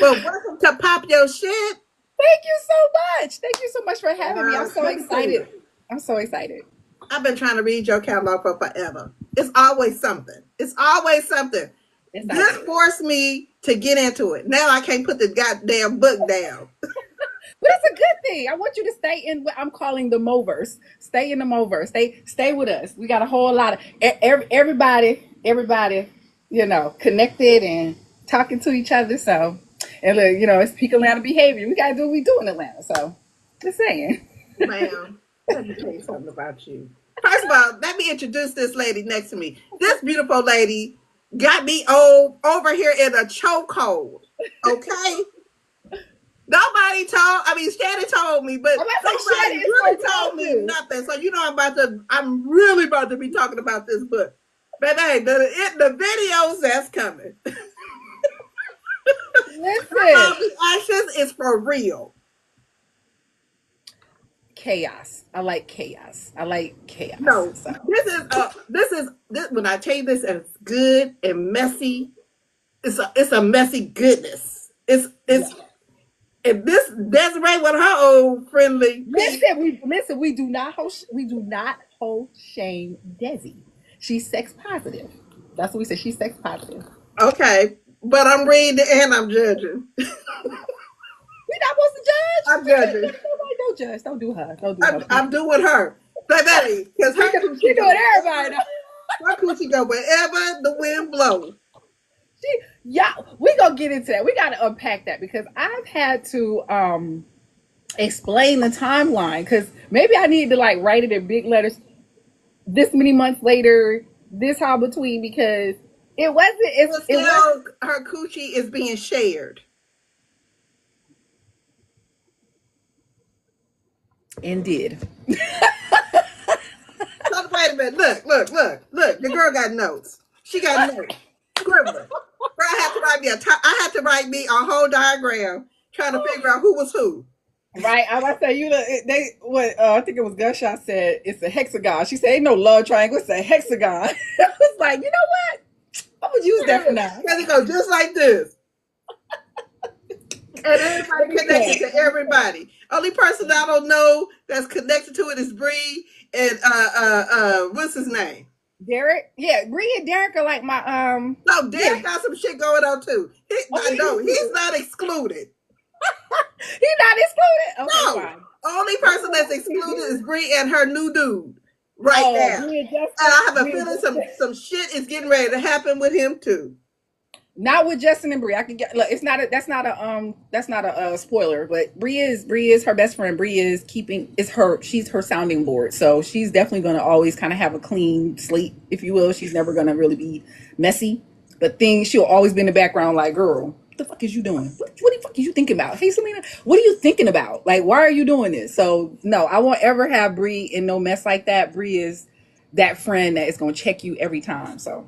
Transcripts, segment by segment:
Well, welcome to Pop Your Shit. Thank you so much. Thank you so much for having me. I'm so Let me tell you, excited. I'm so excited. I've been trying to read your catalog for forever. It's always something. It's always something. It's out This there. forced me to get into it. Now I can't put the goddamn book down. But it's a good thing. I want you to stay in what I'm calling the Moverse. Stay in the Moverse. Stay with us. We got a whole lot of everybody, connected and talking to each other. So, and look, it's peak Atlanta behavior. We gotta do what we do in Atlanta. So, just saying. Ma'am, let me tell you something about you. First of all, let me introduce this lady next to me. This beautiful lady got me over here in a chokehold. Okay? Nobody told, I mean, Shannon told me, but I'm about to say nobody Shannon is really so told told me you. nothing. So, I'm really about to be talking about this book. But hey, the videos that's coming. All Listen, the actions is for real. chaos. I like chaos. I like chaos. No, So, this when I tell you this is good and messy. It's a messy goodness. It's yeah. if this Desiree with her old friendly feet. Listen. We do not hold shame Desi. She's sex positive. That's what we said. She's sex positive. Okay, but I'm reading and I'm judging. We're not supposed to judge. I'm judging. Don't judge. Don't do her. Don't do her, please. I'm doing her, baby, because She doing everybody. Now. her coochie go wherever the wind blows. Yeah, we gonna get into that. We gotta unpack that because I've had to explain the timeline because maybe I need to like write it in big letters. This many months later, this how between because it wasn't. But It was still, her coochie is being shared. indeed. So, wait a minute. Look. The girl got notes. She got notes. Scribbling. Bro, I had to write me a whole diagram trying to figure out who was who. Right, I was say they what I think it was Gunshot said it's a hexagon. She said ain't no love triangle, it's a hexagon. I was like, you know what? I'm gonna use that for now. Because it goes just like this. And everybody connected to everybody. Only person I don't know that's connected to it is Bree and what's his name? Derek, yeah, Bree and Derek are like my No, Derek yeah. got some shit going on too. I know he's not excluded. He's not excluded. Okay, No, fine. only person that's excluded is Bree and her new dude right Oh, now. Bree and And Justin, I have a Bree and feeling Justin. some shit is getting ready to happen with him too. Not with Justin and Bree. I can get look. It's not a. That's not a spoiler. But Bree is her best friend. Bree is keeping is her. She's her sounding board. So she's definitely going to always kind of have a clean slate, if you will. She's never going to really be messy. But things she'll always be in the background. Like, girl, what the fuck is you doing? What the fuck is you thinking about? Hey, Selena, what are you thinking about? Like, why are you doing this? So no, I won't ever have Bree in no mess like that. Bree is that friend that is going to check you every time. So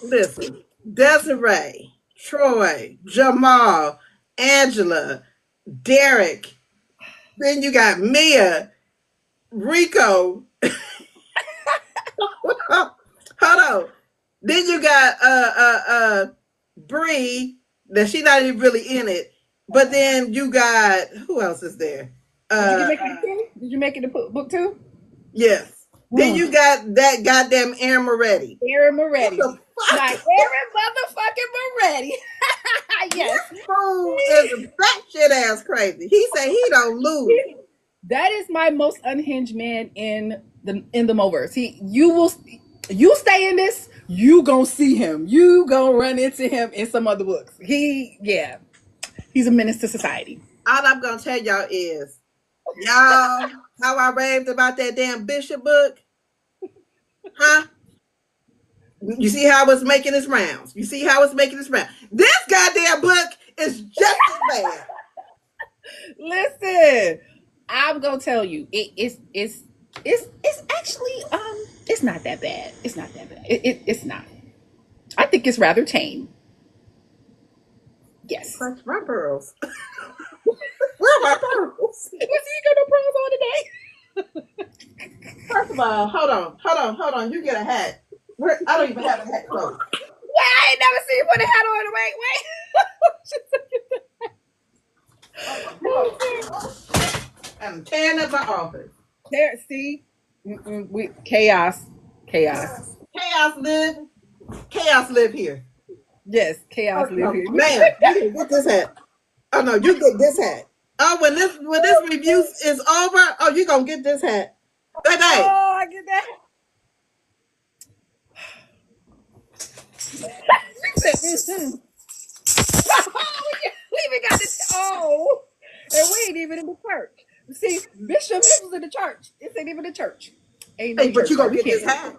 Listen, Desiree, Troy, Jamal, Angela, Derek. Then you got Mia, Rico. Hold on. Then you got Bree. That she not even really in it. But then you got who else is there? did you Uh, make it to two? Did you make it to book two? yes. Then you got that goddamn Aaron Moretti. Aaron What Moretti. the Like fuck? Aaron motherfucking Moretti. Yes. This fool is batshit ass crazy. He say he don't lose. That is my most unhinged man in the Moverse. You stay in this, you gonna see him. You gonna run into him in some other books. He's a menace to society. All I'm gonna tell y'all is, y'all, how I raved about that damn Bishop book, huh? You see how it's making its rounds. You see how it's making its rounds. This goddamn book is just as bad. Listen, I'm gonna tell you, it's actually it's not that bad. It's not that bad. It's not. I think it's rather tame. Yes. Clutch my pearls. Where are my pearls? Was he gonna pearls on today? First of all, hold on. You get a hat. I don't even have a hat close. Wait, I ain't never seen you put a hat on. Wait. I'm tearing up my office. There, see, we chaos, chaos. Chaos live. Chaos live here. Yes, chaos live Oh, here. man, you can get this hat. Oh no, you get this hat. Oh, when this review is over, oh, you gonna get this hat, baby. Oh, I get that. Mhm. We even got the oh, and we ain't even in the church. See, Bishop was in the church. This ain't even the church. Ain't no Hey, but church, you right? gonna We get can't this do hat. it.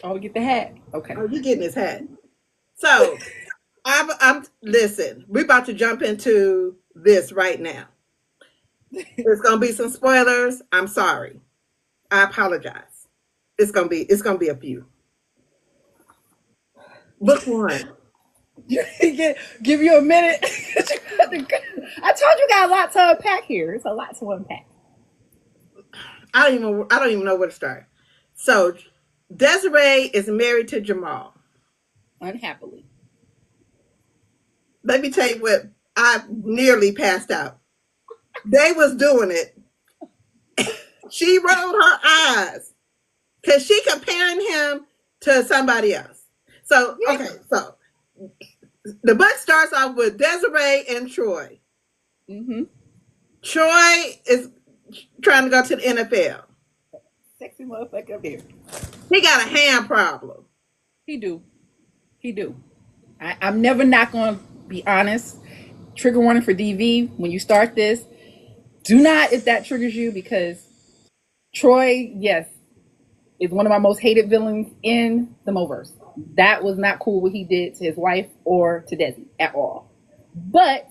Oh, we get the hat. Okay. Oh, you getting this hat. So I'm listen. We're about to jump into this right now. There's gonna be some spoilers. I'm sorry. I apologize. It's gonna be a few. Book one. Give you a minute. I told you got a lot to unpack here. It's a lot to unpack. I don't even know where to start. So Desiree is married to Jamal. Unhappily. Let me tell you what I nearly passed out. They was doing it. She rolled her eyes because she comparing him to somebody else. So Yeah. okay, so the book starts off with Desiree and Troy. Mm-hmm. Troy is trying to go to the NFL. Sexy motherfucker up here. He got a hand problem. He do. He do. I'm never not going to be honest. Trigger warning for DV. When you start this, do not if that triggers you because Troy, yes, is one of my most hated villains in the Moverse. That was not cool what he did to his wife or to Desi at all. But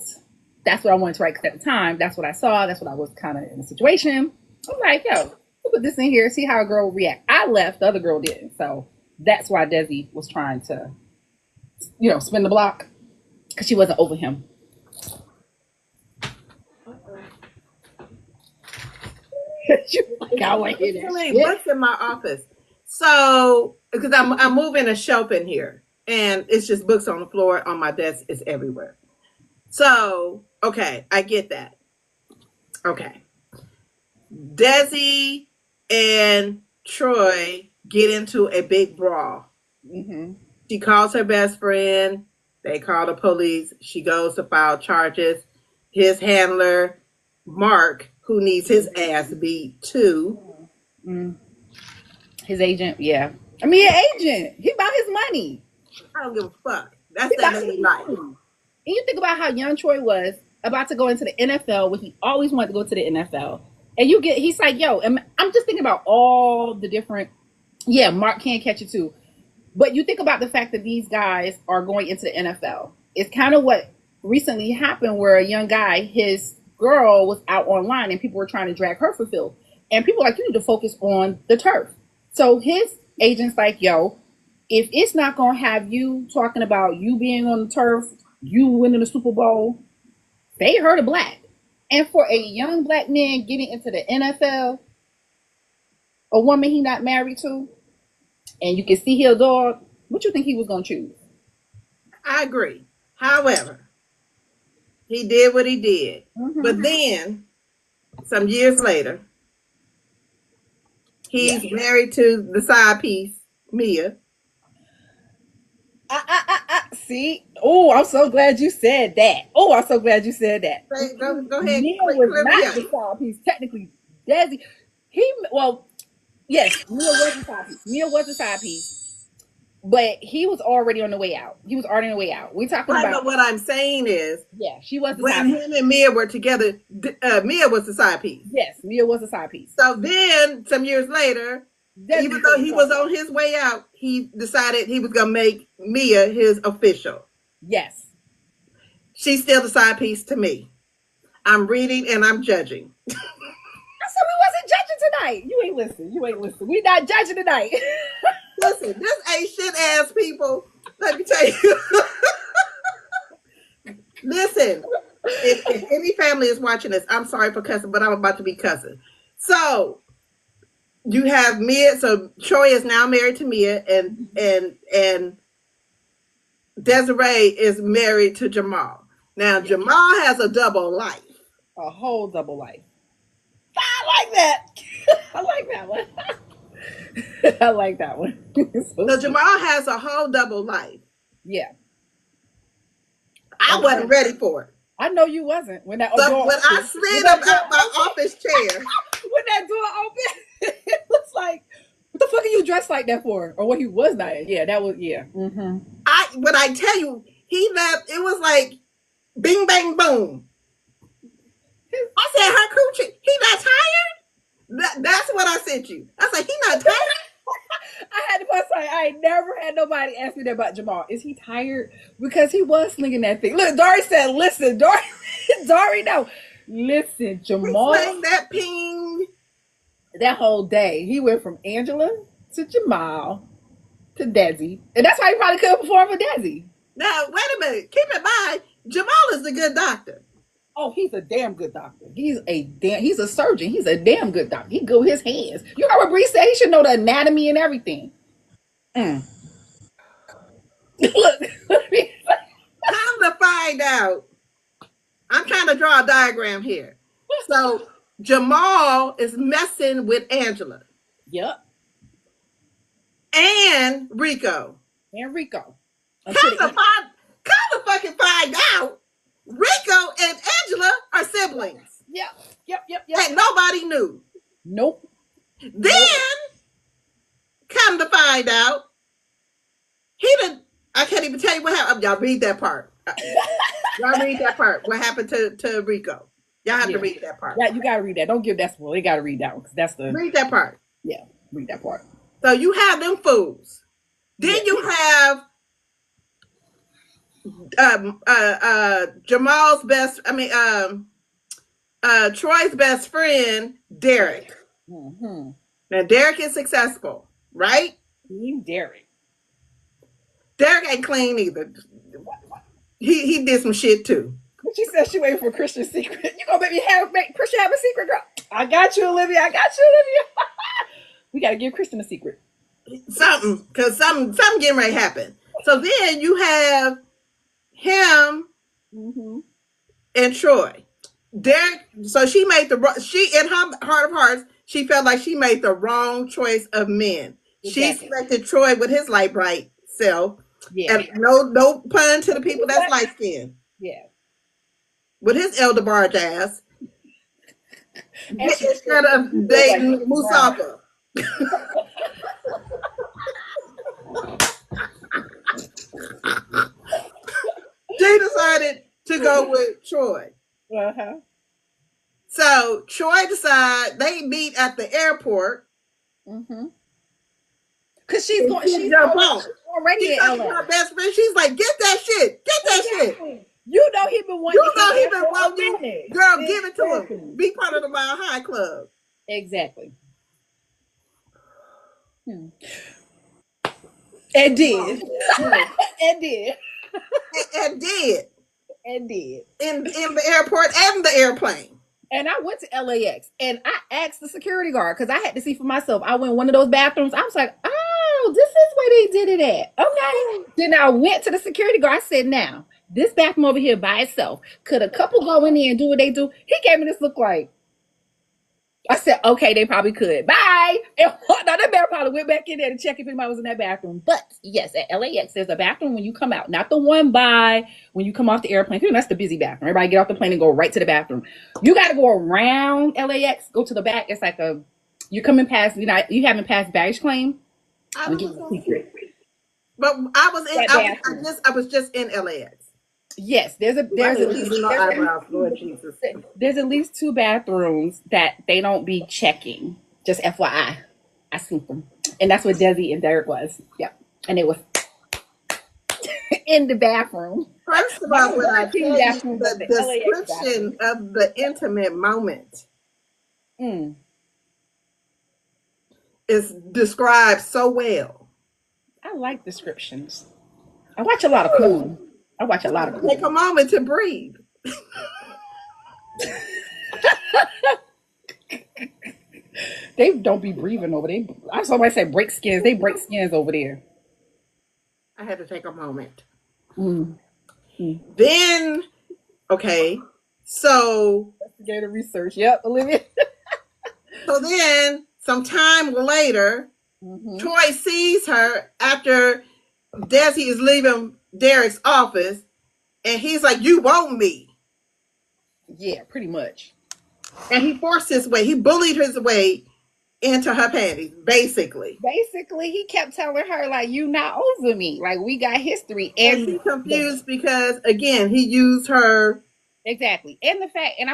that's what I wanted to write because at the time, that's what I saw. That's what I was kind of in the situation. I'm like, yo, we'll put this in here, see how a girl will react. I left, the other girl didn't. So that's why Desi was trying to, spin the block because she wasn't over him. I want to hear Too that many shit. books in my office. So because I'm moving a shelf in here, and it's just books on the floor on my desk. It's everywhere. So okay, I get that. Okay, Desi and Troy get into a big brawl. Mm-hmm. She calls her best friend. They call the police. She goes to file charges. His handler, Mark, who needs his ass beat too. Mm. His agent, yeah. I mean, an agent. He about his money. I don't give a fuck. That's He that about his lady life. money. And you think about how young Troy was about to go into the NFL when he always wanted to go to the NFL. And he's like, yo, and I'm just thinking about all the different, yeah, Mark can't catch it too. But you think about the fact that these guys are going into the NFL. It's kind of what recently happened where a young guy, his girl was out online and people were trying to drag her for Phil. And people were like, you need to focus on the turf. So his agent's like, yo, if it's not going to have you talking about you being on the turf, you winning the Super Bowl, they hurt a black. And for a young black man getting into the NFL, a woman he not married to, and you can see he a dog, what you think he was going to choose? I agree. However, he did what he did. Mm-hmm. But then, some years later, Yeah. he's married to the side piece, Mia. See? Oh, I'm so glad you said that. Oh, I'm so glad you said that. Go ahead, Mia was clear me not up. the side piece. Technically, Desi, well, yes, Mia was the side piece. Mia was the side piece, but he was already on the way out. He was already on the way out. We're talking Right, about, but what I'm saying is, yeah, she was the when side piece. him and Mia were together, Mia was the side piece. Yes, Mia was the side piece. So then, some years later, Desi even though became he the was side on piece. his way out, he decided he was going to make Mia his official. Yes. She's still the side piece to me. I'm reading and I'm judging. I said we wasn't judging tonight. You ain't listen. You ain't listen. We not judging tonight. Listen, this ain't shit ass people. Let me tell you. Listen, if any family is watching this, I'm sorry for cussing, but I'm about to be cussing. So you have Mia. So Troy is now married to Mia, and Desiree is married to Jamal. Now Yeah. Jamal has a double life. A whole double life. I like that. I like that one. I like that one. So So sweet. Jamal has a whole double life. Yeah. I And wasn't ready for it. I know you wasn't when that So door when I opened. When slid that up door out my opened, office chair, when that door opened, it was like, what the fuck are you dressed like that for? Or what he was not. Yeah, that was yeah. Mm-hmm. when I tell you he left, it was like bing bang boom. I said, her coochie, he not tired? That's what I sent you. I said, he not tired? I had to post like I ain't never had nobody ask me that about Jamal. Is he tired? Because he was slinging that thing. Look, Dory said, listen, Dory, Dory, no. Listen, He Jamal, sang that ping. that whole day, he went from Angela to Jamal to Desi. And that's why he probably couldn't perform for Desi. Now, wait a minute. Keep in mind, Jamal is the good doctor. Oh, he's a damn good doctor. He's a surgeon. He's a damn good doctor. He good with his hands. You know what Bree said? He should know the anatomy and everything. Mm. Look, Come to find out, I'm trying to draw a diagram here. So Jamal is messing with Angela yep. and Rico. And Rico. Until Come the to end. find, come to fucking find out, Rico and Angela are siblings, Yep. Yep. Yep. Yep. and nobody knew. Nope. Nope. Then come to find out, he didn't. I can't even tell you what happened. Y'all read that part. Y'all read that part. What happened to Rico? Y'all have to Yeah. read that part. Yeah, you gotta read that. Don't give that spoil. You gotta read that one because that's the Read that part. yeah. Read that part. So you have them fools. Yeah. Then you have Jamal's best. I mean, Troy's best friend, Derek. Mm-hmm. Now Derek is successful, right? Team Derek. Derek ain't clean either. He did some shit too. But she said she waiting for Christian's secret. You gonna make Christian have a secret, girl? I got you, Olivia. I got you, Olivia. We gotta give Christian a secret. Something, because something getting ready to happen. So then you have him Mm-hmm. and Troy. Derek. So she in her heart of hearts, she felt like she made the wrong choice of men. She Exactly. selected Troy with his light bright self, Yeah. and no pun to the people that's light skinned, Yeah. with his elder barge ass And she instead of dating like brown. Musafa. She decided to go with Troy. Uh-huh. So Troy decided they meet at the airport. Mm-hmm. Cause she's going. She jump on. Already She in talking to LA. her best friend. She's like, "Get that shit! Get that shit! Exactly. You know he been wanting You to know eat he that been for a wanting you, minute. girl. Give it to Exactly. him. Be part of the Mile High Club." Exactly. Hmm. And did. No. And did. And did And did. in the airport and the airplane. And I went to LAX and I asked the security guard because I had to see for myself. I went in one of those bathrooms. I was like, oh, this is where they did it at. Okay. Then I went to the security guard. I said, now, this bathroom over here by itself, could a couple go in there and do what they do? He gave me this look like, I said, okay, they probably could. Bye. And now that man probably went back in there to check if anybody was in that bathroom. But yes, at LAX, there's a bathroom when you come out, not the one by when you come off the airplane. That's the busy bathroom. Everybody get off the plane and go right to the bathroom. You got to go around LAX, go to the back. It's like you're coming past, you haven't passed baggage claim. I I'll don't give you a know. secret. But That bathroom. I was just in LAX. Yes, there's at least No eyebrows, Lord Jesus. there's at least two bathrooms that they don't be checking. Just FYI, I seen them, and that's what Desi and Derek was. Yep, and it was in the bathroom. First of all, when I tell you Bathroom, but the the LAX description of the intimate moment Mm. is described so well. I like descriptions. I watch a lot of porn. I watch a lot of Take a porn. moment to breathe. They don't be breathing over there. I saw somebody say break skins. They break skins over there. I had to take a moment. Mm. Mm. Then, okay, so Investigative research. Yep, Olivia. So then, some time later, Mm-hmm. Troy sees her after Desi is leaving Derek's office, and he's like, "You want me?" Yeah, pretty much. And he forced his way. He bullied his way into her panties, basically. Basically, he kept telling her like, "You not over me. Like we got history." And And she's confused because, again, he used her. exactly. And the fact, and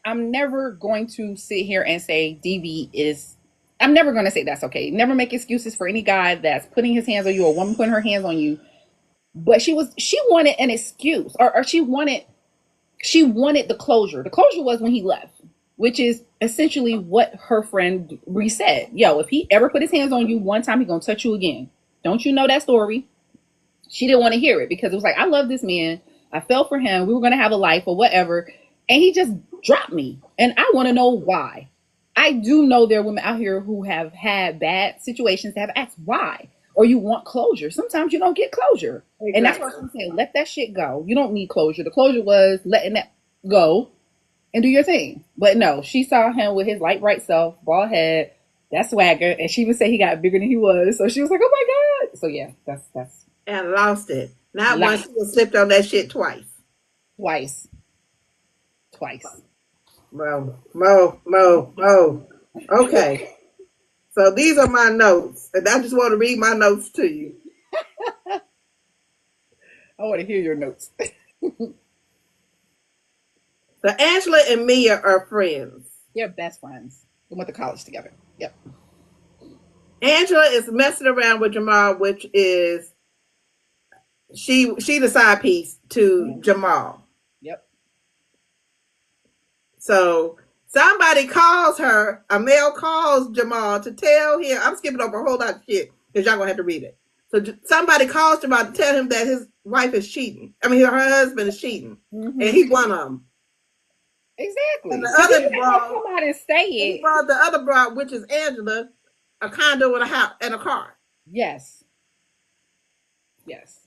I'm never going to sit here and say DV is. I'm never going to say that's okay. Never make excuses for any guy that's putting his hands on you or woman putting her hands on you. But she wanted an excuse, or she wanted the closure. The closure was when he left, which is essentially what her friend Bree said. Yo, if he ever put his hands on you one time, he gonna touch you again. Don't you know that story? She didn't want to hear it because it was like, I love this man. I fell for him. We were gonna have a life or whatever, and he just dropped me. And I want to know why. I do know there are women out here who have had bad situations that have asked why. Or you want closure. Sometimes you don't get closure. Exactly. And that's what I'm saying. Let that shit go. You don't need closure. The closure was letting that go and do your thing. But no, she saw him with his light bright self, bald head, that swagger, and she even said he got bigger than he was. So she was like, "Oh my god!" So yeah, that's And lost it. Not once, life. she slipped on that shit twice. Twice, twice. Mo. Okay. So these are my notes, and I just want to read my notes to you. I want to hear your notes. So Angela and Mia are friends. They're best friends. We went to college together. Yep. Angela is messing around with Jamal, which is she the side piece to Jamal. Yep. So somebody calls her, a male calls Jamal to tell him, I'm skipping over a whole lot of shit because y'all gonna have to read it. So somebody calls Jamal to tell him that his wife is cheating. I mean, her husband is cheating, and he's one of them. Exactly. And the other broad, come out and say it. he brought the other broad, which is Angela, a condo and a house and a car. Yes. Yes.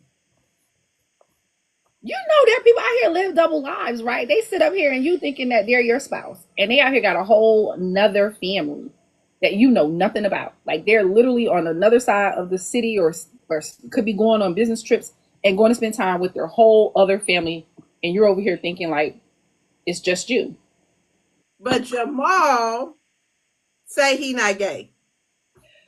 You know there are people out here live double lives, right? They sit up here and you thinking that they're your spouse, and they out here got a whole another family that you know nothing about. Like they're literally on another side of the city, or could be going on business trips and going to spend time with their whole other family, and you're over here thinking like it's just you. But Jamal say he not gay.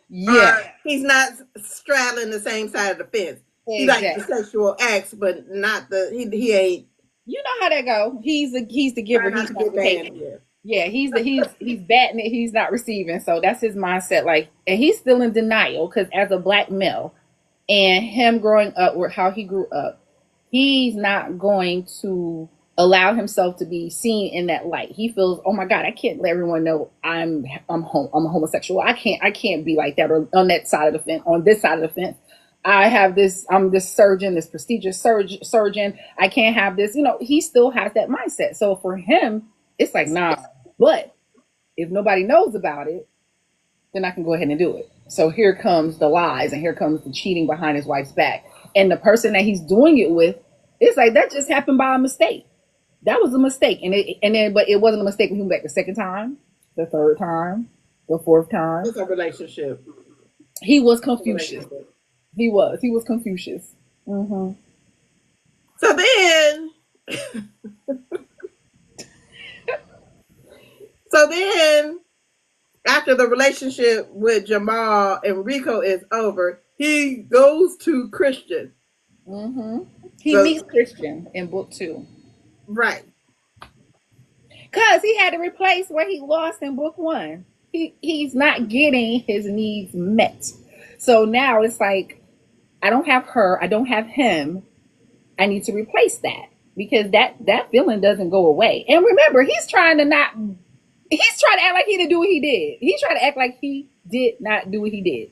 Yeah. He's not straddling the same side of the fence. He Exactly. likes the sexual acts, but not the he ain't. You know how that go. He's the giver. He's not the taker. Yeah, he's batting it. He's not receiving. So that's his mindset. Like, and he's still in denial because as a black male, and him growing up or how he grew up, he's not going to allow himself to be seen in that light. He feels, oh my God, I can't let everyone know I'm a homosexual. I can't be like that, or on that side of the fence, on this side of the fence. I'm this surgeon, this prestigious surgeon. I can't have this. You know, he still has that mindset. So for him, it's like, nah. But if nobody knows about it, then I can go ahead and do it. So here comes the lies, and here comes the cheating behind his wife's back. And the person that he's doing it with, it's like that just happened by a mistake. That was a mistake. But it wasn't a mistake when he went back the second time, the third time, the fourth time. It's a relationship. He was Confucius. He was Confucius. Mm-hmm. So then, after the relationship with Jamal and Rico is over, he goes to Christian. Mm-hmm. He meets Christian in book 2. Right. Because he had to replace what he lost in book 1. He's not getting his needs met. So now it's like, I don't have her, I don't have him. I need to replace that because that feeling doesn't go away. And remember, he's trying to act like he didn't do what he did. He's trying to act like he did not do what he did.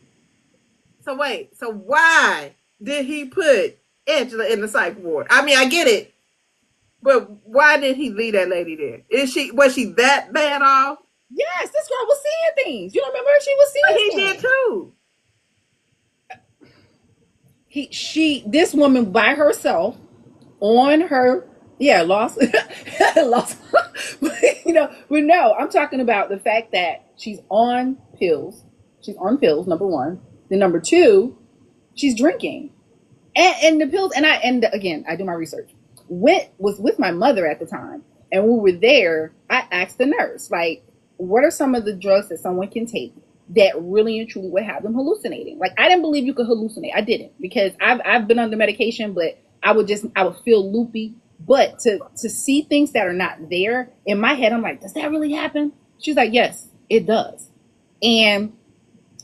So wait, so why did he put Angela in the psych ward? I mean, I get it, but why did he leave that lady there? Was she that bad off? Yes, this girl was seeing things. You don't remember she was seeing things. He did too. This woman by herself on her, lost but no, I'm talking about the fact that she's on pills. She's on pills, number one. Then number two, she's drinking. And the pills, and again, I do my research. Was with my mother at the time, and we were there. I asked the nurse, like, what are some of the drugs that someone can take that really and truly would have them hallucinating? Like, I didn't believe you could hallucinate. I didn't, because I've been under medication, but I would feel loopy. But to see things that are not there in my head, I'm like, does that really happen? She's like, yes, it does. And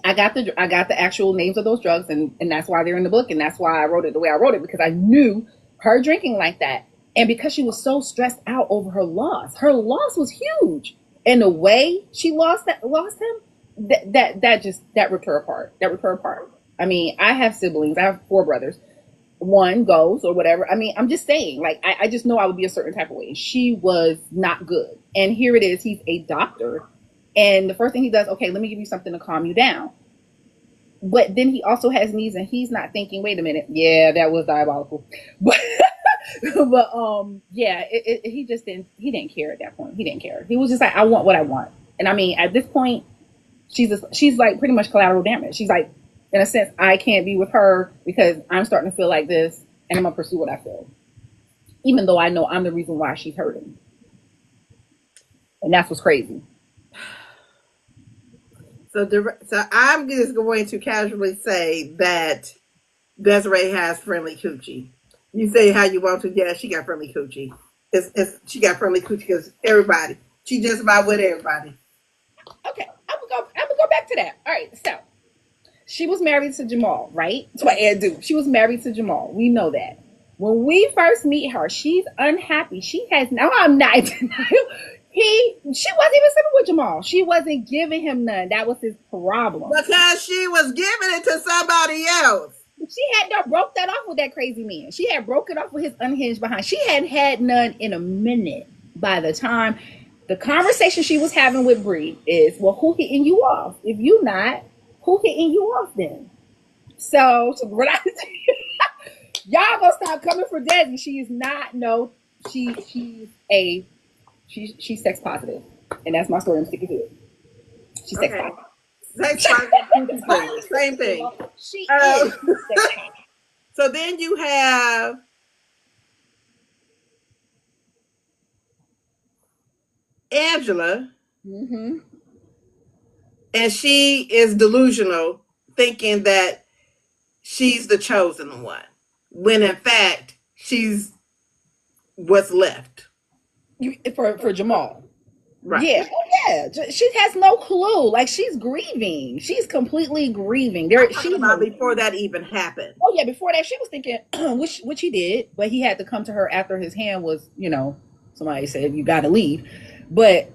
I got the actual names of those drugs, and that's why they're in the book, and that's why I wrote it the way I wrote it, because I knew her drinking like that, and because she was so stressed out over her loss. Her loss was huge, and the way she lost him, that ripped her apart. That ripped her apart. I mean, I have siblings. I have four brothers. One goes or whatever. I mean, I'm just saying, like, I just know I would be a certain type of way. She was not good, and here it is. He's a doctor. And the first thing he does, okay, let me give you something to calm you down. But then he also has needs, and he's not thinking, wait a minute, yeah, that was diabolical. But yeah, he didn't care at that point. He didn't care. He was just like, I want what I want. And I mean, at this point, she's like pretty much collateral damage. She's like, in a sense, I can't be with her because I'm starting to feel like this, and I'm gonna pursue what I feel, even though I know I'm the reason why she's hurting. And that's what's crazy. So I'm just going to casually say that Desiree has friendly coochie. You say how you want to. Yeah, she got friendly coochie. She got friendly coochie because everybody. She just about with everybody. Okay, I'm gonna go back to that. All right, so she was married to Jamal, right? That's what Ed do. She was married to Jamal. We know that. When we first meet her, she's unhappy. She has now. I'm not. She wasn't even sleeping with Jamal. She wasn't giving him none. That was his problem. Because she was giving it to somebody else. She had not broke that off with that crazy man. She had broke it off with his unhinged behind. She hadn't had none in a minute by the time the conversation she was having with Bree is, well, who hitting you off? If you not, who hitting you off then? So what I y'all gonna stop coming for Desi. She is not she's sex positive. And that's my story. I'm sticking to it. She's sex Okay. positive. Sex positive, same thing. She is sex positive. So then you have Angela, Mm-hmm. and she is delusional, thinking that she's the chosen one, when in fact she's what's left. For Jamal. Right. Yeah, oh yeah. She has no clue. Like, she's grieving. She's completely grieving. There, Talking about before that even happened. Oh yeah, before that she was thinking, which he did, but he had to come to her after his hand was, somebody said you got to leave, but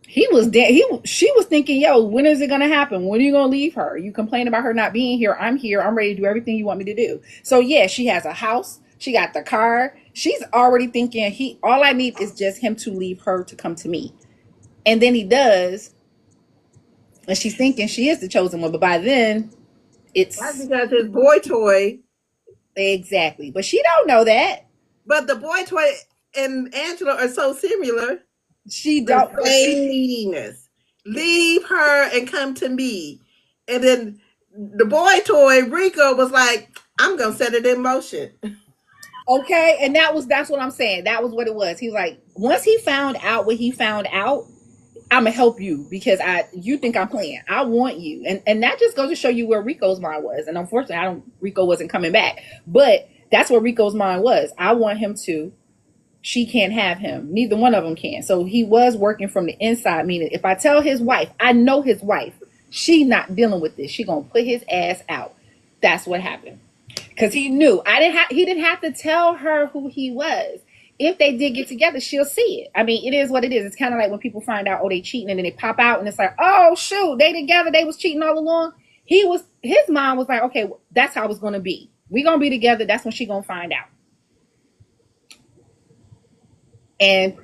he was dead. She was thinking, yo, when is it gonna happen? When are you gonna leave her? You complain about her not being here. I'm here. I'm ready to do everything you want me to do. So yeah, she has a house. She got the car. She's already thinking all I need is just him to leave her to come to me. And then he does. And she's thinking she is the chosen one. But by then, That's because his boy toy. Exactly. But she don't know that. But the boy toy and Angela are so similar. She don't. Neediness. Leave her and come to me. And then the boy toy, Rico, was like, I'm going to set it in motion. Okay, and that's what I'm saying. That was what it was. He was like, once he found out what he found out, I'm gonna help you because you think I'm playing. I want you, and that just goes to show you where Rico's mind was. And unfortunately, Rico wasn't coming back, but that's where Rico's mind was. I want him to. She can't have him. Neither one of them can. So he was working from the inside. Meaning, if I tell his wife, I know his wife, she not dealing with this. She gonna put his ass out. That's what happened. Because he knew he didn't have to tell her who he was. If they did get together, she'll see it. I mean, it is what it is. It's kind of like when people find out, oh, they cheating, and then they pop out and it's like, oh shoot, they together, they was cheating all along. His mind was like, okay, that's how it's gonna be. We gonna be together, that's when she gonna find out. And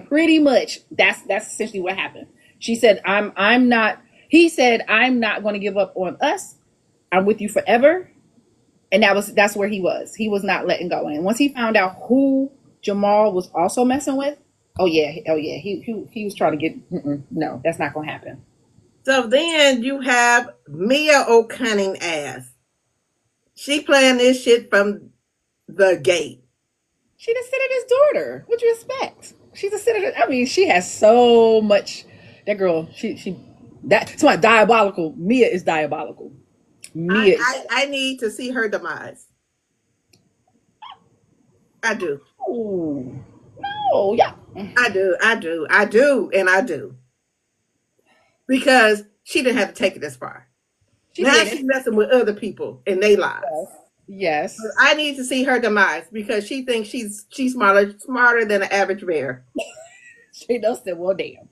pretty much that's essentially what happened. She said, he said, I'm not gonna give up on us. I'm with you forever. And that's where he was. He was not letting go. And once he found out who Jamal was also messing with, Oh yeah, oh yeah. He was trying to get. No, that's not gonna happen. So then you have Mia O'Cunning ass. She playing this shit from the gate. She the senator's daughter. What you expect? She's a senator. I mean, she has so much. That girl, she that's why diabolical. Mia is diabolical. I, Mia is. I I need to see her demise. I do. Oh no, yeah. I do. Because she didn't have to take it this far. She Now did she's it. messing with other people in their lives. Yes. Yes. I need to see her demise because she thinks she's smarter than an average bear. She knows that. Well, damn.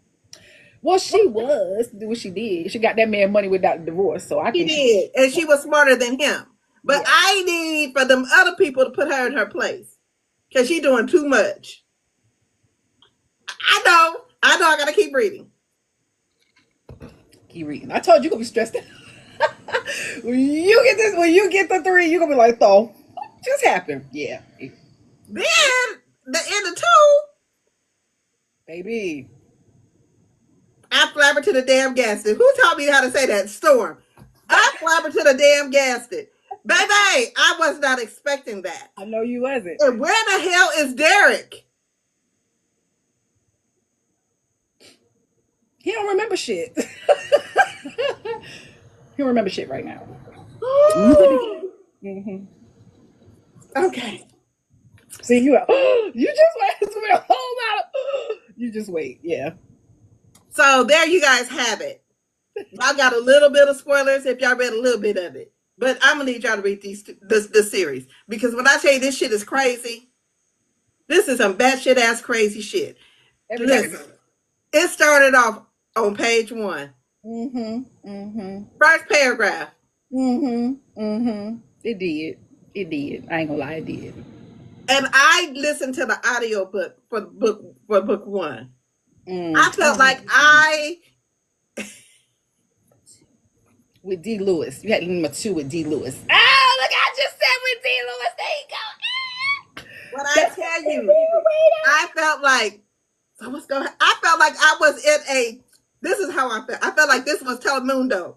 Well, she was do what she did. She got that man money without the divorce, so I She think she. did, and she was smarter than him. But Yeah. I need for them other people to put her in her place because she's doing too much. I know. I gotta keep reading. Keep reading. I told you gonna be stressed out. When you get the three, you gonna be like, "Oh, what just happened?" Yeah, Then the end of two, baby. I flabber to the damn gasket. Who taught me how to say that? Storm. I flabber to the damn gasket. Baby, I was not expecting that. I know you wasn't. And where the hell is Derek? He don't remember shit. He don't remember shit right now. Mm-hmm. Okay. See you. You just wait. It's gonna be a whole lot of. You just wait. Yeah. So there you guys have it. I got a little bit of spoilers if y'all read a little bit of it. But I'm gonna need y'all to read this series. Because when I say this shit is crazy, this is some batshit ass crazy shit. Listen, it started off on page 1. First paragraph. It did. It did. I ain't gonna lie. It did. And I listened to the audio book for book 1. I felt like I with D. Lewis. You had number 2 with D. Lewis. Oh, look! I just said with D. Lewis. There you go. what I tell you, I felt like so what's going. I felt like I was in a. This is how I felt. I felt like this was Telemundo.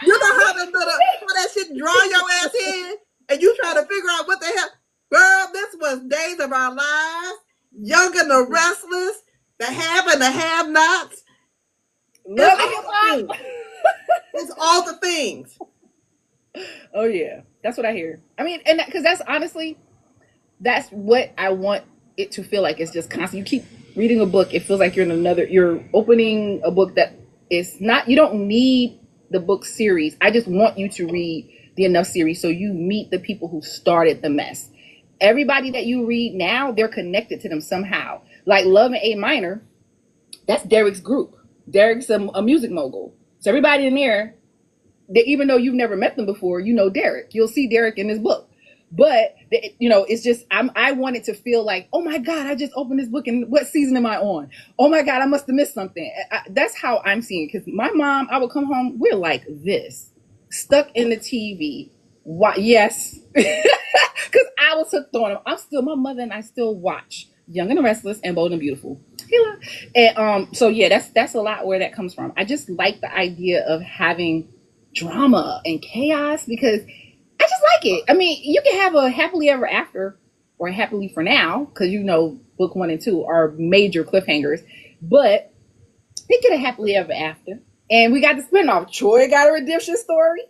You know how that shit draw your ass in, and you try to figure out what the hell, girl. This was Days of Our Lives, Young and the Restless, the Have and the Have-Nots. Love It's all the things. Oh yeah, that's what I hear. I mean, and because that's honestly, that's what I want it to feel like. It's just constant. You keep reading a book, it feels like you're in another. You're opening a book that is not. You don't need the book series. I just want you to read the enough series so you meet the people who started the mess. Everybody that you read now, they're connected to them somehow. Like Love and A Minor, that's Derek's group. Derek's a music mogul. So everybody in there, even though you've never met them before, you know Derek. You'll see Derek in this book. But it's just I want it to feel like, oh my God, I just opened this book and what season am I on? Oh my God, I must have missed something. That's how I'm seeing it. Because my mom, I would come home, we're like this, stuck in the TV. Why? Yes, because I was hooked on them. I'm still my mother and I still watch Young and the Restless and Bold and Beautiful. And so yeah, that's a lot where that comes from. I just like the idea of having drama and chaos because I just like it. I mean, you can have a happily ever after or happily for now because book 1 and 2 are major cliffhangers, but they get a happily ever after. And we got the spinoff. Troy got a redemption story,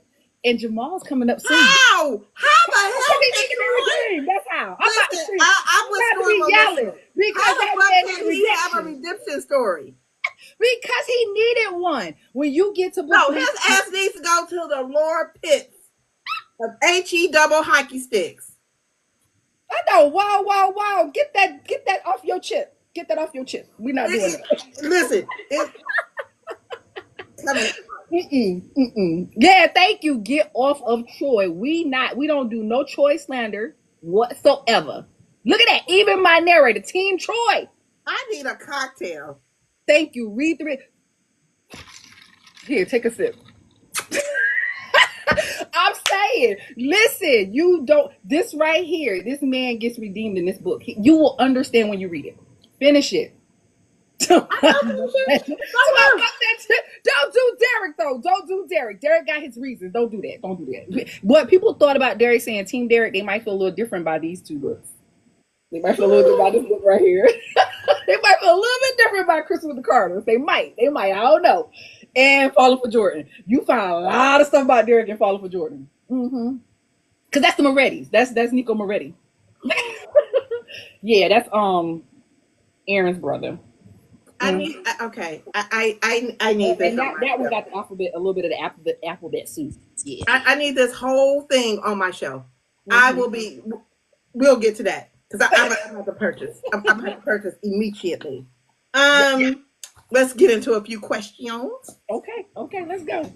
and Jamal's coming up soon. How? How the hell did Troy? That's how. I'm about to listen, see. I was about to be yelling because how the that fuck man can needed he have a redemption. redemption story? Because he needed one. When you get to book No, his ass needs to go to the lower pits of HE double hockey sticks. I know. Wow. Get that off your chip. Get that off your chip. We're not doing it. Listen, Yeah, thank you. Get off of Troy. We don't do no Troy slander whatsoever. Look at that. Even my narrator, Team Troy. I need a cocktail. Thank you. Read through it. Here, take a sip. I'm saying, listen, you don't. This right here, this man gets redeemed in this book. You will understand when you read it. Finish it. Don't I know you should. Don't worry. do Derek though. Don't do Derek. Derek got his reasons. Don't do that. Don't do that. What people thought about Derek saying Team Derek, they might feel a little different by these two books. They might feel a little different by this book right here. They might feel a little bit different by Christmas with the Carters. They might. They might. I don't know. And Falling for Jordan. You find a lot of stuff about Derek and Falling for Jordan. Mm-hmm. Cause that's the Moretti's. That's Nico Moretti. Yeah, that's Aaron's brother. I Mm. need. Okay. I need this And on my that one show. got the alphabet, a little bit of the alphabet soup. Yeah. I need this whole thing on my show. I Mm-hmm. will be. We'll get to that because I'm gonna have to purchase. I'm gonna have to purchase immediately. Yeah. Let's get into a few questions. Okay. Okay. Let's go.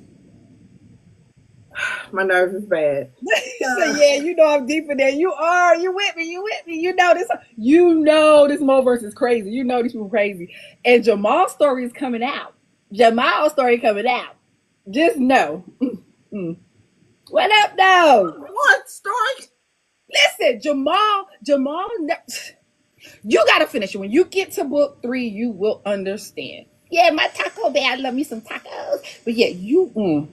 My nerves is bad. So yeah, you know I'm deep in there. You are. You with me. You with me. You know this. You know this Moverse is crazy. You know these people crazy. And Jamal's story is coming out. Jamal's story coming out. Just know. Mm. What up, though? What story? Listen, Jamal. You gotta finish it. When you get to book 3, you will understand. Yeah, my Taco Bell. I love me some tacos. But yeah, you.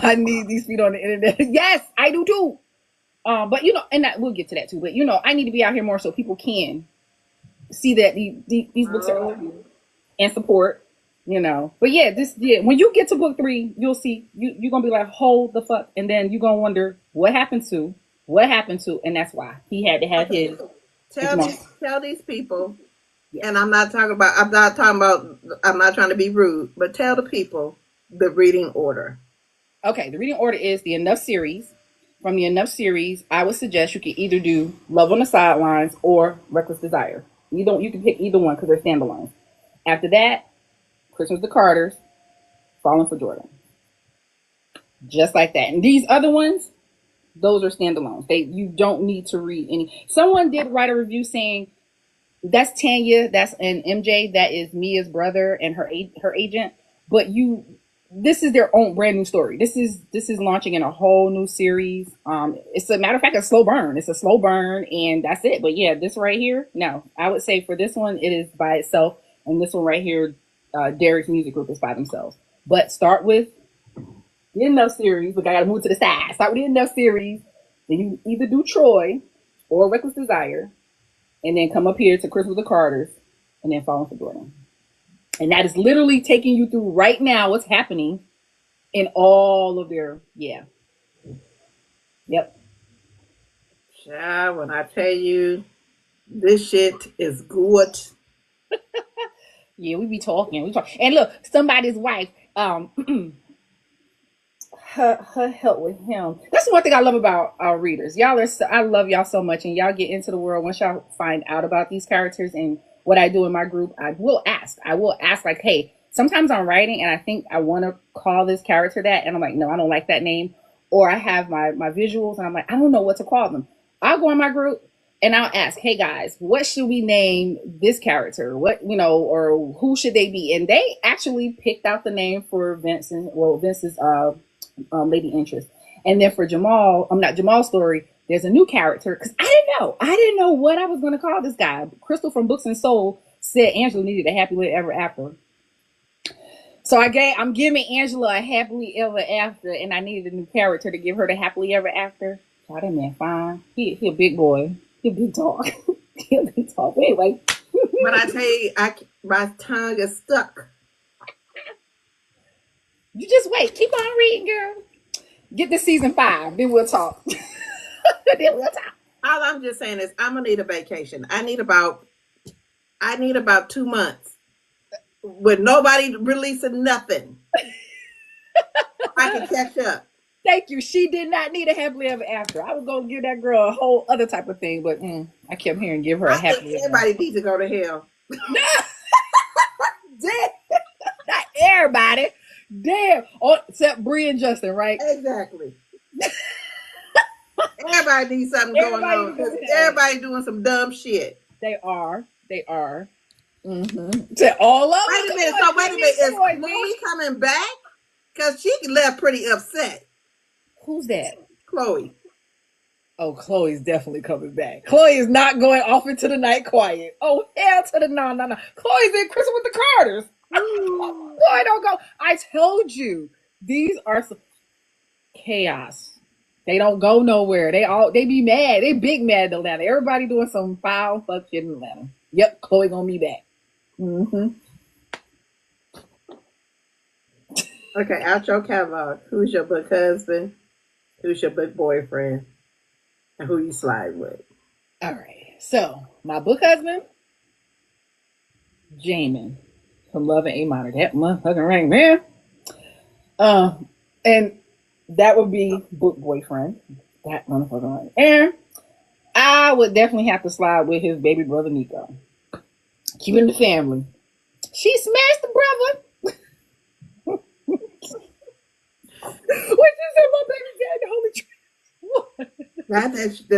I need these feet on the internet. Yes, I do too. But you know, and that, we'll get to that too. But you know, I need to be out here more so people can see that these books are out here and support. You know, but yeah, when you get to book 3, you'll see you're gonna be like, hold the fuck, and then you're gonna wonder what happened to, and that's why he had to have Tell these people, and I'm not talking about. I'm not talking about. I'm not trying to be rude, but tell the people the reading order. Okay, the reading order is the Enough series. From the Enough series, I would suggest you could either do Love on the Sidelines or Reckless Desire. You can pick either one because they're standalones. After that, Christmas the Carters, Falling for Jordan. Just like that. And these other ones, those are standalones. You don't need to read any. Someone did write a review saying that's Tanya, that's an MJ, that is Mia's brother and her agent. But this is their own brand new story. This is launching in a whole new series. It's a matter of fact a slow burn. It's a slow burn, and that's it. But yeah, this right here, no, I would say for this one it is by itself, and this one right here, Derek's music group is by themselves. But start with the Enough series. Look, I gotta move to the side. Start with the Enough series. Then you either do Troy or Reckless Desire, and then come up here to Christmas with the Carters, and then Falling for Jordan. And that is literally taking you through right now what's happening in all of their, yeah. Yep. Child, when I tell you this shit is good. Yeah, we be talking. And look, somebody's wife, her help with him. That's one thing I love about our readers. I love y'all so much, and y'all get into the world once y'all find out about these characters and what I do in my group. I will ask like, hey, sometimes I'm writing and I think I want to call this character that, and I'm like, no, I don't like that name. Or I have my visuals and I'm like, I don't know what to call them. I'll go in my group and I'll ask, hey guys, what should we name this character? What, or who should they be? And they actually picked out the name for Vincent. Well, Vince's lady interest. And then for Jamal, not Jamal's story, there's a new character because I didn't know what I was going to call this guy. Crystal from Books and Soul said Angela needed a happily ever after. So I'm giving Angela a happily ever after, and I needed a new character to give her the happily ever after. So that man fine. He a big boy. He a big dog. He a big dog. Anyway. But I tell you, my tongue is stuck. You just wait. Keep on reading, girl. Get to season 5. Then we'll talk. All I'm just saying is I'm gonna need a vacation. I need about 2 months with nobody releasing nothing. I can catch up. Thank you. She did not need a happily ever after. I was gonna give that girl a whole other type of thing, but I kept hearing give her a happily ever. Everybody needs to go to hell. Damn. Not everybody. Damn. Oh, except Bree and Justin, right? Exactly. Everybody needs something going on because everybody doing some dumb shit. They are. Mm-hmm. To all of Wait a minute. So wait a minute. Is Chloe coming back? Because she left pretty upset. Who's that? Chloe. Oh, Chloe's definitely coming back. Chloe is not going off into the night quiet. Oh, hell to the no, no, no. Chloe's in Christmas with the Carters. Boy, don't go. I told you, these are some chaos. They don't go nowhere. They be mad. They big mad in Atlanta. Everybody doing some foul fuck shit in Atlanta. Yep, Chloe gonna be back. Mm-hmm. Okay, out your catalog. Who's your book husband? Who's your book boyfriend? And who you slide with? All right. So my book husband, Jamin from Love and A Minor. That motherfucking ring, man. Uh, and that would be book boyfriend. That motherfucking ring. And I would definitely have to slide with his baby brother Nico. Keeping the family. She smashed the brother. What you say, my baby dad, the holy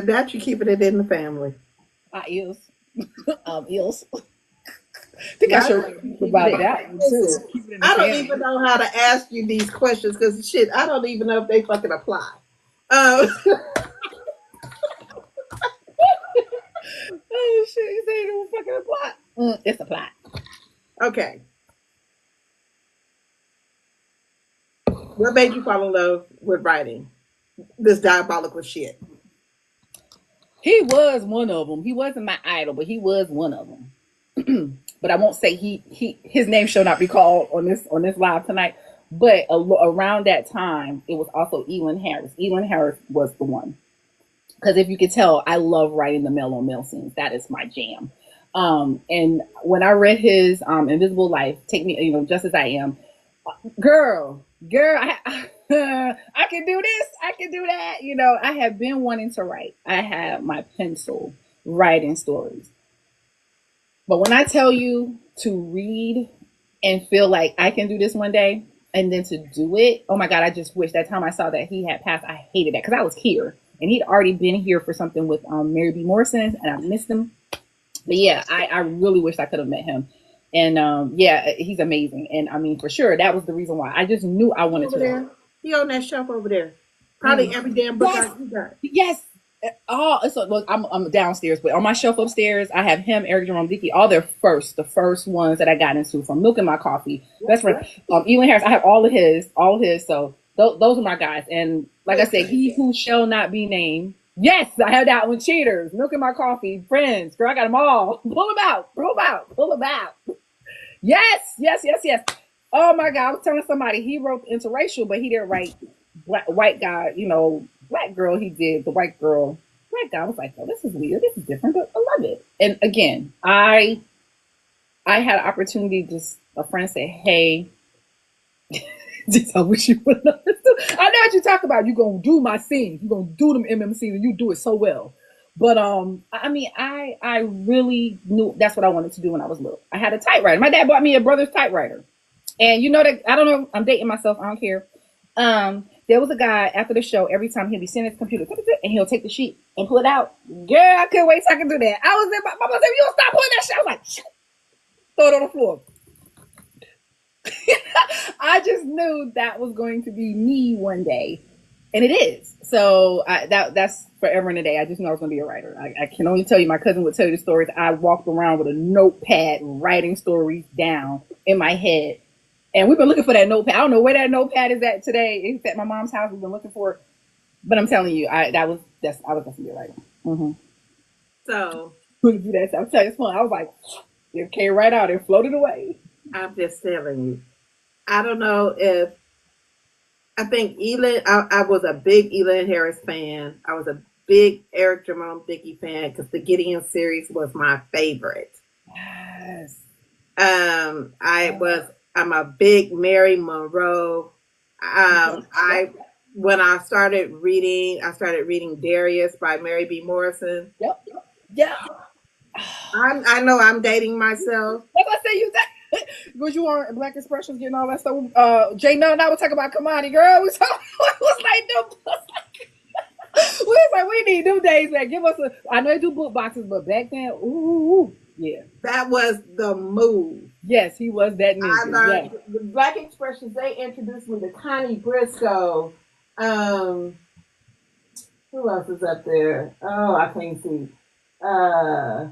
That you keeping it in the family. I is. Ills. I think I Right? should write about that one too. Listen, Keep it in the I don't family. even know how to ask you these questions because shit, I don't even know if they fucking apply. Um, Oh shit, you say it was fucking a plot. It's a plot. okay. What made you fall in love with writing this diabolical shit? He was one of them. He wasn't my idol, but he was one of them. But I won't say his name shall not be called on this live tonight. But around that time, it was also Elin Harris. Elin Harris was the one. Because if you could tell, I love writing the male on male scenes. That is my jam. And when I read his Invisible Life, Take Me, Just As I Am, girl, I can do this, I can do that. I have been wanting to write. I have my pencil writing stories. But when I tell you to read and feel like I can do this one day, and then to do it, oh my God, I just wish that time I saw that he had passed, I hated that because I was here. And he'd already been here for something with Mary B. Morrison, and I missed him. But yeah, I really wish I could have met him. And yeah, he's amazing. And I mean, for sure, that was the reason why. I just knew I wanted Over to. there, he on that shelf over there. Probably Mm. every damn book Yes, you got. yes. Oh, so look, I'm downstairs, but on my shelf upstairs, I have him, Eric Jerome Dickey, all the first ones that I got into, from Milk in My Coffee, Best Friend, Elin Harris. I have all of his. So those are my guys. And like I said, he who shall not be named. Yes, I have that one. Cheaters, Milk in My Coffee, Friends. Girl, I got them all. Pull them out. Pull them out. Yes. Oh my God, I was telling somebody he wrote interracial, but he didn't write white guy, black girl. He did the white girl. Black guy. I was like, oh, this is weird. This is different, but I love it. And again, I had an opportunity. Just a friend said, "Hey, just I wish you would understood. I know what you talk about. You gonna do my scenes. You gonna do them MMCs, and you do it so well." But I mean, I really knew that's what I wanted to do when I was little. I had a typewriter. My dad bought me a brother's typewriter. And that I don't know, I'm dating myself, I don't care. There was a guy after the show, every time he'll be sitting at his computer and he'll take the sheet and pull it out. Girl, I couldn't wait till I could do that. I was there, my mama said, "You don't stop pulling that shit." I was like, shit. Throw it on the floor. I just knew that was going to be me one day. And it is. So that's forever and a day. I just knew I was going to be a writer. I can only tell you, my cousin would tell you the stories. I walked around with a notepad, writing stories down in my head. And we've been looking for that notepad. I don't know where that notepad is at today. It's at my mom's house. We've been looking for it. But I'm telling you, I was definitely a writer. Mm-hmm. So Couldn't do that. So I'm telling you, it's fun. I was like, it came right out and floated away. I'm just telling you. I don't know if I think I was a big Elin Harris fan. I was a big Eric Jerome Dickey fan because the Gideon series was my favorite. Yes. I'm a big Mary Monroe. I when I started reading Darius by Mary B. Morrison. Yep. Yeah. I know I'm dating myself. Like I say, you that because you are Black Expressions getting all that stuff. Jay Nunn and I was talking about Kamani, girl. We was like them. We was like, we need new days, man. Give us a. I know they do book boxes, but back then, ooh, yeah. That was the move. Yes, he was that I nigga. learned Yeah. the Black Expressions. They introduced me to Connie Briscoe. Who else is up there? Oh, I can't see. Uh,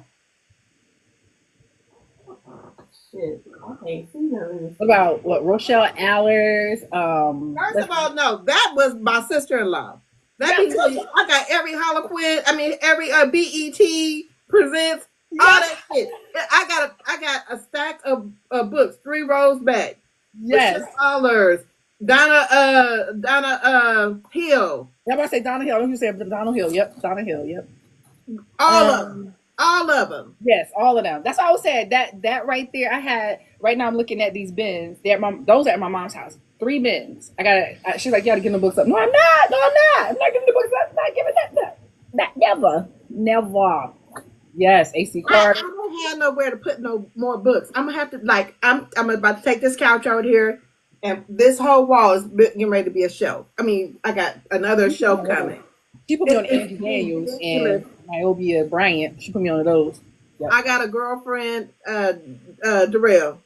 shit, I can't see none of this. What about what Rochelle Allers? First of all, no, that was my sister-in-law. Let me tell you, I got every Harlequin. I mean, every BET presents all Yes, that shit. I got a stack of books, 3 rows back. yes. Rochelle Allers, Donna Hill, I'm about to say Donna Hill. I don't know who said Donna Hill. Yep, Donna Hill. Yep. all of them, Um, all of them. yes, all of them. That's what I was saying. That right there. I had right now. I'm looking at these bins. Those are at my mom's house. 3 bins. She's like, you gotta give the books up. No, I'm not. No, I'm not. I'm not giving the books up. I'm not giving that. That never, never. Yes, AC I Carter. don't have nowhere to put no more books. I'm gonna have to like I'm about to take this couch out here, and this whole wall is getting ready to be a shelf. I mean, I got another shelf coming. She put me on It's Angie Daniels ridiculous. and Myobia Bryant. She put me on those. Yep. I got a girlfriend, Darrell.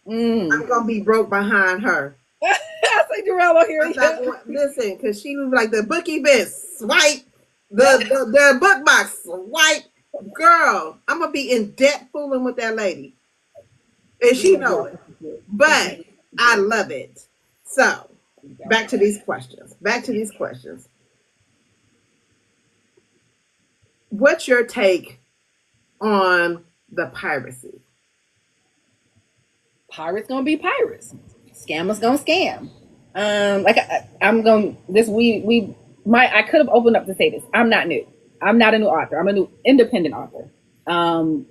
Mm. I'm gonna be broke behind her. I say Jarrell on here. I'm not going, listen, because she was like the book events, swipe, the book box, swipe. Girl, I'm gonna be in debt fooling with that lady, and she know it. But I love it. So back to these questions. Back to these questions. What's your take on the piracy? Pirates gonna be pirates. Scammers gonna scam. Like I'm gonna this we my I could have opened up to say this. I'm not new. I'm not a new author. I'm a new independent author. Um,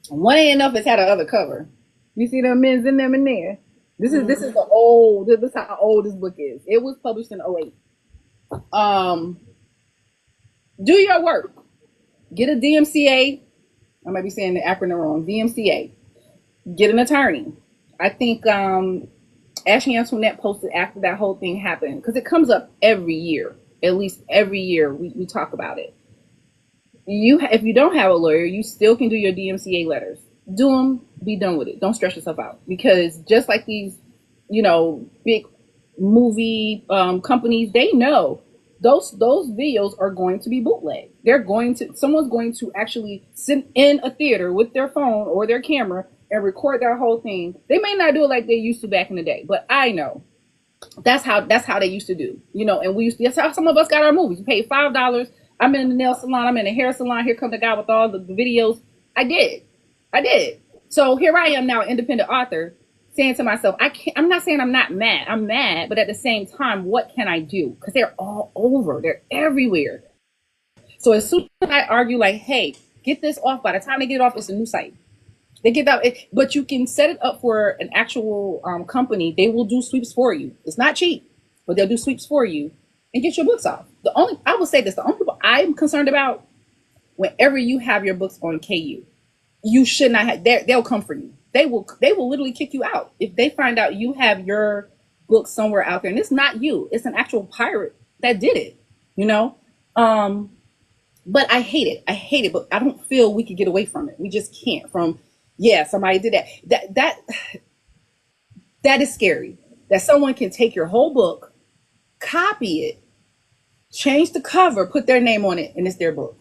one ain't enough. It's had a other cover. You see them men's in them in there. This is the old. This is how old this book is. It was published in '08. Um, do your work. Get a DMCA. I might be saying the acronym wrong. DMCA. Get an attorney. I think Ashley Antoinette posted after that whole thing happened because it comes up every year. At least every year we talk about it. If you don't have a lawyer, you still can do your DMCA letters. Do them. Be done with it. Don't stress yourself out because just like these, big movie companies, they know those videos are going to be bootleg. Someone's going to actually sit in a theater with their phone or their camera and record their whole thing. They may not do it like they used to back in the day, but I know that's how they used to do. And that's how some of us got our movies. We paid $5. I'm in the nail salon, I'm in the hair salon. Here comes the guy with all the videos. I did. So here I am now, an independent author, saying to myself, I'm not saying I'm not mad. I'm mad, but at the same time, what can I do? Because they're all over. They're everywhere. So as soon as I argue, like, hey, get this off, by the time they get it off, it's a new site. They get that, but you can set it up for an actual company. They will do sweeps for you. It's not cheap, but they'll do sweeps for you and get your books off. I will say this: the only people I'm concerned about, whenever you have your books on KU, you should not have. They'll come for you. They will literally kick you out if they find out you have your book somewhere out there and it's not you. It's an actual pirate that did it. You know. But I hate it. I hate it. But I don't feel we could get away from it. We just can't. Somebody did that. That is scary. That someone can take your whole book, copy it, change the cover, put their name on it, and it's their book.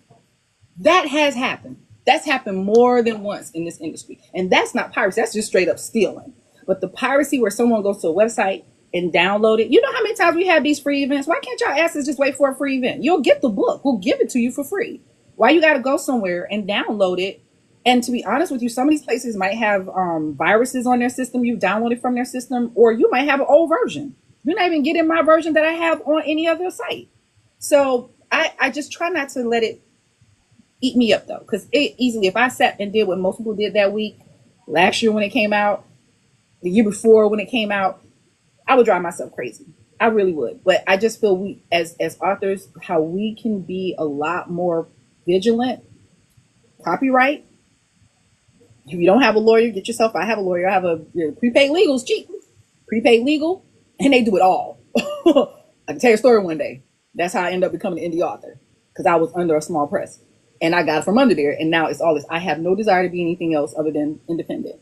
That has happened. That's happened more than once in this industry. And that's not piracy. That's just straight up stealing. But the piracy where someone goes to a website and download it. You know how many times we have these free events? Why can't y'all ask us just wait for a free event? You'll get the book. We'll give it to you for free. Why you got to go somewhere and download it? And to be honest with you, some of these places might have viruses on their system. You download it from their system, or you might have an old version. You're not even getting my version that I have on any other site. So I just try not to let it eat me up though, because if I sat and did what most people did that week, last year when it came out, the year before when it came out, I would drive myself crazy. I really would. But I just feel we as authors, how we can be a lot more vigilant. Copyright. If you don't have a lawyer, get yourself. I have a lawyer. I have a prepaid legal is cheap. Prepaid legal, and they do it all. I can tell you a story one day. That's how I ended up becoming an indie author, because I was under a small press. And I got it from under there, and now it's all this. I have no desire to be anything else other than independent.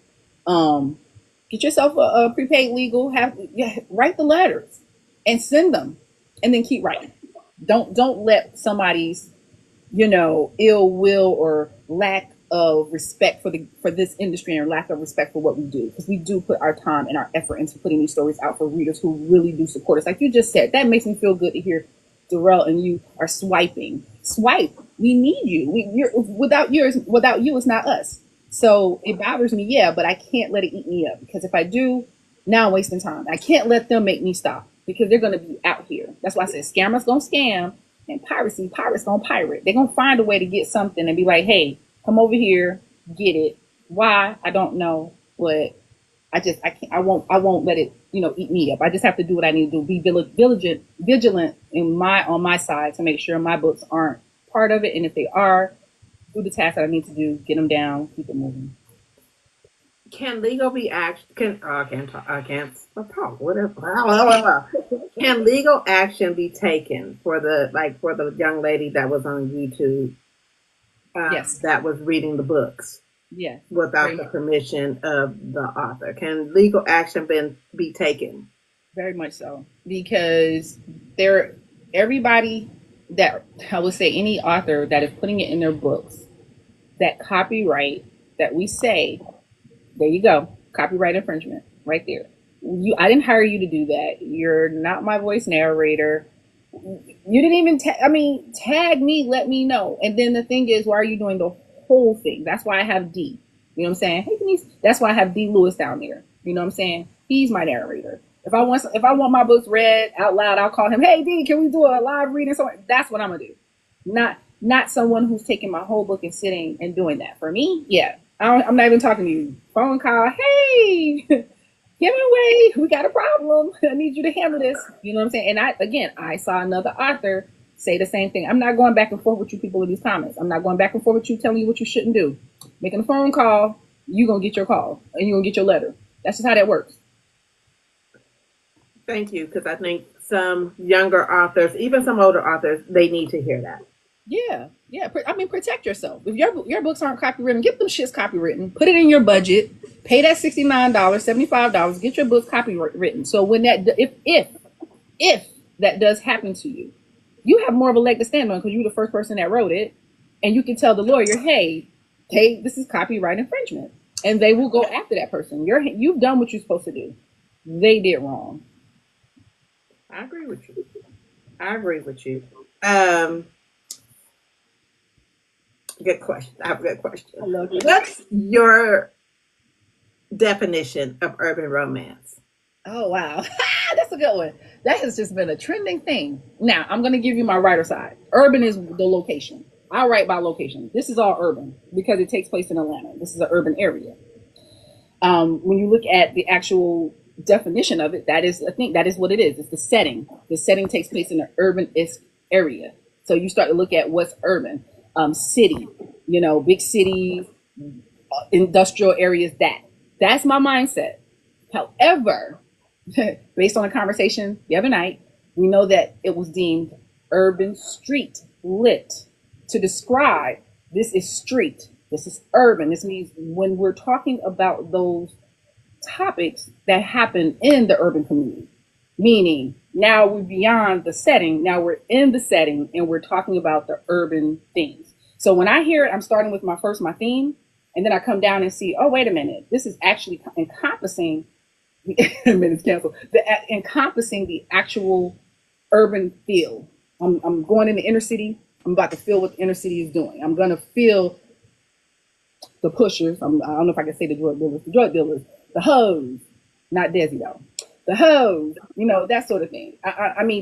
Get yourself a prepaid legal. Write the letters and send them, and then keep writing. Don't let somebody's, ill will or lack of respect for this industry and lack of respect for what we do, because we do put our time and our effort into putting these stories out for readers who really do support us. Like you just said, that makes me feel good to hear Darrell and you are swiping. Swipe. We need you. Without you, it's not us. So it bothers me, yeah, but I can't let it eat me up, because if I do, now I'm wasting time. I can't let them make me stop, because they're going to be out here. That's why I said scammers gonna scam, and pirates gonna pirate. They're gonna find a way to get something and be like, hey, come over here, get it. Why? I don't know, but I can't. I won't let it eat me up. I just have to do what I need to do. Be vigilant on my side to make sure my books aren't part of it, and if they are, do the task that I need to do. Get them down. Keep it moving. Can legal be action? Can I can't talk? I can't talk. Whatever. Can legal action be taken for the young lady that was on YouTube Yes. that was reading the books Yes. without Very the much. permission of the author? Can legal action be taken? Very much so, because there, everybody that I would say any author that is putting it in their books, that copyright that we say, there you go, copyright infringement right there. I didn't hire you to do that. You're not my voice narrator. You didn't even tag me, let me know. And then the thing is, why are you doing the whole thing? That's why I have D. You know what I'm saying? Hey Denise, that's why I have D Lewis down there. You know what I'm saying? He's my narrator. If I want my books read out loud, I'll call him. Hey D, can we do a live reading? So that's what I'm gonna do. Not someone who's taking my whole book and sitting and doing that. For me, yeah. I'm not even talking to you. Phone call. Hey, Hemingway, we got a problem. I need you to handle this. You know what I'm saying? And I saw another author say the same thing. I'm not going back and forth with you people in these comments. I'm not going back and forth with you telling you what you shouldn't do. Making a phone call, you're going to get your call and you're going to get your letter. That's just how that works. Thank you, because I think some younger authors, even some older authors, they need to hear that. Yeah, yeah. Protect yourself. If your books aren't copywritten, get them shits copywritten. Put it in your budget. Pay that $69, $75. Get your books copywritten. So when that, if that does happen to you, you have more of a leg to stand on, because you're the first person that wrote it, and you can tell the lawyer, hey, this is copyright infringement, and they will go after that person. You've done what you're supposed to do. They did wrong. I agree with you. I agree with you. Um, Good question. I have a good I question. love it. What's your definition of urban romance? Oh wow, that's a good one. That has just been a trending thing. Now I'm going to give you my writer side. Urban is the location. I write by location. This is all urban because it takes place in Atlanta. This is an urban area. When you look at the actual definition of it, I think that is what it is. It's the setting. The setting takes place in an urban area. So you start to look at what's urban. City, big cities, industrial areas. That's my mindset. However, based on a conversation the other night, we know that it was deemed urban street lit to describe this is street, this is urban. This means when we're talking about those topics that happen in the urban community, meaning now we're beyond the setting, now we're in the setting and we're talking about the urban things. So when I hear it, I'm starting with my theme, and then I come down and see, oh, wait a minute, this is actually encompassing minutes canceled. Encompassing the actual urban feel. I'm going in the inner city. I'm about to feel what the inner city is doing. I'm gonna feel the pushers. I don't know if I can say the drug dealers, the hoes, not Desi though. The hoes, that sort of thing.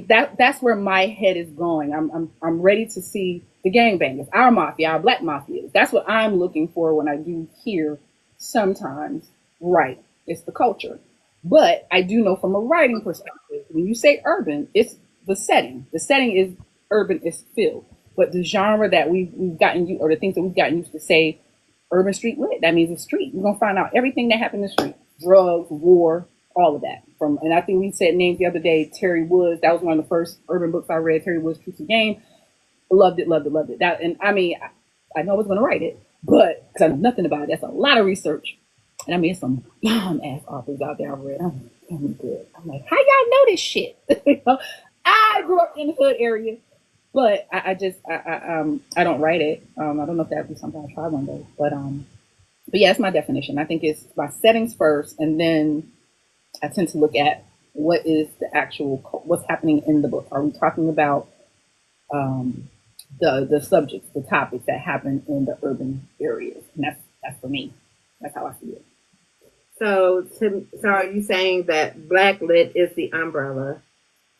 That's where my head is going. I'm ready to see the gangbangers, our mafia, our black mafias. That's what I'm looking for when I do hear sometimes. Right, it's the culture. But I do know from a writing perspective, when you say urban, it's the setting. The setting is urban, is filled. But the genre that we've gotten you, or the things that we've gotten used to say, urban street lit, that means it's street. We're gonna find out everything that happened in the street, drugs, war, all of that. And I think we said names the other day. Terry Woods, that was one of the first urban books I read. Terry Woods, Truth and Game, loved it, loved it, loved it. I know I was gonna write it, but because I know nothing about it, that's a lot of research. And it's some bomb ass authors out there I've read. I'm good. I'm like, how y'all know this shit? I grew up in the hood area. But I don't write it. I don't know if that'd be something I'll try one day. But yeah, it's my definition. I think it's my settings first, and then I tend to look at what is the actual what's happening in the book. Are we talking about um, the subjects, the topics that happen in the urban areas? And that's for me. That's how I see it. So are you saying that black lit is the umbrella,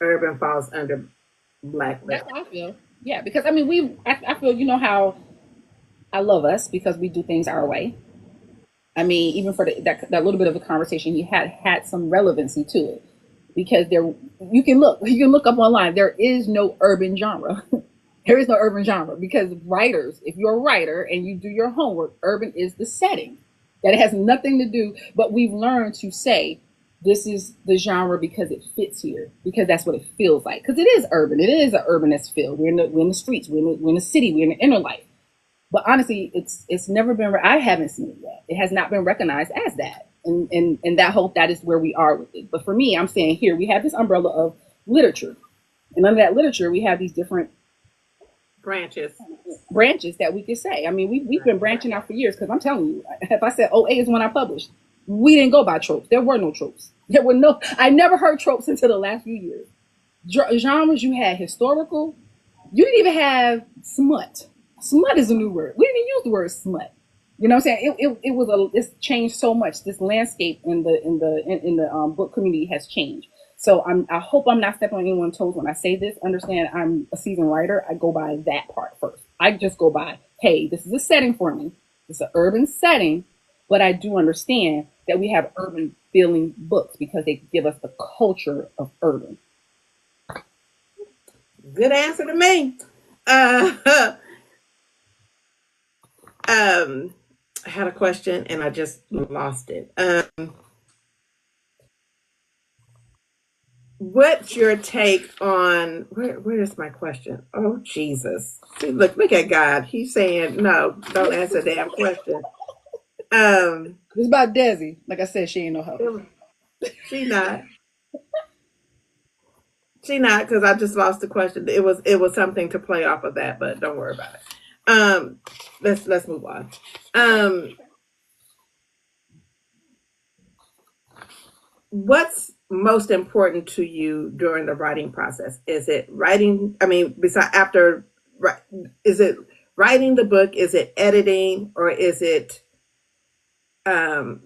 urban falls under black lit? That's how I feel. Yeah, because I mean, I feel you know how I love us because we do things our way. I mean, even for that little bit of a conversation, you had some relevancy to it because there you can look up online. There is no urban genre. There is no urban genre because writers, if you're a writer and you do your homework, urban is the setting. That has nothing to do, but we've learned to say this is the genre because it fits here, because that's what it feels like. Because it is urban. It is an urbanist feel. We're in the streets. We're in the city. We're in the inner life. But honestly, it's never been. I haven't seen it yet. It has not been recognized as that, and that hope that is where we are with it. But for me, I'm saying here we have this umbrella of literature, and under that literature, we have these different Branches. branches that we could say. I mean, we've been branching out for years because I'm telling you, if I said '08 is when I published, we didn't go by tropes. There were no tropes. There were no. I never heard tropes until the last few years. Genres you had historical. You didn't even have smut. Smut is a new word. We didn't use the word smut. You know what I'm saying? It was it's changed so much. This landscape in the book community has changed. So I hope I'm not stepping on anyone's toes when I say this. Understand, I'm a seasoned writer. I go by that part first. I just go by, hey, this is a setting for me. It's an urban setting, but I do understand that we have urban feeling books because they give us the culture of urban. Good answer to me. Uh, um, I had a question and I just lost it. What's your take on where is my question? Oh Jesus. See, look at God. He's saying no, don't answer the damn question. Um It's about Desi. Like I said, she ain't no help. she not. She not because I just lost the question. It was something to play off of that, but don't worry about it. Let's move on. Um what's most important to you during the writing process? Is it writing? I mean, besides after, is it writing the book? Is it editing, or is it um,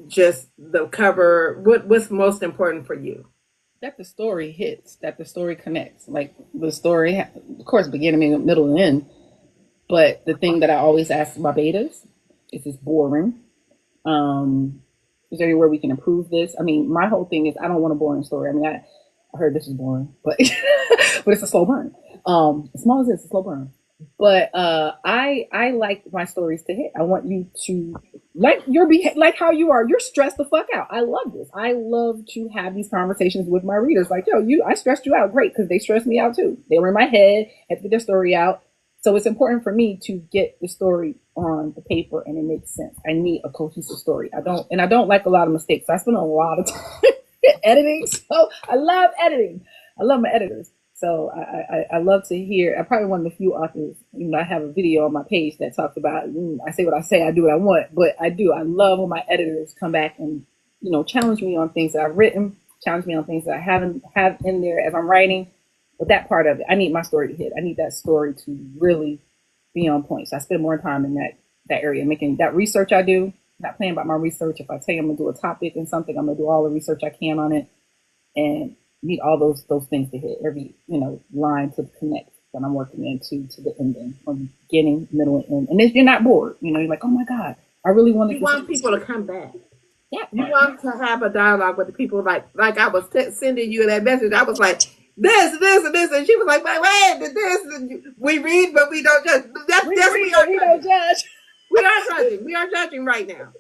just the cover? What's most important for you? That the story hits, that the story connects. Like the story, of course, beginning, middle, and end. But the thing that I always ask my betas is this boring? Um, is there anywhere we can improve this? I mean, my whole thing is I don't want a boring story. I mean, I heard this is boring, but but it's a slow burn. As small as it's a slow burn. But I like my stories to hit. I want you to like like how you are. You're stressed the fuck out. I love this. I love to have these conversations with my readers. Like, yo, I stressed you out. Great, because they stressed me out too. They were in my head, had to get their story out. So it's important for me to get the story on the paper and it makes sense. I need a cohesive story. I don't like a lot of mistakes. I spend a lot of time editing. So I love editing. I love my editors. So I love to hear. I'm probably one of the few authors. You know, I have a video on my page that talks about. I say what I say. I do what I want. But I do. I love when my editors come back and challenge me on things that I've written, challenge me on things that I haven't have in there as I'm writing. But that part of it, I need my story to hit. I need that story to really be on point. So I spend more time in that area, making that research I do. Not playing about my research. If I tell you I'm gonna do a topic and something, I'm gonna do all the research I can on it, and need all those things to hit every line to connect that I'm working into to the ending from beginning, middle, and end. And if you're not bored, you're like, oh my god, I really wanted. You want people to come back. Yeah, you want to have a dialogue with the people. Like I was sending you that message. I was like, this, and this, and she was like, wait, this. And we read, but we don't judge. We don't judge. We are judging. We are judging right now.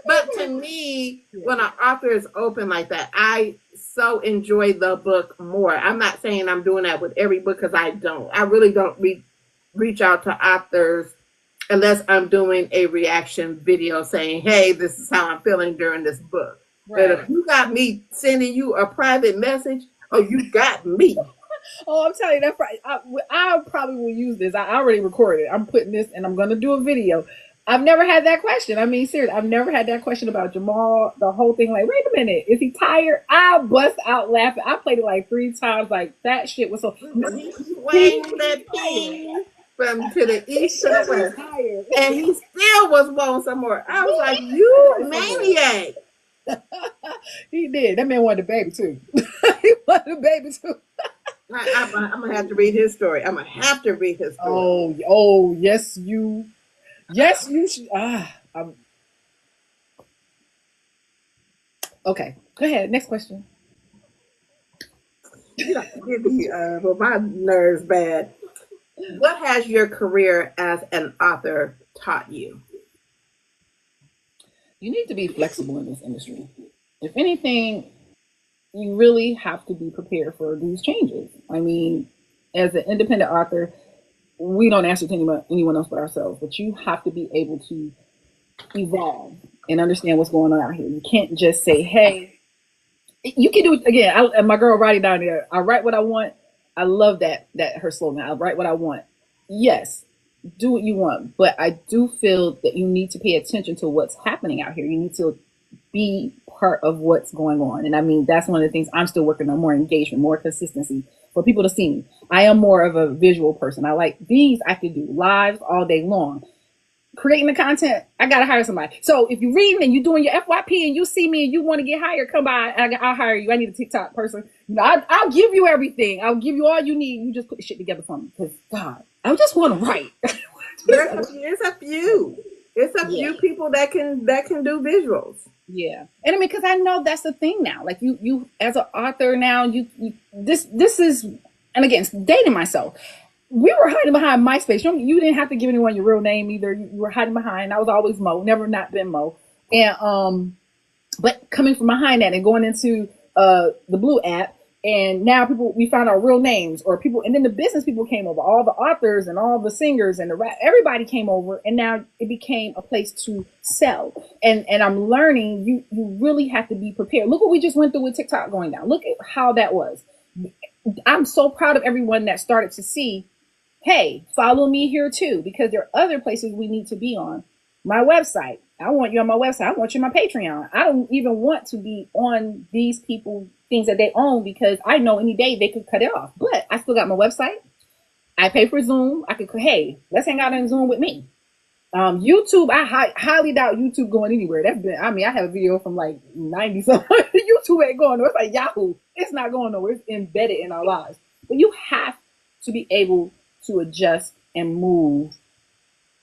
But to me, when an author is open like that, I so enjoy the book more. I'm not saying I'm doing that with every book because I don't. I really don't reach out to authors unless I'm doing a reaction video saying, hey, this is how I'm feeling during this book. Right. But if you got me sending you a private message, oh, you got me. Oh, I'm telling you, I probably will use this. I already recorded. I'm putting this, and I'm gonna do a video. I've never had that question. I mean, seriously, I've never had that question about Jamal. The whole thing, like, wait a minute, is he tired? I bust out laughing. I played it like 3 times. Like that shit was so. He He swang should that be tired. pin from to the He east to the should be west, tired. and he still was wanting some more. I was like, He "You wanted some more. maniac!" He did. That man wanted a baby too. He wanted a baby too. I'm gonna have to read his story. I'm gonna have to read his story. Oh, yes, you should. Okay. Go ahead. Next question. You know, give me, well, my nerves bad. What has your career as an author taught you? You need to be flexible in this industry. If anything, you really have to be prepared for these changes. I mean, as an independent author, we don't answer to anyone else but ourselves, but you have to be able to evolve and understand what's going on out here. You can't just say, hey, you can do it again. And my girl writing down there, I write what I want. I love that her slogan. I write what I want. Yes, do what you want, but I do feel that you need to pay attention to what's happening out here. You need to be part of what's going on. And I mean, that's one of the things I'm still working on: more engagement, more consistency for people to see me. I am more of a visual person. I like these. I could do lives all day long. Creating the content, I gotta hire somebody. So if you're reading and you're doing your FYP and you see me and you want to get hired, come by. I'll hire you. I need a TikTok person. You know, I'll give you everything. I'll give you all you need. You just put the shit together for me. Because God, I just want to write. It's a few. It's a Yeah. few people that can do visuals. Yeah, and I mean, because I know that's the thing now. Like you as an author now, this is, and again, dating myself. We were hiding behind MySpace. You didn't have to give anyone your real name either. You were hiding behind. I was always Mo, never not been Mo. And but coming from behind that and going into the Blue app, and now we found our real names, or people, and then the business people came over, all the authors and all the singers and the rap, everybody came over, and now it became a place to sell. And I'm learning you really have to be prepared. Look what we just went through with TikTok going down. Look at how that was. I'm so proud of everyone that started to see, hey, follow me here too, because there are other places we need to be on. My website. I want you on my website. I want you on my Patreon. I don't even want to be on these people things that they own, because I know any day they could cut it off. But I still got my website. I pay for Zoom. I could, hey, let's hang out on Zoom with me. YouTube, I highly doubt YouTube going anywhere. I have a video from like 90 something. YouTube ain't going nowhere. It's like Yahoo. It's not going nowhere. It's embedded in our lives. But you have to be able to adjust and move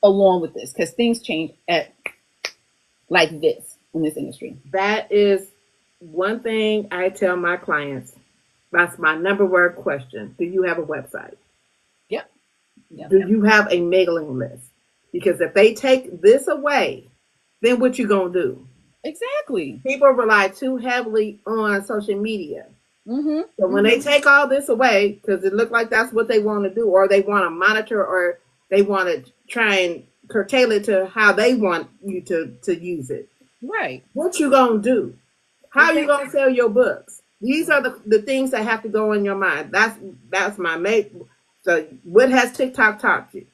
along with this, because things change at like this in this industry. That is one thing I tell my clients. That's my number one question. Do you have a website? Yep. Do you have a mailing list? Because if they take this away, then what you gonna do? Exactly. People rely too heavily on social media. Mm-hmm. So when they take all this away, because it looks like that's what they want to do, or they want to monitor, or they want to try and curtail it to how they want you to use it. Right. What you gonna do? How you gonna sell your books? These are the things that have to go in your mind. That's my mate. So what has TikTok taught you?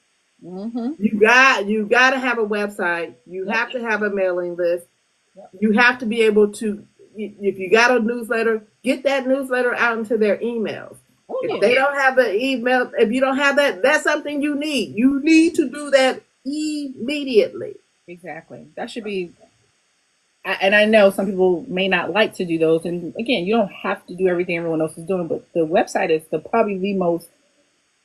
Mm-hmm. You got to have a website. You have to have a mailing list. You have to be able to, if you got a newsletter, get that newsletter out into their emails. If they don't have an email, if you don't have that, that's something you need. You need to do that immediately. Exactly. That should be. And I know some people may not like to do those. And again, you don't have to do everything everyone else is doing, but the website is probably the most.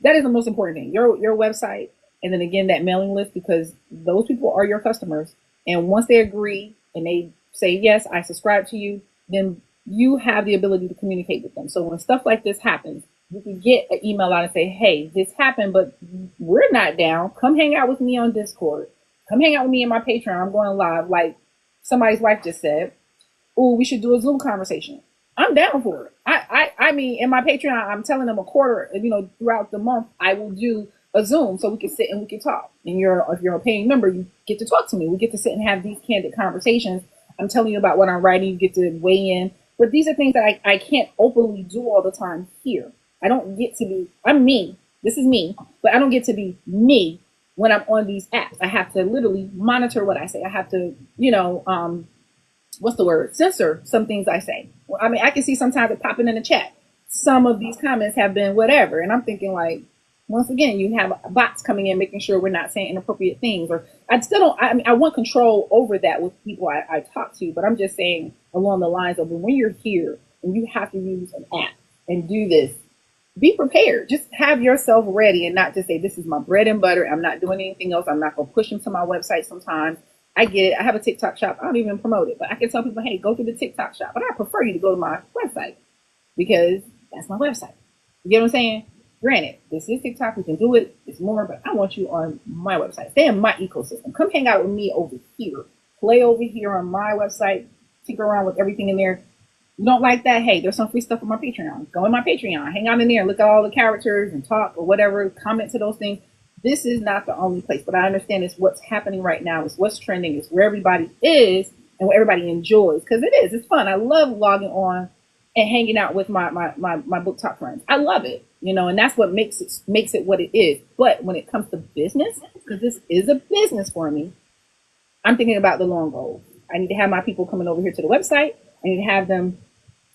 That is the most important thing. Your website, and then again that mailing list, because those people are your customers. And once they agree and they say yes, I subscribe to you, then you have the ability to communicate with them. So when stuff like this happens, you can get an email out and say, hey, this happened, but we're not down. Come hang out with me on Discord. Come hang out with me in my Patreon. I'm going live. Like somebody's wife just said, oh, we should do a Zoom conversation. I'm down for it. I mean, in my Patreon, I'm telling them a quarter, throughout the month, I will do a Zoom so we can sit and we can talk. And if you're a paying member, you get to talk to me. We get to sit and have these candid conversations. I'm telling you about what I'm writing. You get to weigh in. But these are things that I can't openly do all the time here. I don't get to be, I'm me. This is me, but I don't get to be me when I'm on these apps. I have to literally monitor what I say. I have to, what's the word? Censor some things I say. I mean, I can see sometimes it popping in the chat. Some of these comments have been whatever. And I'm thinking like, once again, you have bots coming in, making sure we're not saying inappropriate things. Or I still don't, I mean, I want control over that with people I talk to, but I'm just saying along the lines of when you're here and you have to use an app and do this, be prepared. Just have yourself ready and not just say, this is my bread and butter. I'm not doing anything else. I'm not going to push them to my website sometimes. I get it. I have a TikTok shop. I don't even promote it, but I can tell people, hey, go to the TikTok shop. But I prefer you to go to my website because that's my website. You get what I'm saying? Granted, this is TikTok. We can do it. It's more, but I want you on my website. Stay in my ecosystem. Come hang out with me over here. Play over here on my website. Tinker around with everything in there. You don't like that? Hey, there's some free stuff on my Patreon. Go in my Patreon. Hang out in there. Look at all the characters and talk or whatever. Comment to those things. This is not the only place, but I understand it's what's happening right now. It's what's trending. It's where everybody is and what everybody enjoys because it is. It's fun. I love logging on and hanging out with my book talk friends. I love it, and that's what makes it what it is. But when it comes to business, because this is a business for me, I'm thinking about the long goal. I need to have my people coming over here to the website. I need to have them,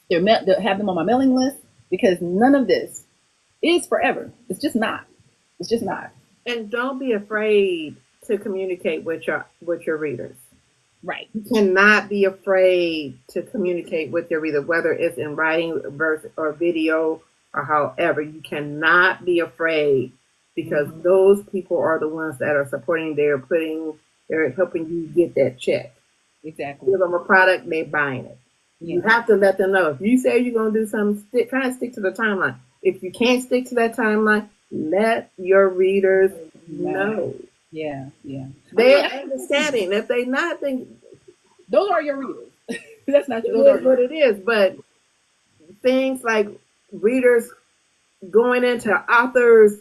have them on my mailing list because none of this is forever. It's just not. It's just not. And don't be afraid to communicate with your readers. Right. You cannot be afraid to communicate with your reader, whether it's in writing, verse, or video, or however. You cannot be afraid because those people are the ones that are supporting. They're helping you get that check. Exactly. Give them a product, they're buying it. Yeah. You have to let them know. If you say you're going to do something, try to stick to the timeline. If you can't stick to that timeline, let your readers know. Yeah. They're understanding. If they not, then those are your readers. That's not your. It is what it is. But things like readers going into authors'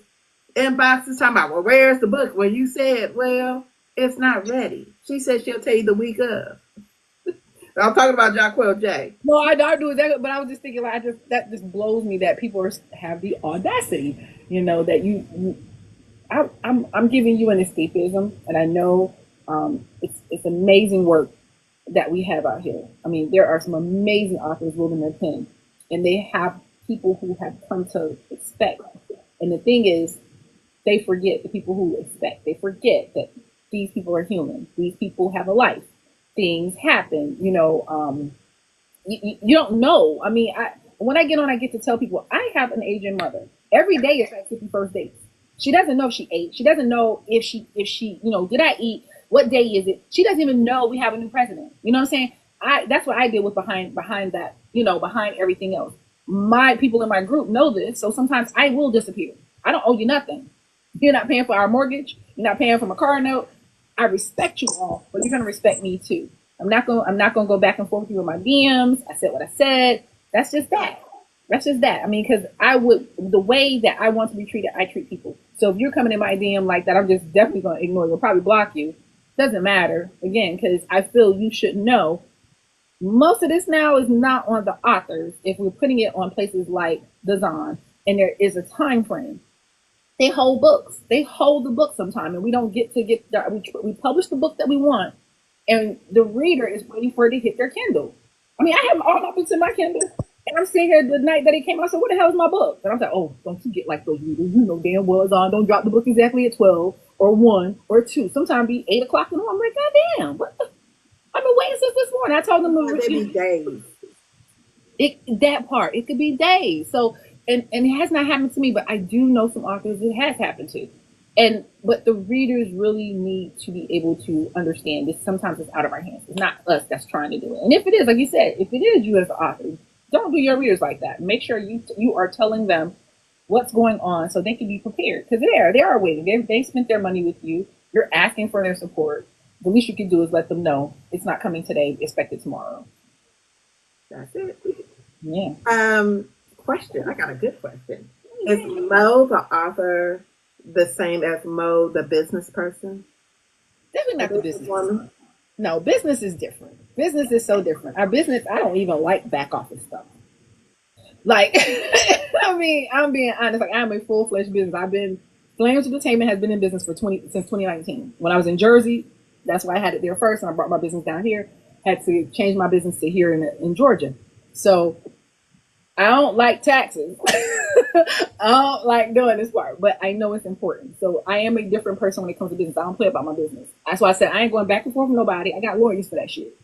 inboxes talking about, well, where's the book? Well, you said, well, it's not ready. She said she'll tell you the week of. I'm talking about Jaquel J. No, I do that, but I was just thinking, like, that just blows me that people have the audacity, that I'm giving you an escapism, and I know it's amazing work that we have out here. I mean, there are some amazing authors wielding their pen, and they have people who have come to expect. And the thing is, they forget the people who expect. They forget that these people are human. These people have a life. Things happen, you don't know. I mean, when I get on, I get to tell people I have an aging mother. Every day is like 51st dates. She doesn't know if she ate. She doesn't know if she, did I eat? What day is it? She doesn't even know we have a new president. You know what I'm saying? That's what I deal with behind that, behind everything else. My people in my group know this. So sometimes I will disappear. I don't owe you nothing. You're not paying for our mortgage. You're not paying for my car note. I respect you all, but you're gonna respect me too. I'm not gonna go back and forth with you with my DMs. I said what I said. That's just that. I mean, because the way that I want to be treated, I treat people. So if you're coming in my DM like that, I'm just definitely gonna ignore you. I'll probably block you. Doesn't matter again, because I feel you should know. Most of this now is not on the authors. If we're putting it on places like Dazan, and there is a time frame. They hold books. They hold the book sometime, and we don't get we publish the book that we want, and the reader is waiting for it to hit their Kindle. I mean, I have all my books in my Kindle, and I'm sitting here the night that it came out. I said, "What the hell is my book?" And I'm like, "Oh, don't you get like those readers? You know damn well, don't drop the book exactly at 12 or 1 or 2. Sometimes be 8 o'clock in the morning. I'm like, God damn, I've been waiting since this morning. I told them to review days. That part, it could be days. So. And it has not happened to me, but I do know some authors it has happened to. But the readers really need to be able to understand this. Sometimes it's out of our hands. It's not us that's trying to do it. And if it is, like you said, if it is you as the author, don't do your readers like that. Make sure you are telling them what's going on so they can be prepared. Because they are waiting. They spent their money with you. You're asking for their support. The least you can do is let them know it's not coming today. Expect it tomorrow. That's it. Yeah. Question. I got a good question. Is Mo the author the same as Mo the business person? Definitely not the business woman. No, business is different. Business is so different. Our business, I don't even like back office stuff. Like, I mean, I'm being honest. Like, I'm a full fledged business. I've been Flames Entertainment has been in business for 2019. When I was in Jersey, that's why I had it there first, and I brought my business down here. Had to change my business to here in Georgia. So I don't like taxes. I don't like doing this part, but I know it's important. So I am a different person when it comes to business. I don't play about my business. That's why I said I ain't going back and forth with nobody. I got lawyers for that shit.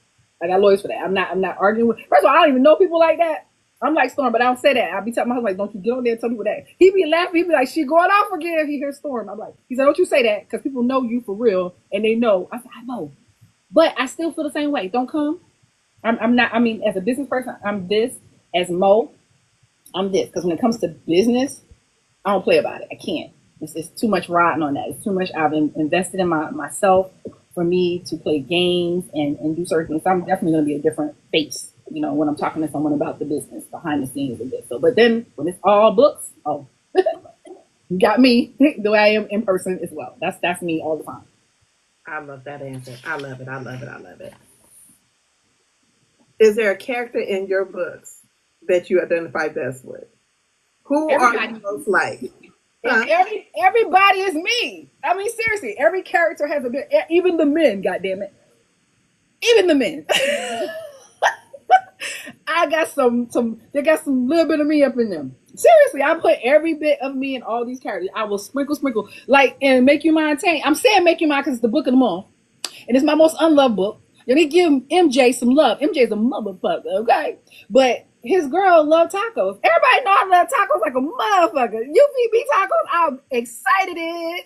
I got lawyers for that. I'm not arguing with. First of all, I don't even know people like that. I'm like Storm, but I don't say that. I'll be telling my husband, like, don't you get on there and tell people that. He be laughing. He be like, she going off again if he hears Storm. I'm like, he said, don't you say that because people know you for real and they know. I said, I know. But I still feel the same way. Don't come. I'm not, I mean, as a business person, I'm this. As Mo, I'm this. Because when it comes to business, I don't play about it. I can't. It's too much riding on that. It's too much. I've invested in myself for me to play games and do certain things. So I'm definitely going to be a different face, when I'm talking to someone about the business behind the scenes of this. So, but then when it's all books, oh, you got me the way I am in person as well. That's me all the time. I love that answer. I love it. I love it. I love it. Is there a character in your books that you identify best with? Who are you Everybody, most like? Huh? everybody is me. I mean, seriously, every character has a bit. Even the men, goddamn it, even the men. I got some. They got some little bit of me up in them. Seriously, I put every bit of me in all these characters. I will sprinkle, like in Make You Mine Tank. I'm saying Make You Mine because it's the book of the month, and it's my most unloved book. Let me give MJ some love. MJ's a motherfucker, okay? But his girl love tacos. Everybody know I love tacos like a motherfucker. You feed me tacos, I'm excited.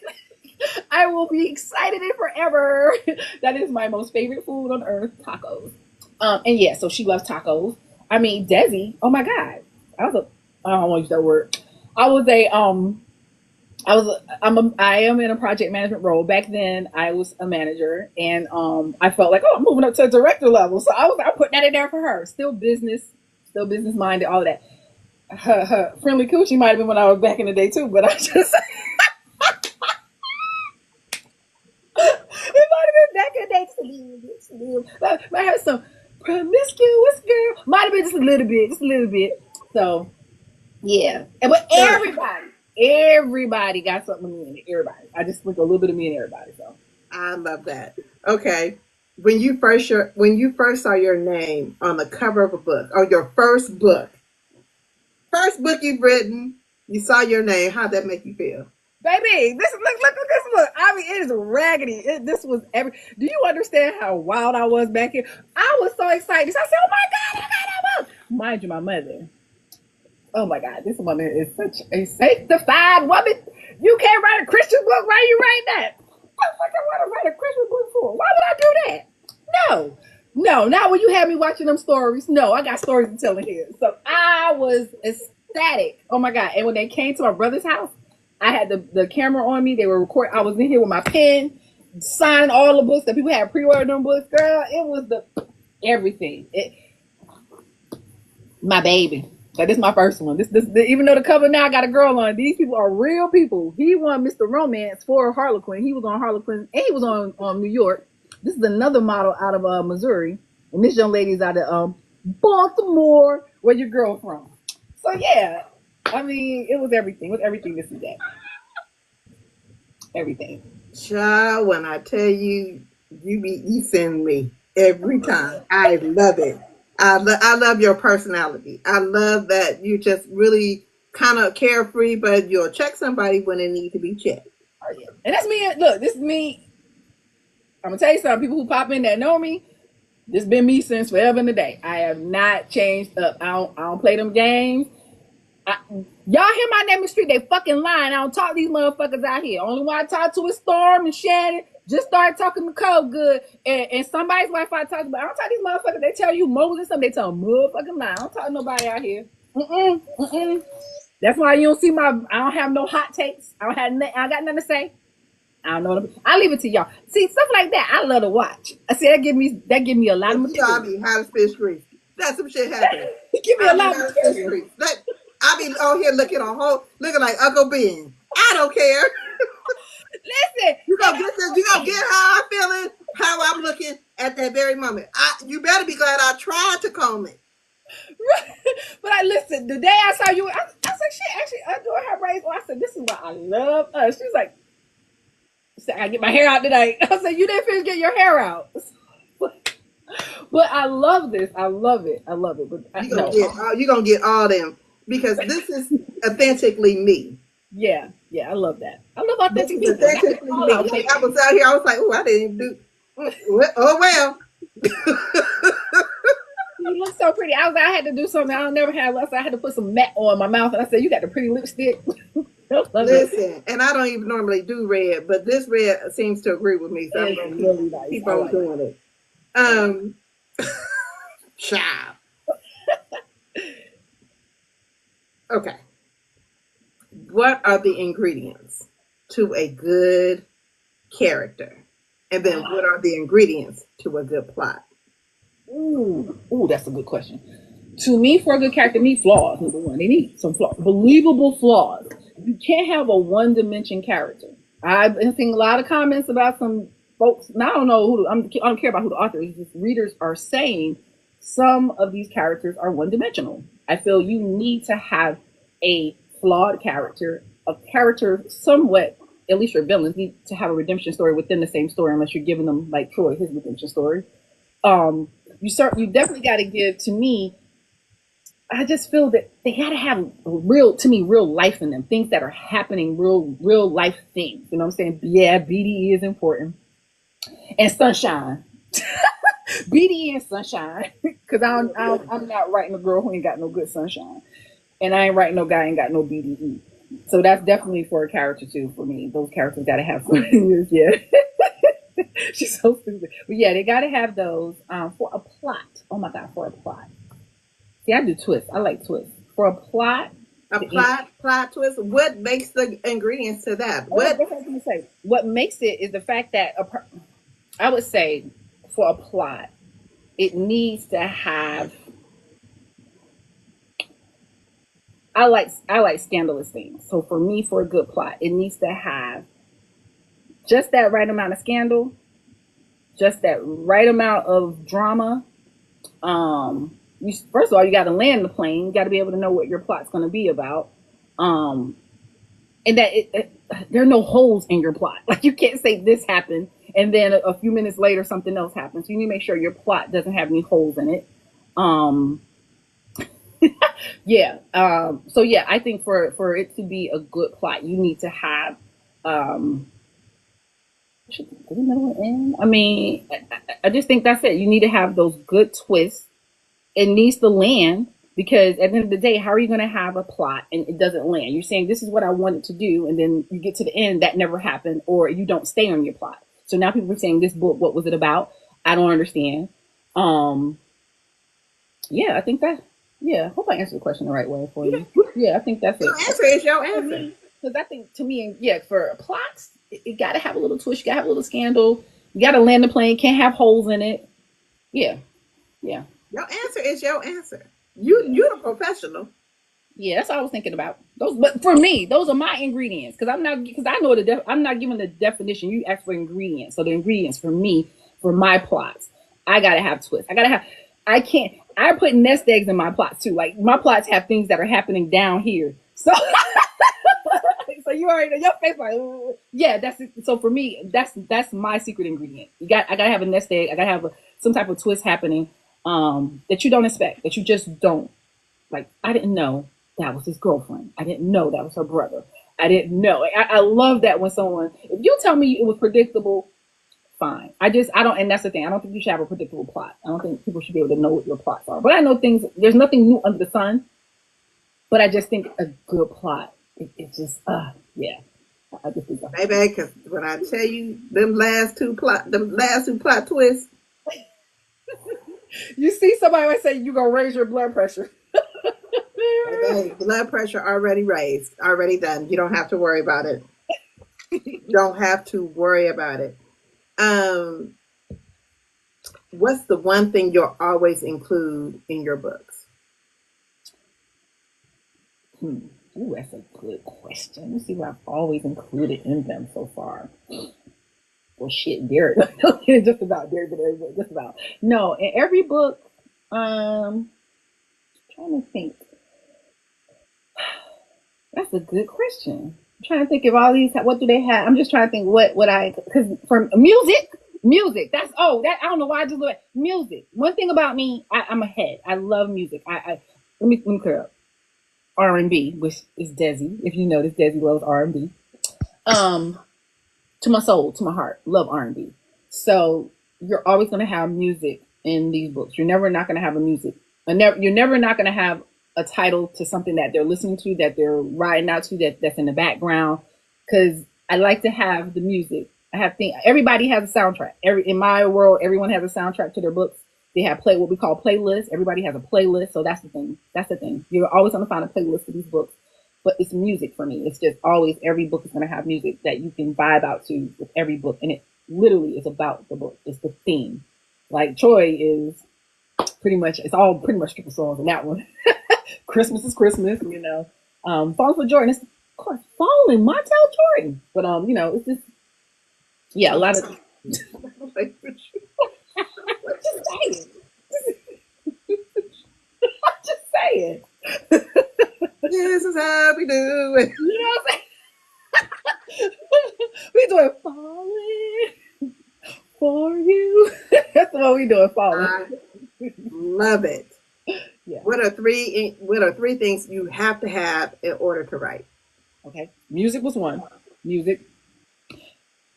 I will be excited forever. That is my most favorite food on earth, tacos. And yeah, so she loves tacos. I mean, Desi. Oh my god, I was a. I don't want to use that word. I was a I am in a project management role. Back then, I was a manager, and I felt like, oh, I'm moving up to a director level. So I put that in there for her. Still business minded, all of that. Her friendly coochie might have been when I was back in the day too, but I just it might have been back in the day just a little bit, just a little. But I had some promiscuous girl. Might have been just a little bit. So yeah, but everybody got something of me in it. Everybody. I just put a little bit of me in everybody. So I love that. Okay. When you first saw your name on the cover of a book, or your first book you've written, you saw your name, how'd that make you feel? baby, this look at this look. I mean, it is raggedy. This was every. Do you understand how wild I was back here? I was so excited. So I said, "Oh my god, I got a book!" Mind you, my mother. Oh my god, this woman is such a sanctified woman. You can't write a Christian book. Why are you writing that? What the fuck I want to write a Christian book for? Why would I do that? No. No, not when you had me watching them stories. No, I got stories to tell in here. So I was ecstatic. Oh my God. And when they came to my brother's house, I had the camera on me. They were recording. I was in here with my pen, signing all the books that people had pre-ordered them books. Girl, it was the everything. My baby. That is my first one. Even though the cover now got a girl on it, these people are real people. He won Mr. Romance for Harlequin. He was on Harlequin and he was on New York. This is another model out of Missouri. And this young lady's out of Baltimore. Where your girl from? So yeah. I mean, it was everything. It was everything this and that. Everything. Child, when I tell you, you send me every time. I love it. I love your personality. I love that you just really kind of carefree, but you'll check somebody when they need to be checked. Oh, yeah. And that's me. Look, this is me. I'm gonna tell you something. People who pop in that know me, this has been me since forever and a day. I have not changed up. I don't play them games. Y'all hear my name in the street, they fucking lying. I don't talk to these motherfuckers out here. Only one I talk to is Storm and Shannon. Just started talking to Cole good. And somebody's wife I talk about. I don't talk to these motherfuckers. They tell you Moses something. They tell them motherfucking lie. I don't talk to nobody out here. Mm-mm. That's why you don't see I don't have no hot takes. I got nothing to say. I don't know. I leave it to y'all. See, stuff like that, I love to watch. I see that give me a lot of Y'all material. be hot as fish grease. That's some shit happening. Give me I a be lot of hot as fish material. grease. I be on here looking like Uncle Ben. I don't care. Listen, You gonna get this. You gonna get how I'm feeling, how I'm looking at that very moment. You better be glad I tried to comb it. but like, listen, the day I saw you, I was like, shit, actually, I doing her braids. Well, I said, this is why I love us. She was like, I get my hair out tonight. I said, you didn't finish getting your hair out. But I love this. I love it. I love it. But no, you're gonna get all them because this is authentically me. yeah, yeah, I love that. I love This authentic is people. That's authentically all me. out Like there. I was out here, I was like, oh, I didn't even do. Oh well. You look so pretty. I had to do something I don't never have less. I had to put some matte on my mouth, and I said, "You got the pretty lipstick." I love it. Listen, and I don't even normally do red, but this red seems to agree with me, so I'm It's gonna really nice. keep I on like it. doing it. I like it. Child. Okay. What are the ingredients to a good character? And then what are the ingredients to a good plot? Ooh, that's a good question. To me, for a good character, need flaws. Number one, they need some flaws, believable flaws. You can't have a one-dimension character. I've been seeing a lot of comments about some folks. And I don't know who. I don't care about who the author is. Just readers are saying some of these characters are one-dimensional. I feel you need to have a flawed character, a character somewhat. At least your villains need to have a redemption story within the same story, unless you're giving them like Troy his redemption story. Um, you definitely got to give to me. I just feel that they got to have real life in them, things that are happening, real life things. You know what I'm saying? Yeah, BDE is important, and sunshine, BDE and sunshine, because I'm not writing a girl who ain't got no good sunshine, and I ain't writing no guy who ain't got no BDE. So that's definitely for a character too. For me, those characters got to have some. Yeah. She's so stupid. But yeah, they gotta have those for a plot. Oh my god, for a plot. See, I do twists. I like twists. For a plot, A plot twist. What makes the ingredients to that? oh, What that's what I was gonna say. What makes it is the fact that I would say for a plot, it needs to have. I like scandalous things. So for me, for a good plot, it needs to have just that right amount of scandal, just that right amount of drama. First of all, you got to land the plane. You got to be able to know what your plot's going to be about, um, and that there are no holes in your plot. Like you can't say this happened and then a few minutes later something else happens. You need to make sure your plot doesn't have any holes in it. Um, yeah. So yeah, I think for it to be a good plot, you need to have. Should the middle and end? I mean, I just think that's it. You need to have those good twists. It needs to land because at the end of the day, how are you going to have a plot and it doesn't land? You're saying this is what I wanted to do, and then you get to the end, that never happened, or you don't stay on your plot. So now people are saying this book, what was it about? I don't understand. Um, yeah, I think that. Yeah, I hope I answered the question the right way for you. Yeah, I think that's it. your answer is your answer. Because I think to me, yeah, for plots, it got to have a little twist. You got to have a little scandal. You got to land the plane. Can't have holes in it. Yeah, yeah. Your answer is your answer. You're the professional. Yeah, that's what I was thinking about. Those, but for me, those are my ingredients because I know I'm not giving the definition. You ask for ingredients, so the ingredients for me for my plots, I gotta have twists. I can't. I put nest eggs in my plots too. Like my plots have things that are happening down here. So, so you already know your face like, ooh. Yeah. That's it. So for me. That's my secret ingredient. I gotta have a nest egg. I gotta have some type of twist happening that you don't expect, that you just don't. Like I didn't know that was his girlfriend. I didn't know that was her brother. I didn't know. I love that when someone, if you tell me it was predictable, fine. I don't, and that's the thing. I don't think you should have a predictable plot. I don't think people should be able to know what your plots are. But I know things, there's nothing new under the sun. But I just think a good plot, it's just, yeah. I just think that. Baby, because when I tell you them last two plot twists, You see somebody might say you're going to raise your blood pressure. baby, blood pressure already raised, already done. You don't have to worry about it. Don't have to worry about it. Um, what's the one thing you'll always include in your books? Ooh, that's a good question. Let's see what I've always included in them so far. Well, shit, Derek. Just about Derek, but just about. No, in every book, trying to think. That's a good question. I'm trying to think of all these. What do they have? I'm just trying to think what I because for music. That's that I don't know why I just look at music. One thing about me, I'm a head. I love music. I let me clear up. R&B, which is Desi. If you notice, Desi loves R&B. Um, to my soul, to my heart, love R&B. So you're always going to have music in these books. You're never not going to have a music. You're never not going to have a title to something that they're listening to, that they're riding out to, that's in the background. Because I like to have the music. I have everybody has a soundtrack. In my world, everyone has a soundtrack to their books. They have what we call playlists. Everybody has a playlist, so that's the thing. That's the thing. You're always going to find a playlist for these books, but it's music for me. It's just always every book is going to have music that you can vibe out to with every book, and it literally is about the book. It's the theme. Like Troy is it's all pretty much triple songs in that one. Christmas is Christmas, Falling for Jordan. It's of course Falling, Montel Jordan, but it's just a lot of. Just saying. Just saying. This is how we do it. You know what I'm saying? We doing falling for you. That's what we doing, falling. I love it. Yeah. What are three things you have to have in order to write? Okay. Music was one. Music.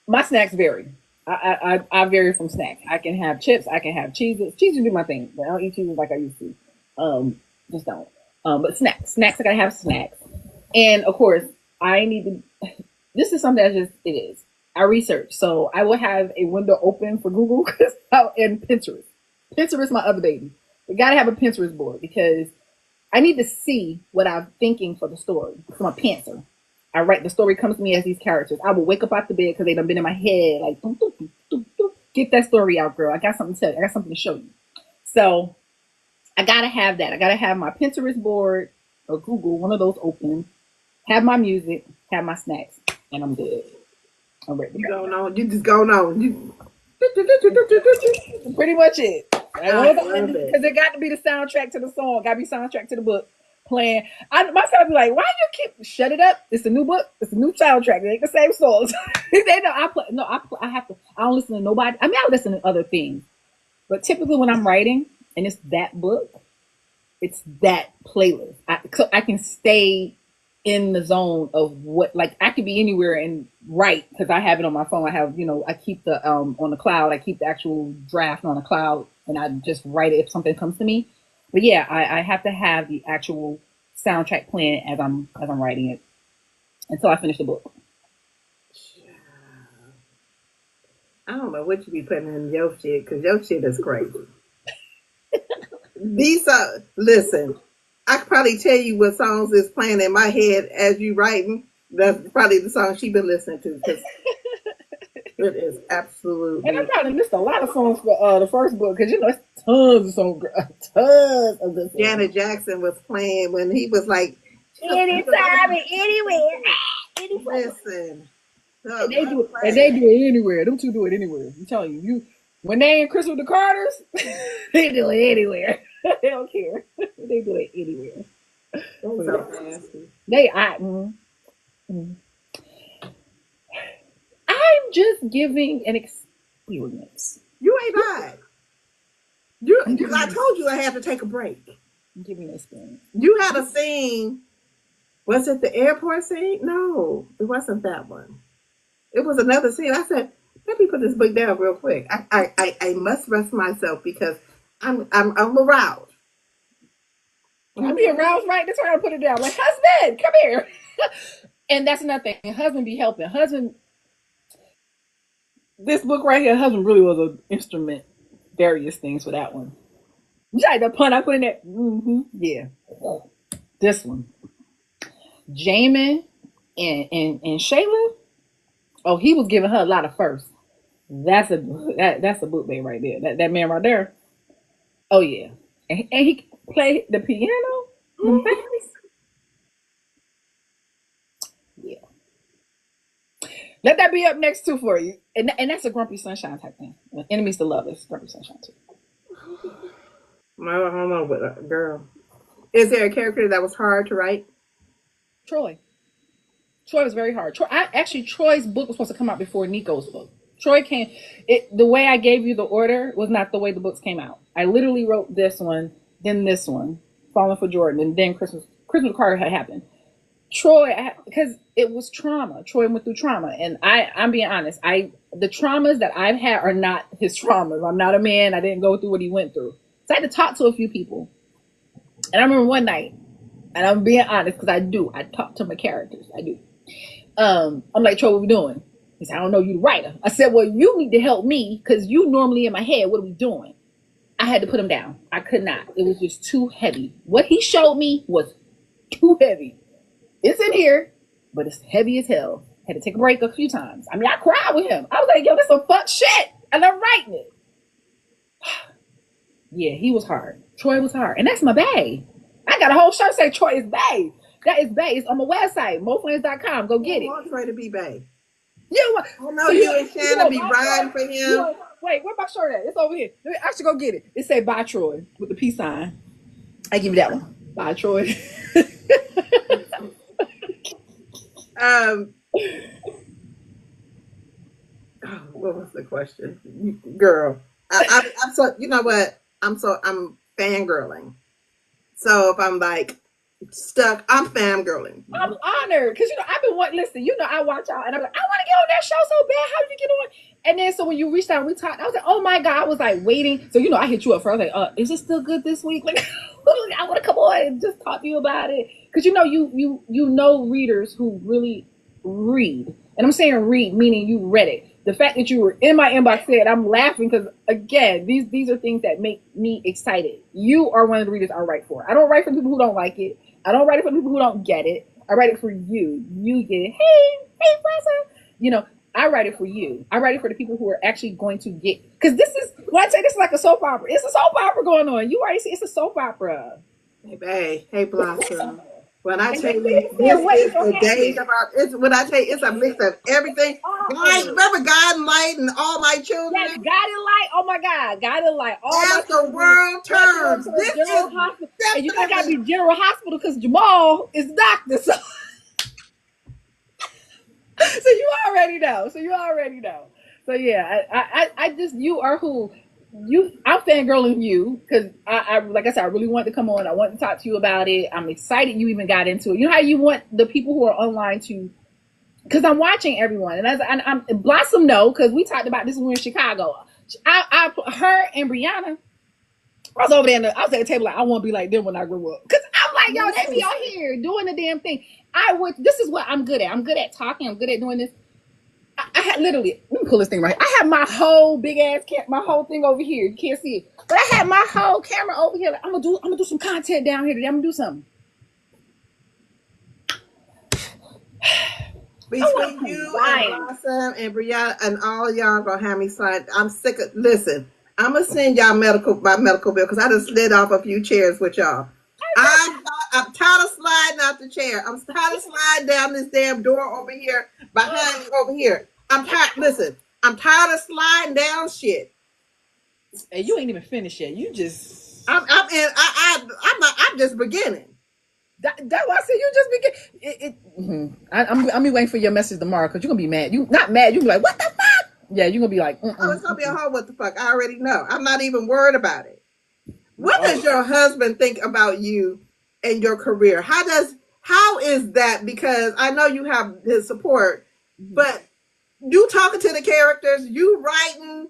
My snacks vary. I vary from snacks. I can have chips. I can have cheeses. Cheeses do my thing, but I don't eat cheeses like I used to. Just don't. But snacks. I gotta have snacks, and of course, I need to. This is something that it is. I research, so I will have a window open for Google and Pinterest. Pinterest, my other baby. We gotta have a Pinterest board because I need to see what I'm thinking for the story. So I'm a pantser. I write the story comes to me as these characters. I will wake up out the bed because they done been in my head like boom, boom, boom, boom, boom. Get that story out, girl. I got something to tell you. I got something to show you. So I gotta have that. I gotta have my Pinterest board or Google, one of those open, have my music, have my snacks, and I'm good. I'm ready. You going on? You just going on? Pretty much it. I love it. Because it got to be the soundtrack to the song. Got to be soundtrack to the book. Playing. My son be like, "Why you keep shut it up? It's a new book. It's a new soundtrack. It ain't the same songs." They know I play. No, I have to. I don't listen to nobody. I mean, I listen to other things, but typically when I'm writing and it's that book, it's that playlist. So I can stay in the zone of what, like I could be anywhere and write because I have it on my phone. I have, I keep the on the cloud. I keep the actual draft on the cloud, and I just write it if something comes to me. But yeah, I have to have the actual soundtrack playing as I'm writing it until I finish the book. I don't know what you be putting in your shit because your shit is crazy. These are listen. I could probably tell you what songs is playing in my head as you writing. That's probably the song she been listening to because it is absolutely. And I probably missed a lot of songs for the first book because it's tons of songs, tons of good songs. Janet Jackson was playing when he was like, anytime and anywhere. Listen, and they do it anywhere. Them two do it anywhere. I'm telling you, when they and Chris with the Carters, they do it anywhere. They don't care. They do it anywhere. so nasty. I'm just giving an experience. You ain't lied. I told you I had to take a break. I'm giving an experience. You had a scene. Was it the airport scene? No, it wasn't that one. It was another scene. I said, let me put this book down real quick. I must rest myself because I'm aroused. I'm being aroused, right? That's why I put it down. Like, husband, come here. And that's another thing. Husband be helping. Husband, this book right here, husband really was an instrument. Various things for that one. Yeah, the pun I put in there. Mm-hmm. Yeah. This one. Jamin and Shayla. Oh, he was giving her a lot of first. That's a book bait right there. That man right there. Oh yeah. And he played the piano. Mm-hmm. Yeah. Let that be up next too for you. And that's a Grumpy Sunshine type thing. Enemies to lovers, Grumpy Sunshine too. I don't know, but girl. Is there a character that was hard to write? Troy. Troy was very hard. Troy's book was supposed to come out before Nico's book. Troy came. The way I gave you the order was not the way the books came out. I literally wrote this one, then this one, Falling for Jordan, and then Christmas Carter had happened. Troy, because it was trauma. Troy went through trauma, and I'm being honest. The traumas that I've had are not his traumas. I'm not a man. I didn't go through what he went through. So I had to talk to a few people, and I remember one night, and I'm being honest because I do. I talk to my characters. I do. I'm like, Troy, what we doing? He said, I don't know, you the writer. I said, well, you need to help me because you normally in my head. What are we doing? I had to put him down. I could not. It was just too heavy. What he showed me was too heavy. It's in here, but it's heavy as hell. Had to take a break a few times. I mean, I cried with him. I was like, yo, this some fuck shit. And I'm writing it. Yeah, he was hard. Troy was hard. And that's my bae. I got a whole shirt say Troy is bae. That is bae. It's on my website, mofriends.com. Go get it. I want Troy to be bae. You know, I know so you and Shannon be riding for him. Wait, where my shirt at? It's over here. I should go get it. It say bye Troy with the peace sign. I give you that one. Bye Troy. What was the question, girl? I'm so, you know what? I'm fangirling. So if I'm like stuck, I'm fangirling. I'm honored because I've been wanting. Listen, I watch out and I'm like, I want to get on that show so bad. How did you get on? And then so when you reached out, we talked. I was like, oh my god, I was like waiting. So I hit you up first. I was like, is it still good this week? Like, I want to come on and just talk to you about it because you know readers who really read, and I'm saying read meaning you read it. The fact that you were in my inbox said, I'm laughing because again, these are things that make me excited. You are one of the readers I write for. I don't write for people who don't like it. I don't write it for people who don't get it. I write it for you. You get it. Hey, Pressa. I write it for you. I write it for the people who are actually going to get, because this is, when I say this is like a soap opera, it's a soap opera going on. You already see it's a soap opera. Hey, babe. Hey, Blossom. When I tell you, this is the days about, when I tell you, it's a mix of everything. Remember God and Light and All My Children? Yes, God and Light. Oh my God, God and Light. As the world turns, this is hospital. And you think I be General Hospital because Jamal is the doctor. So you already know. So yeah, I just, you are who. I'm fangirling you because I like I said, I really want to come on. I want to talk to you about it. I'm excited you even got into it. You know how you want the people who are online to, because I'm watching everyone, and I'm Blossom know because we talked about this when we were in Chicago. Her and Brianna, I was over there. I was at the table like I want to be like them when I grow up because I'm like, yo, they be out here doing the damn thing. This is what I'm good at. I'm good at talking. I'm good at doing this. I had literally, let me pull this thing right here. I had my whole big ass my whole thing over here. You can't see it, but I had my whole camera over here. Like, I'm gonna do some content down here today. I'm gonna do something. Between you and Blossom and Brianna and all y'all gonna have me sign. I'm sick of. Listen, I'm gonna send y'all my medical bill because I just slid off a few chairs with y'all. I'm tired of sliding out the chair. I'm tired of sliding down this damn door over here behind you over here. I'm tired. Listen, I'm tired of sliding down shit. And you ain't even finished yet. You just. I'm just beginning. That's why I said you just begin. I'm be waiting for your message tomorrow because you're gonna be mad. You not mad. You be like, what the fuck? Yeah, you're gonna be like, oh, it's gonna be a whole what the fuck. I already know. I'm not even worried about it. What does your husband think about you and your career? How is that? Because I know you have his support, but you talking to the characters, you writing.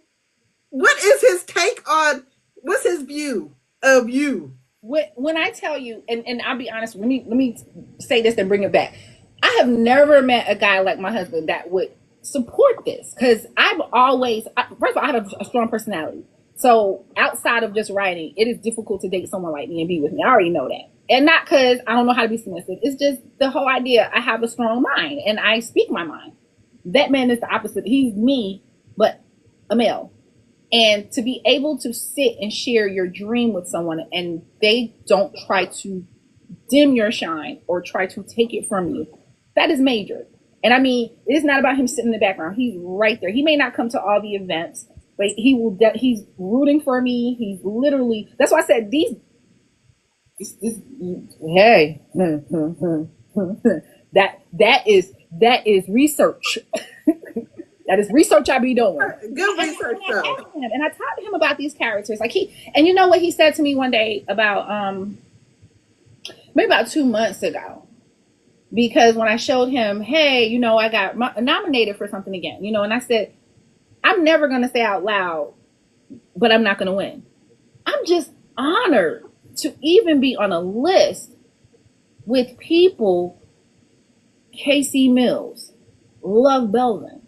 What is his take on? What's his view of you? When I tell you, and I'll be honest, let me say this and bring it back. I have never met a guy like my husband that would support this because I've always, first of all, I have a strong personality. So outside of just writing, it is difficult to date someone like me and be with me. I already know that. And not because I don't know how to be submissive. It's just the whole idea. I have a strong mind and I speak my mind. That man is the opposite. He's me, but a male. And to be able to sit and share your dream with someone and they don't try to dim your shine or try to take it from you, that is major. And I mean, it's not about him sitting in the background. He's right there. He may not come to all the events, but he's rooting for me. He's literally, that's why I said hey, that is That is research. That is research I be doing. Good research, though. And I talked to him about these characters. Like and you know what he said to me one day about maybe about 2 months ago. Because when I showed him, hey, you know, I got nominated for something again, you know, and I said, I'm never going to say out loud, but I'm not going to win. I'm just honored to even be on a list with people, Casey Mills, Love Belvin,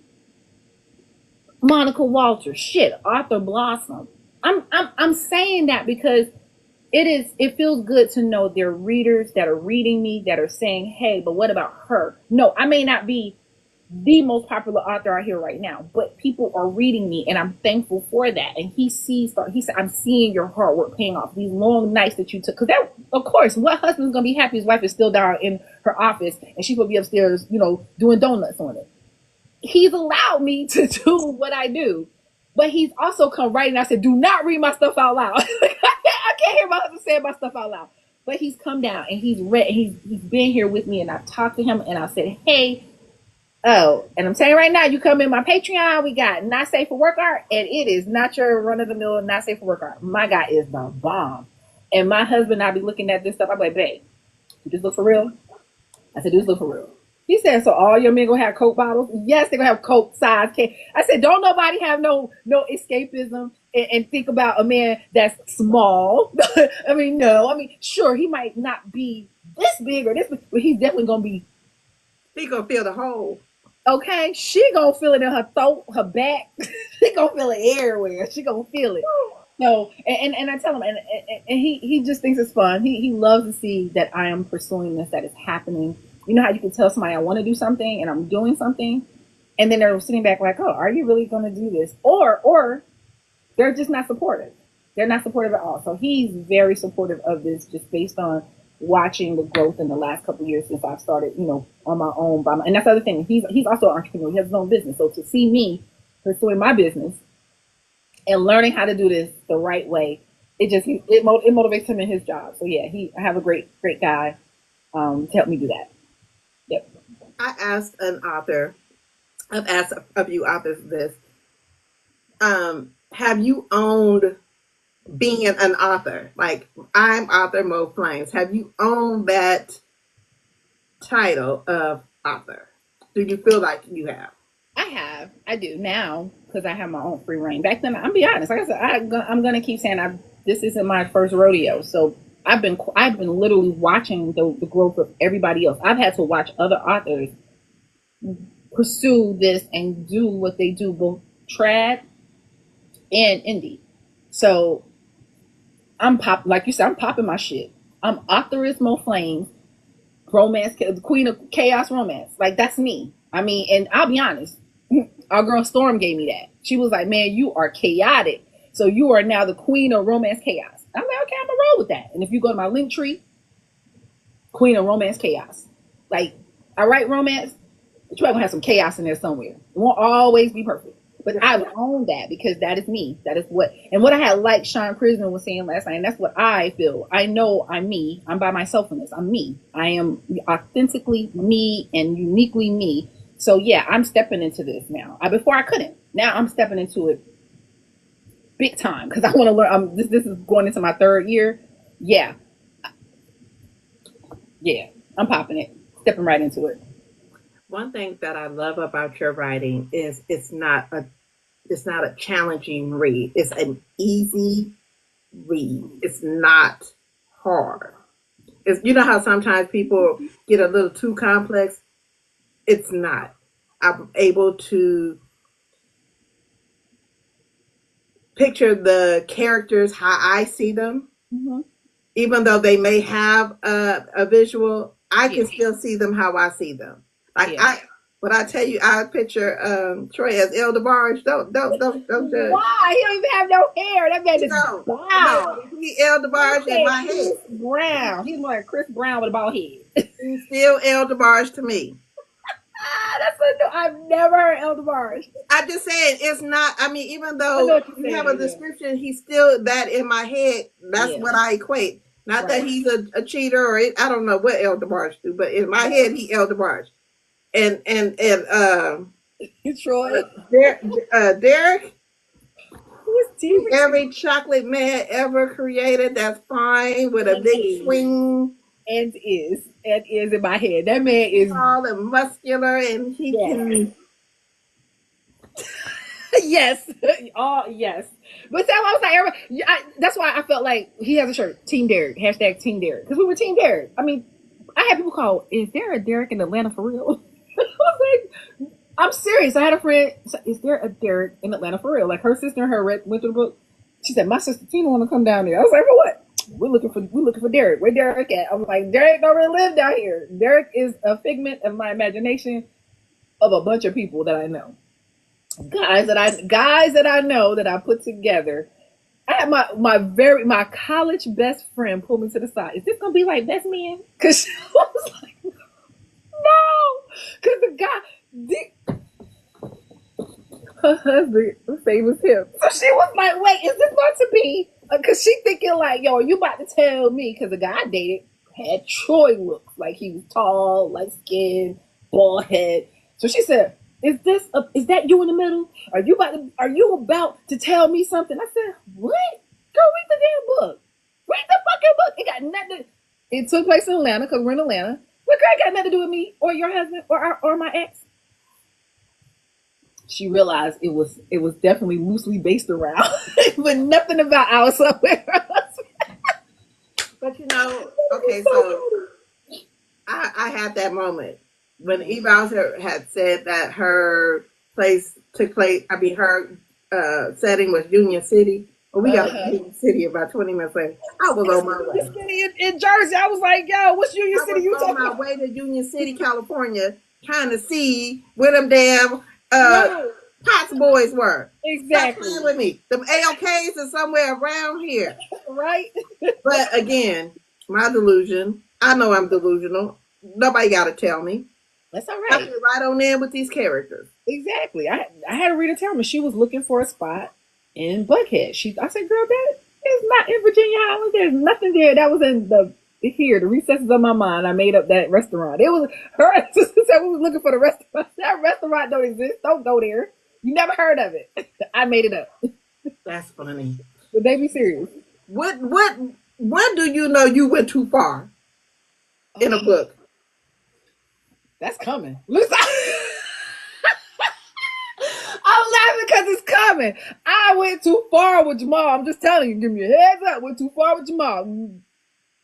Monica Walters, shit, Arthur Blossom. I'm saying that because it feels good to know there are readers that are reading me that are saying, hey, but what about her? No, I may not be the most popular author out here right now, but people are reading me and I'm thankful for that. And he said, I'm seeing your hard work paying off, these long nights that you took. Because that, of course, what husband's gonna be happy his wife is still down in her office and she's gonna be upstairs, you know, doing donuts on it. He's allowed me to do what I do, but he's also come right and I said, do not read my stuff out loud. I can't hear my husband saying my stuff out loud. But he's come down and he's read, he's been here with me, and I've talked to him and I said, hey, oh, and I'm saying right now, you come in my Patreon, we got Not Safe for Work Art, and it is not your run of the mill Not Safe for Work Art. My guy is the bomb. And my husband, I'll be looking at this stuff, I'm like, babe, you just look for real? I said, just look for real. He said, so all your men gonna have Coke bottles? Yes, they're gonna have Coke size cake. I said, don't nobody have no escapism and think about a man that's small. I mean, no. I mean, sure, he might not be this big or this big, but he's definitely gonna be. He gonna feel the hole. Okay, she gonna feel it in her throat, her back. She gonna feel it everywhere. She gonna feel it. So, and I tell him, and he just thinks it's fun. He loves to see that I am pursuing this, that is happening. You know how you can tell somebody I want to do something and I'm doing something, and then they're sitting back like, oh, are you really going to do this? Or they're just not supportive. They're not supportive at all. So he's very supportive of this, just based on watching the growth in the last couple of years since I've started, you know, on my own. And that's the other thing. He's also an entrepreneur. He has his own business. So to see me pursuing my business and learning how to do this the right way, it motivates him in his job. So yeah, I have a great guy to help me do that. Yep. I asked an author, I've asked a few authors this. Have you owned being an author? Like, I'm author Mo Flames. Have you owned that title of author? Do you feel like you have? I have. I do now because I have my own free reign. Back then, I'm be honest. Like I said, I'm gonna keep saying this isn't my first rodeo. So I've been literally watching the growth of everybody else. I've had to watch other authors pursue this and do what they do, both trad and indie. So like you said, I'm popping my shit. I'm authoress Mo Flames, romance, the queen of chaos romance. Like, that's me. I mean, and I'll be honest, our girl Storm gave me that. She was like, man, you are chaotic. So you are now the queen of romance chaos. I'm like, okay, I'm gonna roll with that. And if you go to my link tree, queen of romance chaos. Like, I write romance, but you're gonna have some chaos in there somewhere. It won't always be perfect. But I own that because that is me. That is what I had, like Sean Prisman was saying last night, and that's what I feel. I know I'm me. I'm by myself in this. I'm me. I am authentically me and uniquely me. So yeah, I'm stepping into this now. Before I couldn't. Now I'm stepping into it big time because I want to learn. This is going into my third year. Yeah, I'm popping it, stepping right into it. One thing that I love about your writing is it's not a challenging read. It's an easy read. It's not hard. It's, you know how sometimes people get a little too complex? It's not. I'm able to picture the characters how I see them. Mm-hmm. Even though they may have a visual, I can still see them how I see them. Like, when I tell you, I picture Troy as El DeBarge. Don't judge. Why? He don't even have no hair. That man is wow. He El DeBarge in my head. Chris Brown. He's more like Chris Brown with a bald head. He's still El DeBarge to me. I've never heard El DeBarge. I just said it's not. I mean, even though you have a description, he's still that in my head. That's what I equate. Not that he's a cheater or I don't know what El DeBarge do, but in my head, he El DeBarge. and Troy. Derek, Who's Derek? every chocolate man ever created. That's fine with a And big is. swing, And is in my head. That man is, tall and muscular, and he yes. can. Yes. Oh, yes. But Sam, I was like, that's why I felt like he has a shirt, Team Derek, hashtag Team Derek. Because we were Team Derek. I mean, I had people call, is there a Derek in Atlanta for real? I was like, I'm serious. I had a friend, is there a Derek in Atlanta for real? Like her sister and her went through the book. She said, my sister Tina want to come down there. I was like, for what? We're looking for Derek. Where Derek at? I was like, Derek don't really live down here. Derek is a figment of my imagination of a bunch of people that I know. Guys that I know that I put together. I had my college best friend pull me to the side. Is this gonna be like best man? Because she was like, no, because the guy, her husband famous him. So she was like, wait, is this going to be? Because she thinking like, yo, you about to tell me? Because the guy I dated had Troy looks, like he was tall, light skinned, bald head. So she said, is that you in the middle? Are you about to tell me something? I said, what? Go read the damn book. Read the fucking book. It got nothing. It took place in Atlanta because we're in Atlanta. But girl, it got nothing to do with me or your husband or my ex. She realized it was definitely loosely based around, but nothing about our somewhere. But okay, so I had that moment when Eve Bowser had said that her place took place. I mean, her setting was Union City. Well, we got to Union City about 20 minutes later. I was on my way. City in Jersey. I was like, yo, what's Union I City was you on talking my about? way to Union City, California, trying to see where them damn No, Potts boys were. Stop exactly. playing with me. Them AOKs are somewhere around here. Right? But again, my delusion. I know I'm delusional. Nobody got to tell me. That's all I right. fit right on in with these characters. Exactly. I had a reader tell me she was looking for a spot in Buckhead. I said, girl, that is not in Virginia Island. There's nothing there. That was in the recesses of my mind. I made up that restaurant. It was her sister said we was looking for the restaurant. That restaurant don't exist. Don't go there. You never heard of it. I made it up. That's funny. But they be serious. When do you know you went too far in a book? That's coming. Listen, I'm laughing because it's coming. I went too far with Jamal. I'm just telling you. Give me a heads up. Went too far with Jamal.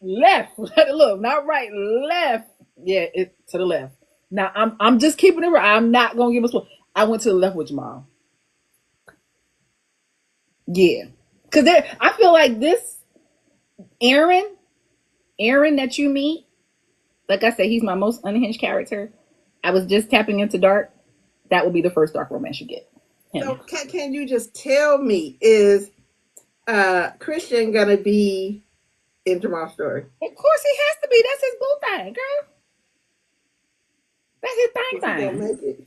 Left. Look, not right. Left. Yeah, it to the left. Now I'm just keeping it right. I'm not gonna give a spoil. I went to the left with Jamal. Yeah, because I feel like this Aaron, that you meet. Like I said, he's my most unhinged character. I was just tapping into dark. That would be the first dark romance you get. Him. So can you just tell me, is Christian gonna be in Jamal's story? Of course he has to be. That's his boo thing, girl. That's his Is he gonna thing. make it?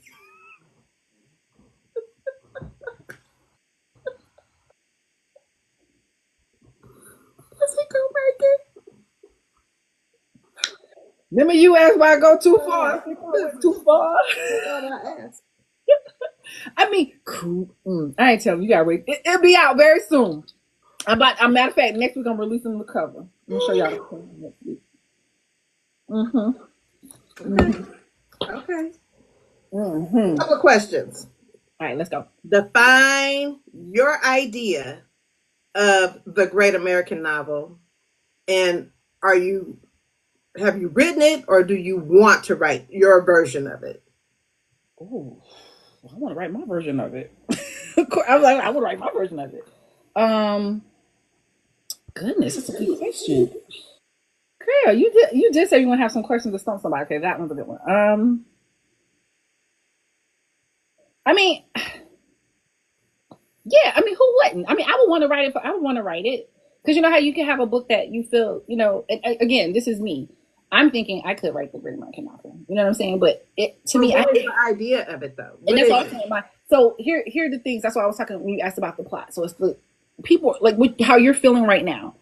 Is he gonna make it? Remember you asked why I go too far? I went too far. I asked. I mean, cool. I ain't telling you. You gotta wait. It'll be out very soon. Matter of fact, next week I'm releasing the cover. I'm gonna show y'all the cover next week. Okay. Mm-hmm. Couple of questions. All right, let's go. Define your idea of the great American novel, and have you written it, or do you want to write your version of it? Oh, I want to write my version of it. I was like, I want to write my version of it. Goodness, it's a good question. Girl, you did say you want to have some questions to stump somebody. Okay, that one's a good one. I mean, yeah, I mean, who wouldn't? I mean, I would want to write it. I would want to write it because you know how you can have a book that you feel, again, this is me. I'm thinking I could write the Great American Novel. You know what I'm saying? But to me, what is the idea of it though? And that's what I'm saying. So here are the things. That's why I was talking when you asked about the plot. So it's the people like how you're feeling right now.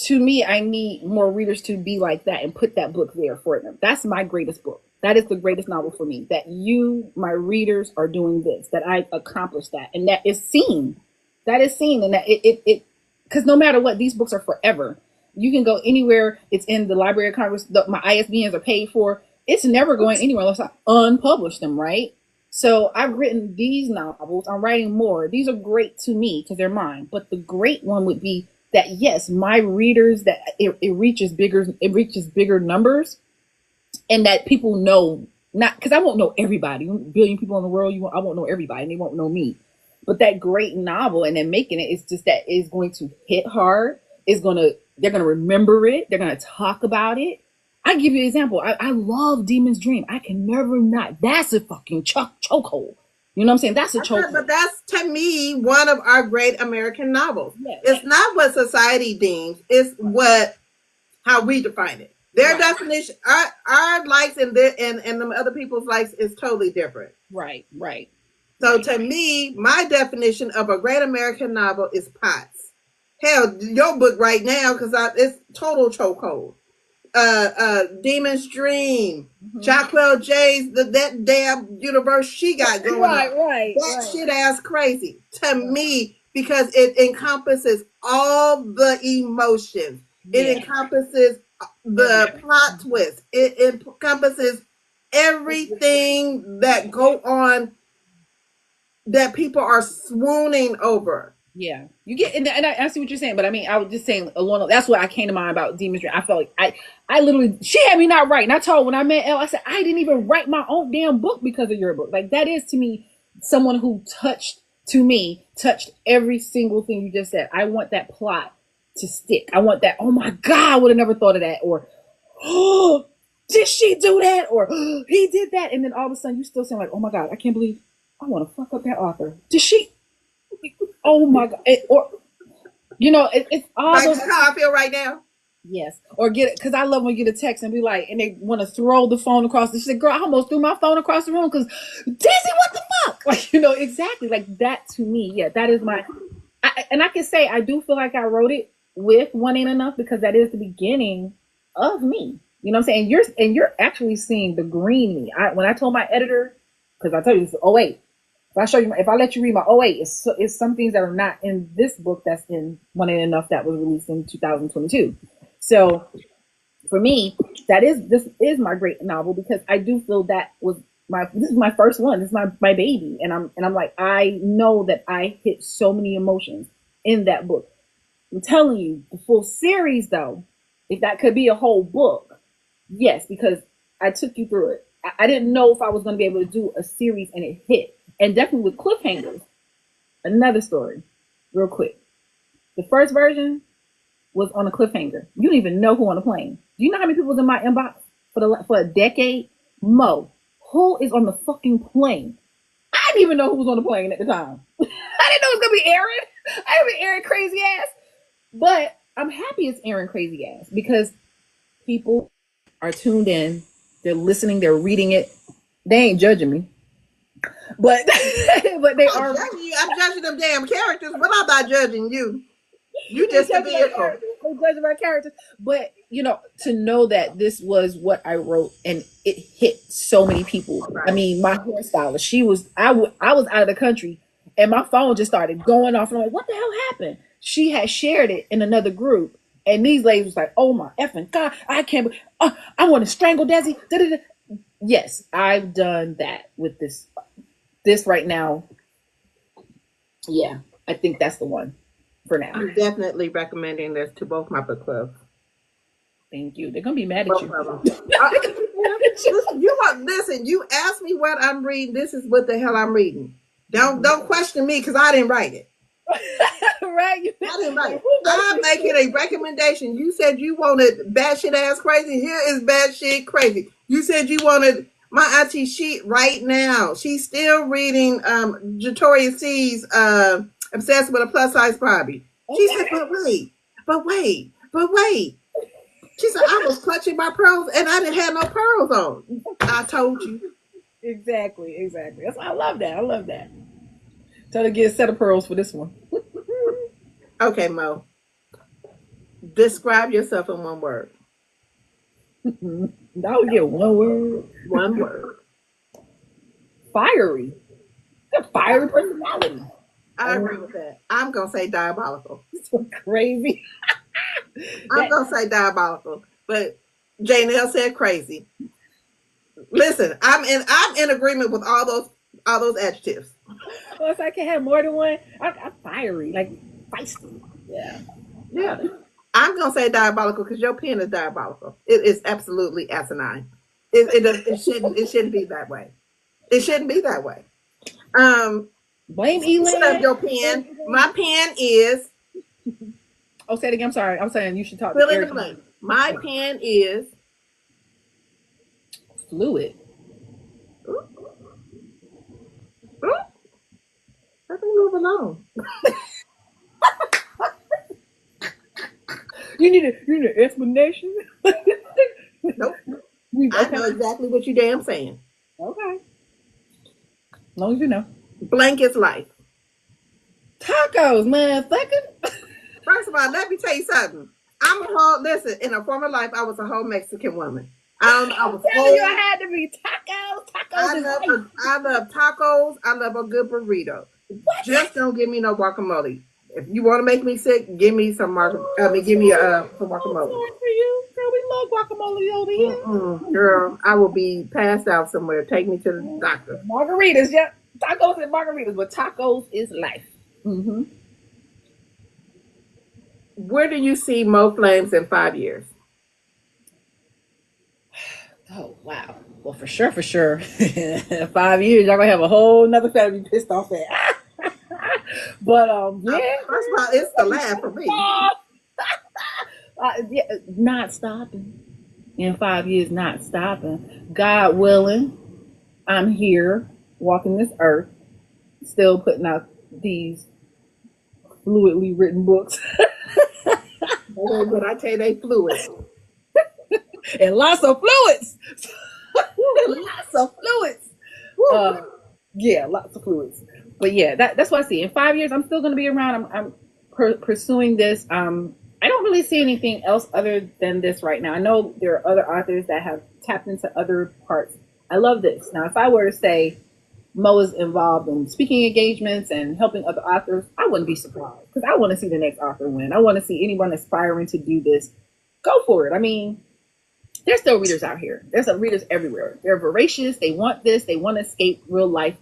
to me, I need more readers to be like that and put that book there for them. That's my greatest book. That is the greatest novel for me. That you, my readers, are doing this. That I accomplished that, and that is seen. That is seen, and that because no matter what, these books are forever. You can go anywhere. It's in the Library of Congress. My ISBNs are paid for. It's never going anywhere unless I unpublish them, right? So I've written these novels. I'm writing more. These are great to me because they're mine. But the great one would be that yes, my readers, that it reaches bigger numbers, and that people know, not because I won't know everybody. A billion people in the world, I won't know everybody, and they won't know me. But that great novel, and then making it, it's just that it's going to hit hard. They're gonna remember it. They're gonna talk about it. I give you an example. I love Demon's Dream. I can never not. That's a fucking chokehold. You know what I'm saying? That's a chokehold. But that's, to me, one of our great American novels. Yes. It's not what society deems, it's what how we define it. Their Right. definition, our likes and them other people's likes is totally different. Right. So to me, my definition of a great American novel is Potts. Hell, your book right now, because it's total chokehold. Demon's Dream, Jacquel J's that damn universe she got going on. That shit ass crazy to me, because it encompasses all the emotions. It encompasses the plot twist. It encompasses everything that go on that people are swooning over. Yeah, you get, and I see what you're saying, but I mean, I was just saying along. That's what I came to mind about Demon's Dream. I felt like I literally, she had me not writing. I told when I met Elle, I said I didn't even write my own damn book because of your book. Like that is to me someone who touched every single thing you just said. I want that plot to stick. I want that. Oh my god, I would have never thought of that. Or oh, did she do that? Or oh, he did that, and then all of a sudden you still saying like, oh my god, I can't believe I want to fuck up that author. Did she? Oh my god! Or it's all Like those. how I feel right now. Yes, or get it because I love when you get a text and be like, and they want to throw the phone across. She said, "Girl, I almost threw my phone across the room because Daisy, what the fuck?" Like exactly like that to me. Yeah, that is my. And I can say I do feel like I wrote it with One Ain't Enough because that is the beginning of me. You know what I'm saying? You're actually seeing the green me. When I told my editor, because I told you this. Oh wait. If I let you read my 08, it's some things that are not in this book that's in One Ain't Enough that was released in 2022. So for me, this is my great novel because I do feel this is my first one. This is my baby. And I'm like, I know that I hit so many emotions in that book. I'm telling you, the full series though, if that could be a whole book, yes, because I took you through it. I didn't know if I was going to be able to do a series and it hit. And definitely with cliffhangers. Another story, real quick. The first version was on a cliffhanger. You don't even know who on the plane. Do you know how many people was in my inbox for a decade? Mo, who is on the fucking plane? I didn't even know who was on the plane at the time. I didn't know it was gonna be Aaron. I didn't be Aaron crazy ass. But I'm happy it's Aaron crazy ass because people are tuned in. They're listening. They're reading it. They ain't judging me. But they are judging you. I'm judging them damn characters, but I'm not judging you. You just a vehicle. They judging my characters. But to know that this was what I wrote and it hit so many people. Right. I mean, my hairstylist, I was out of the country and my phone just started going off and I'm like, what the hell happened? She had shared it in another group and these ladies was like, oh my effing god, I can't I want to strangle Desi. Da-da-da. Yes, I've done that with this right now. Yeah, I think that's the one for now. I'm definitely recommending this to both my book clubs. Thank you. They're gonna be mad at you. Listen, you asked me what I'm reading. This is what the hell I'm reading. Don't question me because I didn't write it. Right? I didn't write it. I'm making a recommendation. You said you wanted batshit ass crazy. Here is batshit crazy. You said you wanted my auntie Sheet right now. She's still reading Jatoria C's Obsessed with a Plus Size Barbie. She said, but wait. She said, I was clutching my pearls and I didn't have no pearls on. I told you. Exactly. I love that. Tell her to get a set of pearls for this one. Okay, Mo. Describe yourself in one word. Now we get one word. One word. Fiery. A fiery personality. I agree with that. I'm gonna say diabolical. So crazy. I'm gonna say diabolical, but Janelle said crazy. Listen, I'm in agreement with all those adjectives. Well, if I can have more than one, I'm fiery, like feisty. Yeah. Yeah. I'm gonna say diabolical because your pen is diabolical. It is absolutely asinine. It shouldn't be that way. It shouldn't be that way. Um, Blame speaking of Elan. your pen, my pen is Oh, say it again. I'm sorry. I'm saying you should talk to fill in the Eric. blank. My pen is Fluid. ooh, ooh, let me move along. You need an explanation. Nope. I Okay. know exactly what you damn saying. Okay. As long as you know. Blank is life. Tacos, motherfucker. First of all, let me tell you something. I'm a whole listen. In a former life, I was a whole Mexican woman. I I'm was telling you, I whole. had to be tacos. Tacos is life. I love tacos. I love a good burrito. What? Just don't give me no guacamole. If you want to make me sick, give me some give me some I'm guacamole. sorry for you. Girl, we love guacamole over here. Mm-mm, girl, I will be passed out somewhere. Take me to the doctor. Margaritas, yeah. Tacos and margaritas, but tacos is life. Mm-hmm. Where do you see Mo Flames in 5 years? Oh wow. Well, for sure, for sure. 5 years, y'all gonna have a whole nother family pissed off at. But yeah. First of all, it's the laugh for me. Yeah, not stopping. In 5 years, not stopping. God willing, I'm here walking this earth, still putting out these fluidly written books But I tell you, they fluid. and lots of fluids. Lots of fluids. Woo. Uh, yeah, lots of fluids. But yeah, that's what I see. In 5 years, I'm still going to be around. I'm pursuing this. I don't really see anything else other than this right now. I know there are other authors that have tapped into other parts. I love this. Now, if I were to say Mo is involved in speaking engagements and helping other authors, I wouldn't be surprised because I want to see the next author win. I want to see anyone aspiring to do this go for it. I mean, there's still readers out here. There's some readers everywhere. They're voracious. They want this. They want to escape real life.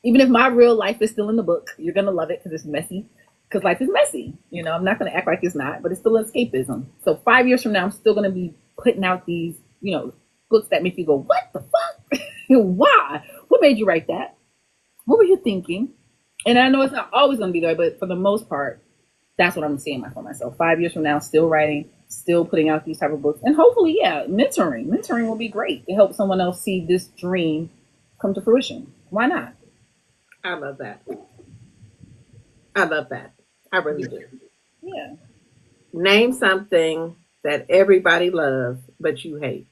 Even if my real life is still in the book, you're gonna love it because it's messy. Because life is messy. You know, I'm not gonna act like it's not, but it's still escapism. So 5 years from now, I'm still gonna be putting out these, books that make you go, "What the fuck? Why? What made you write that? What were you thinking?" And I know it's not always gonna be there, but for the most part, that's what I'm seeing for myself. 5 years from now, still writing, still putting out these type of books, and hopefully, yeah, mentoring. Mentoring will be great to help someone else see this dream come to fruition. Why not? I love that. I love that. I really do. Yeah. Name something that everybody loves but you hate.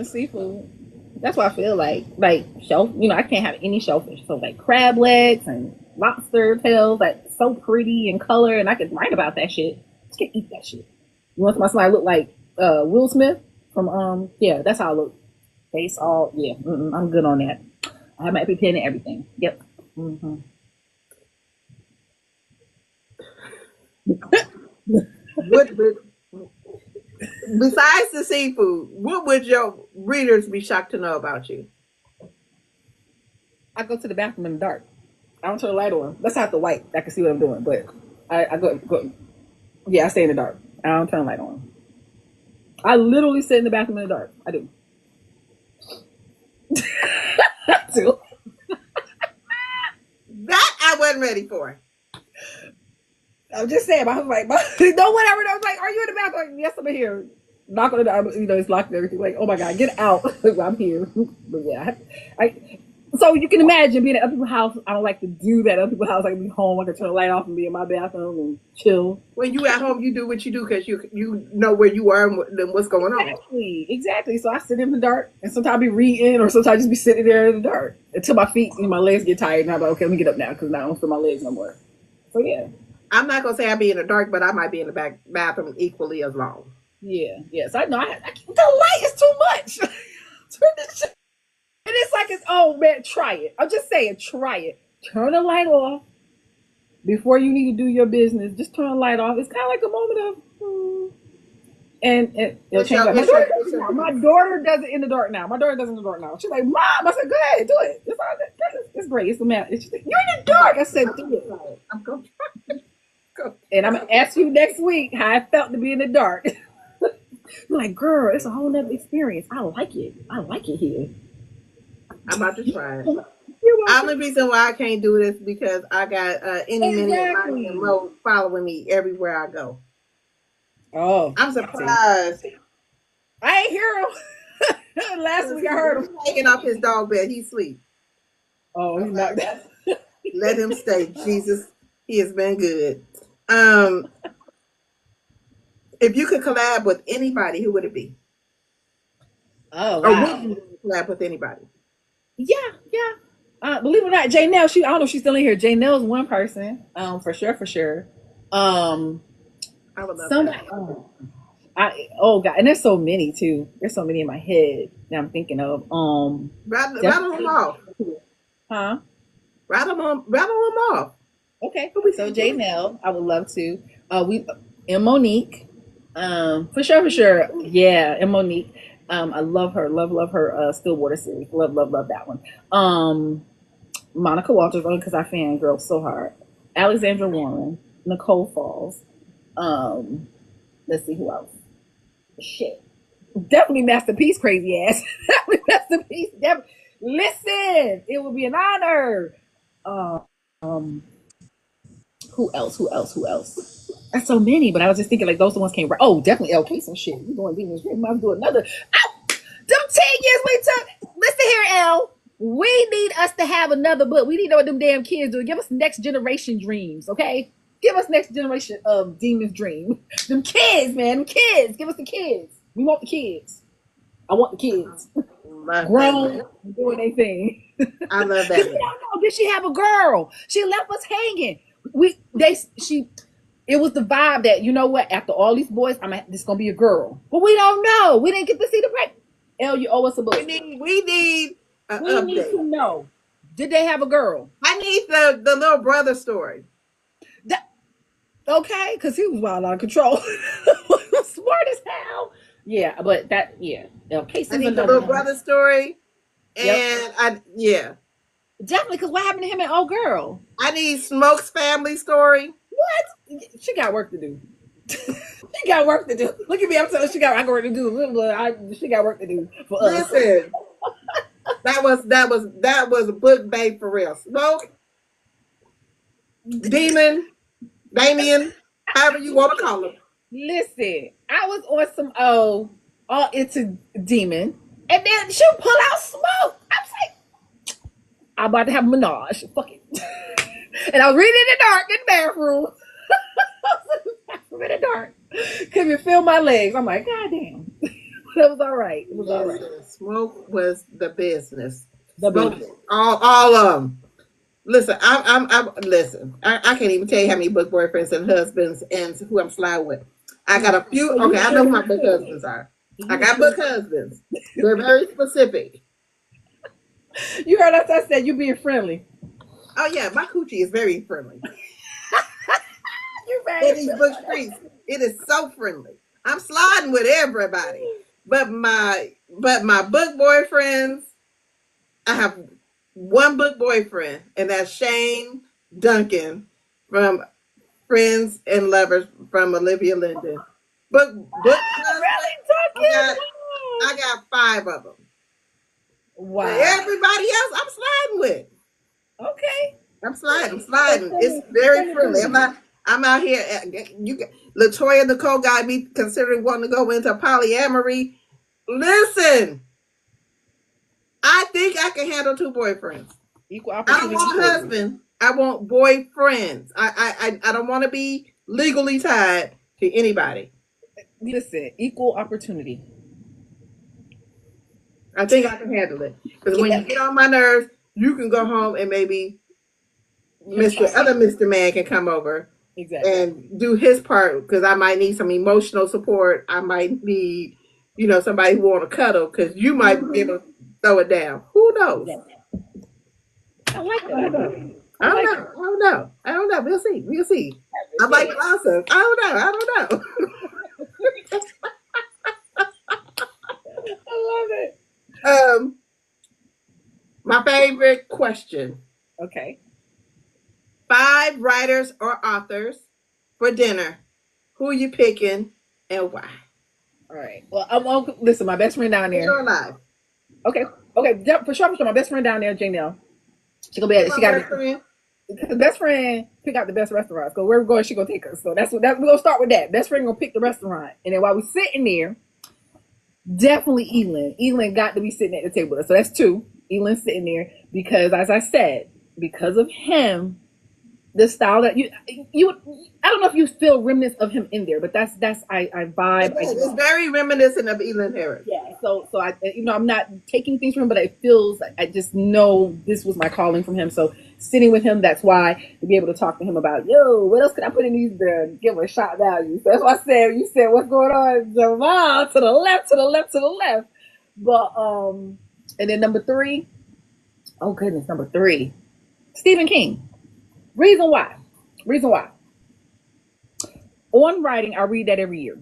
Seafood. That's what I feel like shell. I can't have any shellfish. So like crab legs and lobster tails, like so pretty in color, and I could write about that shit. Just can't eat that shit. You want somebody look like Will Smith from yeah, that's how I look. Face all yeah. I'm good on that. I have my EpiPen and everything. Yep. Mm-hmm. What besides the seafood, what would your readers be shocked to know about you? I go to the bathroom in the dark. I don't turn the light on. Let's have the white. I can see what I'm doing, but I go. Yeah, I stay in the dark. I don't turn the light on. I literally sit in the bathroom in the dark. I do. I do. That I wasn't ready for. I'm just saying. I was like, no one ever knows. Like, are you in the bathroom? Like, yes, I'm in here. Knock on the door. It's locked and everything. Like, oh my god, get out! I'm here. But yeah, I so you can imagine being at other people's house. I don't like to do that. At other people's house, I can be home. I can turn the light off and be in my bathroom and chill. When you at home, you do what you do because you know where you are and what's going on. Exactly. So I sit in the dark, and sometimes I be reading, or sometimes I just be sitting there in the dark until my feet and my legs get tired, and I'm like, okay, let me get up now because now I don't feel my legs no more. So yeah. I'm not gonna say I'll be in the dark, but I might be in the back bathroom equally as long. Yeah, yes, I know. The light is too much. Turn this shit. And it's like it's oh man, try it. I'm just saying, try it. Turn the light off before you need to do your business. Just turn the light off. It's kind of like a moment of, and it'll It's change your, up. it's your, it's your My peace. daughter does it in the dark now. My daughter does it in the dark now. She's like, Mom, I said, go ahead, do it. It's all good. It's great. It's the man. She's like, you're in the dark. I said, do it. I'm going to go. And I'm gonna ask you next week how I felt to be in the dark. You're like, girl, it's a whole nother experience. I like it. I like it here. I'm about to try it. You're welcome. Only reason why I can't do this because I got any minute and Money and Exactly. Mo following me everywhere I go. Oh, I'm see, surprised. I ain't hear him. Last week I heard He's him. taking off his dog bed. He's asleep. Oh, he's Okay, not that. let him stay. Jesus, he has been good. Um, if you could collab with anybody, who would it be? Oh Or would wow. you collab with anybody? Yeah, yeah. Believe it or not, Janelle, I don't know if she's still in here. Janelle's one person. For sure, for sure. Um, I would love somebody. that. Oh god, and there's so many too. There's so many in my head that I'm thinking of. Rattle them Definitely. off. Huh? Rattle them off. Okay. Who we So thinking? Janelle, I would love to. We and Monique. For sure, for sure. Yeah, and Monique. I love her. Love her Stillwater series. Love that one. Monica Walters, only because I fangirl so hard. Alexandra Warren, Nicole Falls. Um, let's see who else. Shit. Definitely Masterpiece, crazy ass. Definitely Masterpiece. Listen, it would be an honor. Um, who else? Who else? Who else? That's so many, but I was just thinking like those are the ones came right. Oh, definitely LK some shit. You doing Demons Dream? Might do another. Them 10 years we took. Listen here, L. We need us to have another book. We need to know what them damn kids do. Give us next generation dreams, okay? Give us next generation of Demons Dream. Them kids, man. Them kids. Give us the kids. We want the kids. I want the kids. Love that, man. Grown doing their thing. I love Because that, we man. don't know. Did she have a girl? She left us hanging. She it was the vibe that, you know what, after all these boys, this gonna be a girl. But we don't know. We didn't get to see the break. L, you owe us a book. We need an We need update. to know. Did they have a girl? I need the little brother story. That, okay, because he was wild out of control. Smart as hell. Yeah, but yeah. I Casey's need the another little one. brother story, Yep. and yeah, Definitely, because what happened to him and old girl? I need Smoke's family story. What? She got work to do. She got work to do. Look at me. I'm telling you, I got work to do. She got work to do for us. Listen, that was book bait for real. Smoke, Demon, Damien, however you want to call him. Listen, I was on some all into Demon, and then she pull out Smoke. I was like, I'm about to have a menage. Fuck it. And I was reading in the dark in the bathroom. In the dark. Couldn't even feel my legs. I'm like, God damn. That was all right. It was all right. Listen, Smoke was the business. The Smoke, business. all of them. Listen, listen. I can't even tell you how many book boyfriends and husbands and who I'm sliding with. I got a few. So you Okay, I know who my book husbands are. I got book husbands. They're very specific. You heard us. I said you being friendly. Oh yeah, my coochie is very friendly. You In very these friendly. book streets, it is so friendly. I'm sliding with everybody, but my book boyfriends. I have one book boyfriend, and that's Shane Duncan from Friends and Lovers from Olivia Linden. Book husband, Really I talking? got I got five of them. But Wow. everybody else, I'm sliding with. Okay. I'm sliding. It's very friendly. I'm out here. Latoya Nicole got me considering wanting to go into polyamory. Listen, I think I can handle two boyfriends. Equal I don't opportunity. want a husband. I want boyfriends. I don't want to be legally tied to anybody. Listen, equal opportunity. I think I can handle it. Because when you Yeah. get on my nerves, you can go home and maybe Mr. Man can come over. Exactly. and do his part, because I might need some emotional support. I might need, somebody who want to cuddle, because you might be able to throw it down. Who knows? Yeah. I like I that. don't know. I I don't like know. it. I don't know. I don't know. We'll see. We'll see. I like Yeah. Blossom. I don't know. I don't know. I love it. My favorite question: Okay. 5 writers or authors for dinner. Who you picking and why? All right. Well, listen. My best friend down Dead there. or alive? Okay. Okay. Yeah, for sure. For sure. My best friend down there, Janelle. She gonna be. Come She on, got to best be. friend. The best friend pick out the best restaurants. So where we're going, she gonna take us. So that's what we're gonna start with that. Best friend gonna pick the restaurant, and then while we sitting there, definitely Elin. Elin got to be sitting at the table. So that's 2. Elin sitting there because, as I said, because of him, the style that you I don't know if you feel remnants of him in there, but that's I vibe. It's very reminiscent of Elin Harris. Yeah, so I I'm not taking things from him, but it feels like I just know this was my calling from him. So sitting with him, that's why to be able to talk to him about, yo, what else could I put in these to give a shot value. So that's why I said, you said what's going on, Jamal, to the left, to the left, to the left. But and then number 3, oh goodness, number 3, Stephen King. Reason why? Reason why? On writing, I read that every year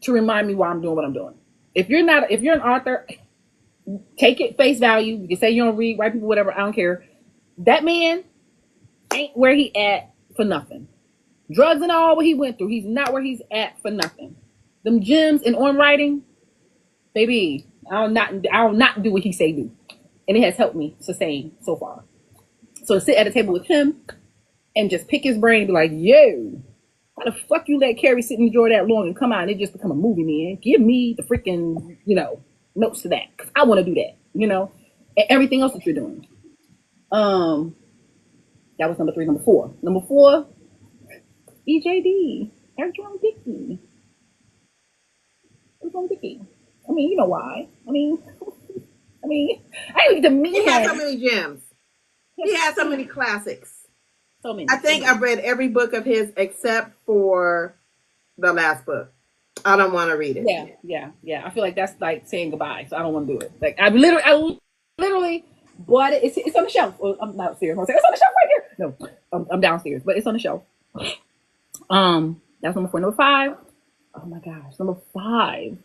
to remind me why I'm doing what I'm doing. If you're an author, take it face value. You can say you don't read, white people, whatever. I don't care. That man ain't where he at for nothing. Drugs and all what he went through, he's not where he's at for nothing. Them gems and on writing, baby, I'll not do what he say do, and it has helped me sustain so far. So to sit at a table with him and just pick his brain and be like, yo, how the fuck you let Carrie sit in the drawer that long and come out and it just become a movie, man? Give me the freaking, notes to that. Because I want to do that, and everything else that you're doing. Um, that was number 3. Number 4. Number 4, EJD. Eric Jerome Dickey. Eric Jerome Dickey. I mean, you know why. I didn't get to meet He has so him. many gems. He has so many classics. So many. I So think many. I've read every book of his except for the last book. I don't want to read it. Yeah. I feel like that's like saying goodbye. So I don't want to do it. Like I literally bought it. It's on the shelf. Well, I'm not upstairs. It's on the shelf right here. No, I'm downstairs, but it's on the shelf. That's number 4. Number 5. Oh my gosh, number 5.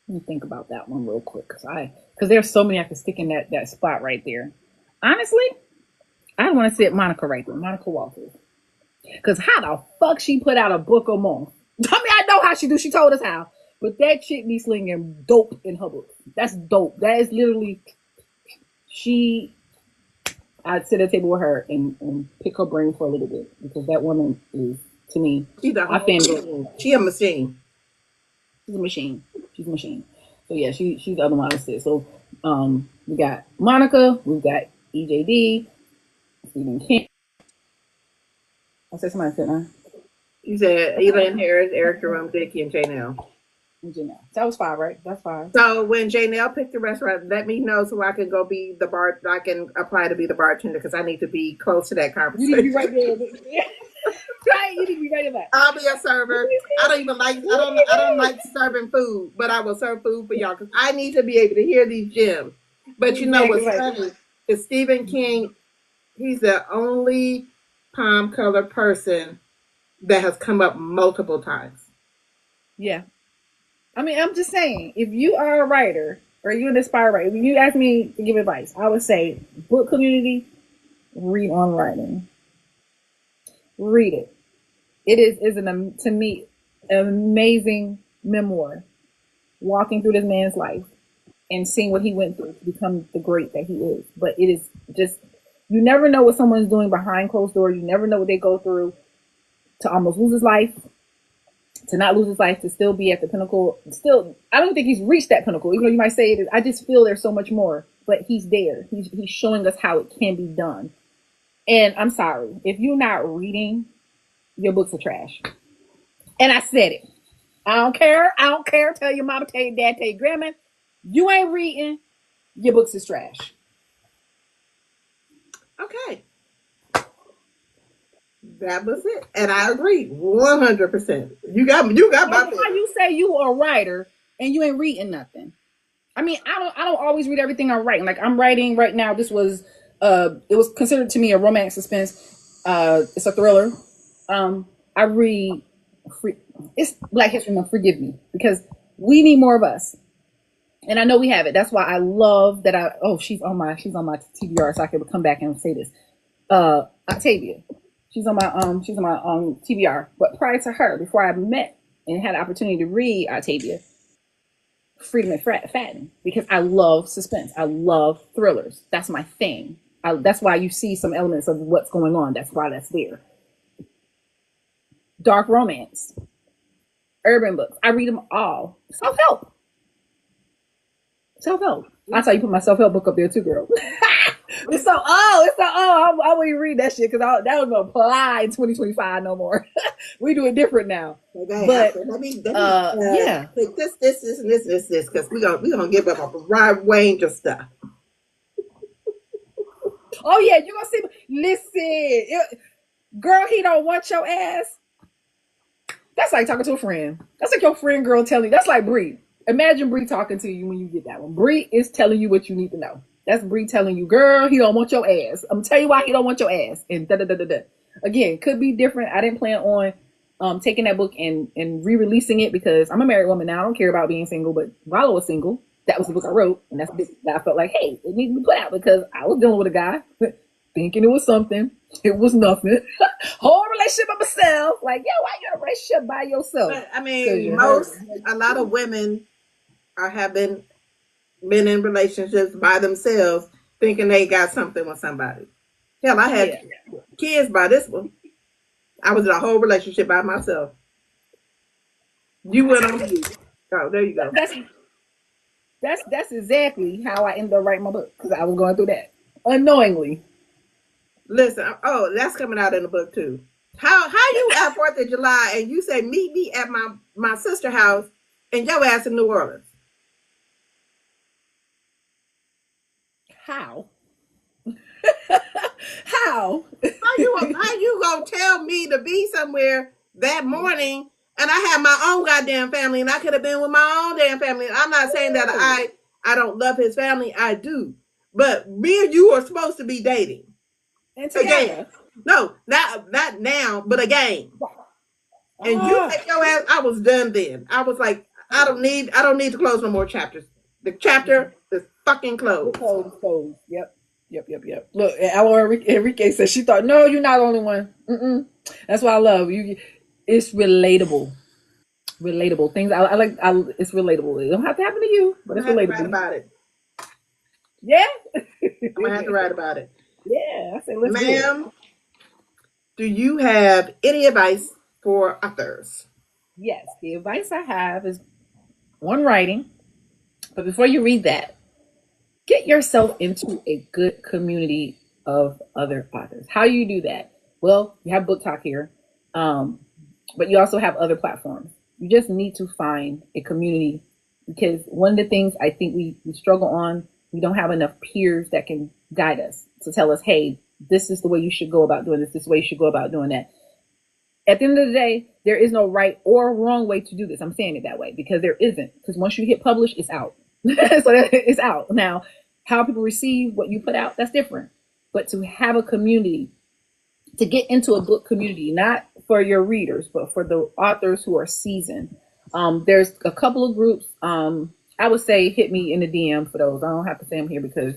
Let me think about that one real quick, because there's so many I could stick in that spot right there. Honestly, I want to sit Monica right there, Monica Walters. Because how the fuck she put out a book a month? I mean, I know how she do. She told us how. But that chick be slinging dope in her books. That's dope. That is literally, she, I'd sit at a table with her and pick her brain for a little bit. Because that woman is, to me, She's a I whole fangirl. machine. She a machine. She's a machine. She's a machine. So yeah, she's the other one I would say. So we got Monica, we've got EJD, Stephen King. I said somebody said now. You said Elin Harris, Eric Jerome Dickey, and Janelle. So that was 5, right? That's 5. So when Janelle picked the restaurant, let me know so I can go be the bar. I can apply to be the bartender because I need to be close to that You need to be conversation. right there. Right? You need to be right there. I'll be a server. I don't even like. I don't like serving food, but I will serve food for y'all because I need to be able to hear these gems. But you know what's funny is Stephen King. He's the only palm colored person that has come up multiple times. Yeah. I mean, I'm just saying, if you are a writer or you're an aspiring writer, if you ask me to give advice, I would say book community, read on writing. Read it. It is to me an amazing memoir, walking through this man's life and seeing what he went through to become the great that he is. But it is just, you never know what someone's doing behind closed doors. You never know what they go through to almost lose his life, to not lose his life, to still be at the pinnacle. Still, I don't think he's reached that pinnacle, even though you might say it is. I just feel there's so much more, but he's there. He's showing us how it can be done. And I'm sorry, if you're not reading, your books are trash. And I said it. I don't care. I don't care. Tell your mama, tell your dad, tell your grandma. You ain't reading, your books is trash. Okay. That was it, and I agree 100%. You got Why my feeling. you say you a writer and you ain't reading nothing? I mean, I don't always read everything I'm writing. Like I'm writing right now. This was it was considered to me a romance suspense. It's a thriller. I read free, it's Black History Month. Forgive me because we need more of us, and I know we have it. That's why I love that. She's on my TBR, so I can come back and say this. Octavia, she's on my TBR. But prior to her, before I met and had the opportunity to read Octavia, Freedom and Fattening, because I love suspense. I love thrillers. That's my thing. That's why you see some elements of what's going on. That's why that's there. Dark romance, urban books. I read them all. Self help. Self help. That's how you put my self help book up there too, girl. I wouldn't read that shit because that was gonna apply in 2025 no more. We do it different now. Okay, But let me yeah. take this, and this, because we gonna give up a wide range of stuff. Oh yeah, you gonna see. Listen, girl, he don't want your ass. That's like talking to a friend. That's like your friend girl telling you. That's like Bree. Imagine Bree talking to you when you get that one. Bree is telling you what you need to know. That's Bree telling you, girl, he don't want your ass. I'm gonna tell you why he don't want your ass. And da da da da da. Again, could be different. I didn't plan on taking that book and re-releasing it because I'm a married woman now. I don't care about being single, but while I was single, that was the book I wrote, and that's the book that I felt like, hey, it needs to be put out because I was dealing with a guy thinking it was something. It was nothing. Whole relationship by myself. Like, yo, why you in a relationship by yourself? But I Because mean, you hurt. a lot of women have been in relationships by themselves, thinking they got something with somebody. Hell, I had Yeah. kids by this one. I was in a whole relationship by myself. You went on mute. Oh, there you go. That's that's exactly how I ended up writing my book because I was going through that unknowingly. Listen, oh, that's coming out in the book too. How you at 4th of July and you say meet me at my sister house and your ass in New Orleans? How? How? How you gonna tell me to be somewhere that morning and I have my own goddamn family and I could have been with my own damn family. I'm not saying that I don't love his family. I do. But me and you are supposed to be dating. And Again. together. No, not now, but again. And you Ah. take your ass, I was done then. I was like, I don't need to close no more chapters. The chapter is fucking closed. Close. Yep. Yep. Look, Aloe Enrique says she thought, no, you're not the only one. Mm-mm. That's why I love you. It's relatable. Relatable things. I like. It's relatable. It don't have to happen to you, I'm but it's gonna have to write relatable. about it. Yeah. I'm gonna have to write about it. Yeah. I say let's do it. Ma'am, do you have any advice for authors? Yes. The advice I have is one writing, but before you read that, get yourself into a good community of other authors. How do you do that? Well, you have Book Talk here, um, but you also have other platforms. You just need to find a community because one of the things I think we struggle on, we don't have enough peers that can guide us to tell us, hey, this is the way you should go about doing this is the way you should go about doing that. At the end of the day, there is no right or wrong way to do this. I'm saying it that way because there isn't. Because once you hit publish, it's out. So it's out. Now, how people receive what you put out, that's different. But to have a community, to get into a book community, not for your readers, but for the authors who are seasoned. There's a couple of groups. I would say hit me in the DM for those. I don't have to say them here because,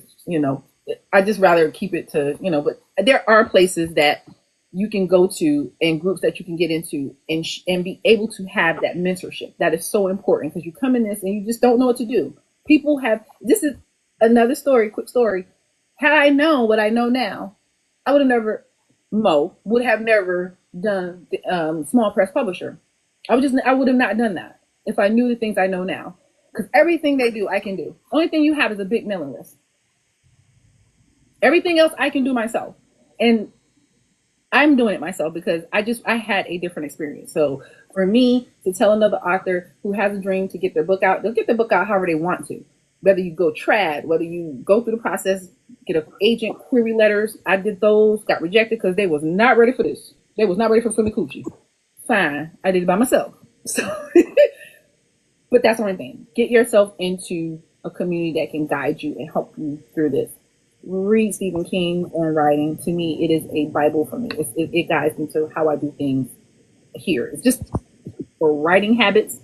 I just rather keep it to, but there are places that you can go to and groups that you can get into and be able to have that mentorship. That is so important because you come in this and you just don't know what to do. People have, this is another story, quick story. Had I known what I know now, I would have never, Mo would have never done the small press publisher. I would have not done that if I knew the things I know now. Because everything they do, I can do. Only thing you have is a big mailing list. Everything else I can do myself. And I'm doing it myself because I had a different experience. So for me to tell another author who has a dream to get their book out, they'll get their book out however they want to. Whether you go trad, whether you go through the process, get an agent, query letters. I did those, got rejected because they was not ready for this. They was not ready for Philly Coochie. Fine, I did it by myself. So, but that's one thing. Get yourself into a community that can guide you and help you through this. Read Stephen King and writing. To me, it is a Bible for me. It guides me to how I do things here. It's just for writing habits.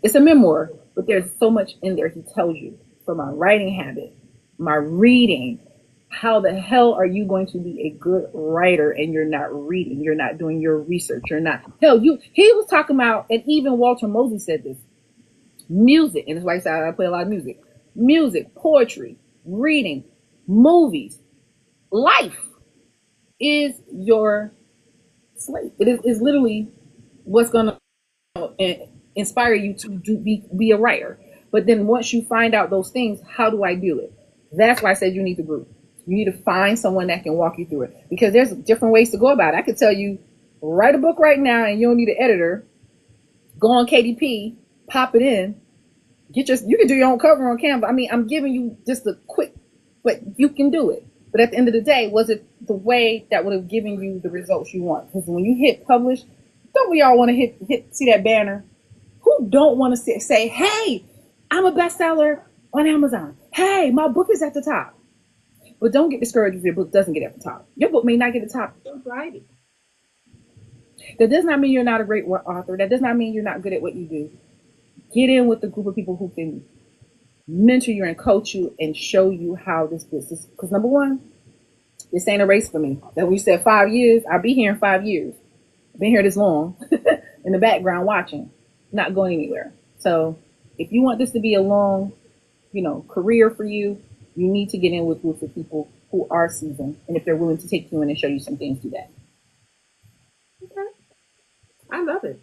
It's a memoir, but there's so much in there he tells you. For my writing habit, my reading, how the hell are you going to be a good writer and you're not reading, you're not doing your research, you're not, hell, he was talking about, and even Walter Mosley said this, music, and that's why he said I play a lot of music, poetry, reading, movies, life is your slate. Is literally what's gonna inspire you to be a writer. But then once you find out those things, how do I do it? That's why I said you need the group. You need to find someone that can walk you through it, because there's different ways to go about it. I could tell you, write a book right now and you don't need an editor. Go on KDP, pop it in, you can do your own cover on Canva. I mean, I'm giving you just a quick, but you can do it. But at the end of the day, was it the way that would have given you the results you want? Because when you hit publish, don't we all want to see that banner? Who don't want to say, hey, I'm a bestseller on Amazon. Hey, my book is at the top. But don't get discouraged if your book doesn't get at the top. Your book may not get at the top. Don't write it. That does not mean you're not a great author. That does not mean you're not good at what you do. Get in with a group of people who can mentor you and coach you and show you how this business. Because number one, this ain't a race for me. That we said 5 years, I'll be here in 5 years. I've been here this long in the background watching, not going anywhere. So if you want this to be a long, career for you, you need to get in with groups of people who are seasoned. And if they're willing to take you in and show you some things, do that. Okay. I love it.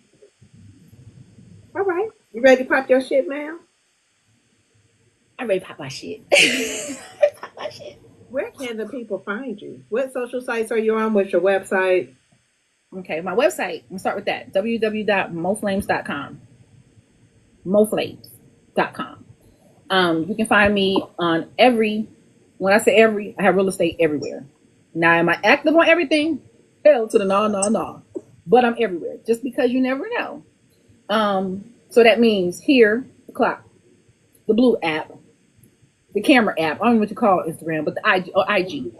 All right. You ready to pop your shit, ma'am? I'm ready to pop my shit. Pop my shit. Where can the people find you? What social sites are you on? What's your website? Okay, my website, I'm going to start with that, www.moflames.com. Moflames.com. You can find me on when I say every, I have real estate everywhere. Now, am I active on everything? Hell to the no. But I'm everywhere, just because you never know. So that means here, the clock, the blue app, the camera app, I don't know what you call Instagram, but the IG,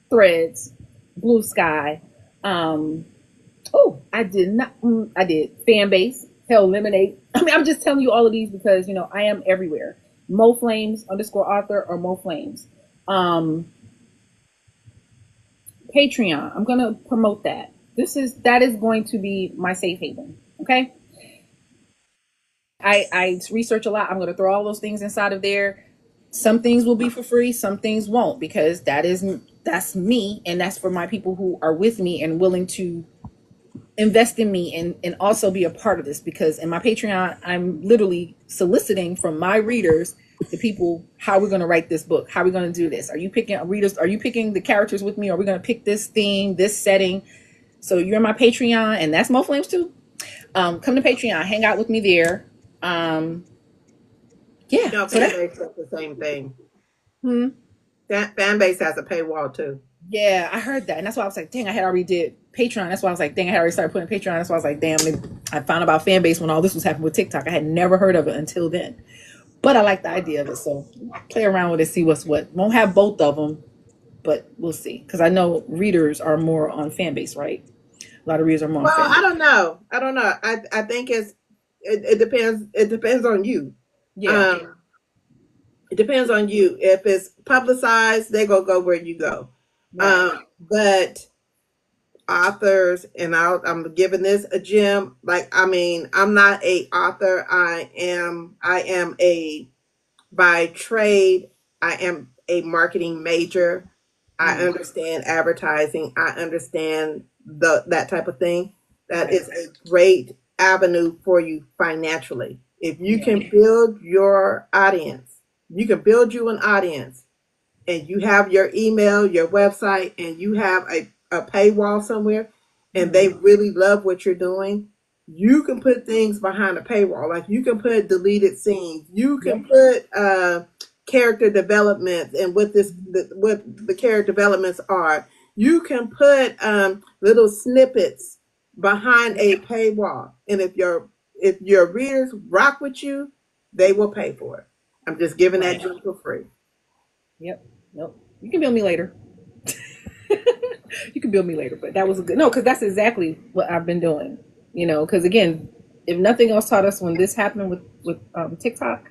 Threads, Blue Sky. I did fan base, hell, Lemonade. I mean, I'm just telling you all of these because, I am everywhere. MoFlames _author or MoFlames. Patreon, I'm going to promote that. That is going to be my safe haven. Okay. I research a lot. I'm going to throw all those things inside of there. Some things will be for free. Some things won't, because that's me. And that's for my people who are with me and willing to invest in me and also be a part of this, because in my Patreon, I'm literally soliciting from my readers, the people, how we're going to write this book. How are we going to do this? Are you picking readers? Are you picking the characters with me? Are we going to pick this theme, this setting? So you're in my Patreon, and that's Mo Flames too. Come to Patreon, hang out with me there. Yeah. Fan base does the same thing. Fan base has a paywall too. Yeah, I heard that, and that's why I was like, dang, I had already did Patreon. That's why I was like, dang, I had already started putting Patreon. That's why I was like, damn, I found about fan base when all this was happening with TikTok. I had never heard of it until then, but I like the idea of it. So play around with it, see what's what. Won't have both of them, but we'll see. Because I know readers are more on fan base, right? A lot of readers are more. Well, on fan base. I don't know. I think it depends. It depends on you. Yeah. It depends on you. If it's publicized, they go where you go. Right. But authors, and I'm giving this a gem. I'm not a author. I am by trade. I am a marketing major. I understand advertising. I understand that type of thing. That is a great avenue for you financially. If you can build your audience, you can build you an audience, and you have your email, your website, and you have a paywall somewhere, and they really love what you're doing, you can put things behind a paywall. Like you can put deleted scenes. You can put character development and what the character developments are. you can put little snippets behind a paywall, and if your readers rock with you, they will pay for it. I'm just giving that Right. to you for free. Yep. Nope. You can bill me later. You can bill me later, but that was a good no, because that's exactly what I've been doing. You know, because again, if nothing else taught us when this happened with TikTok,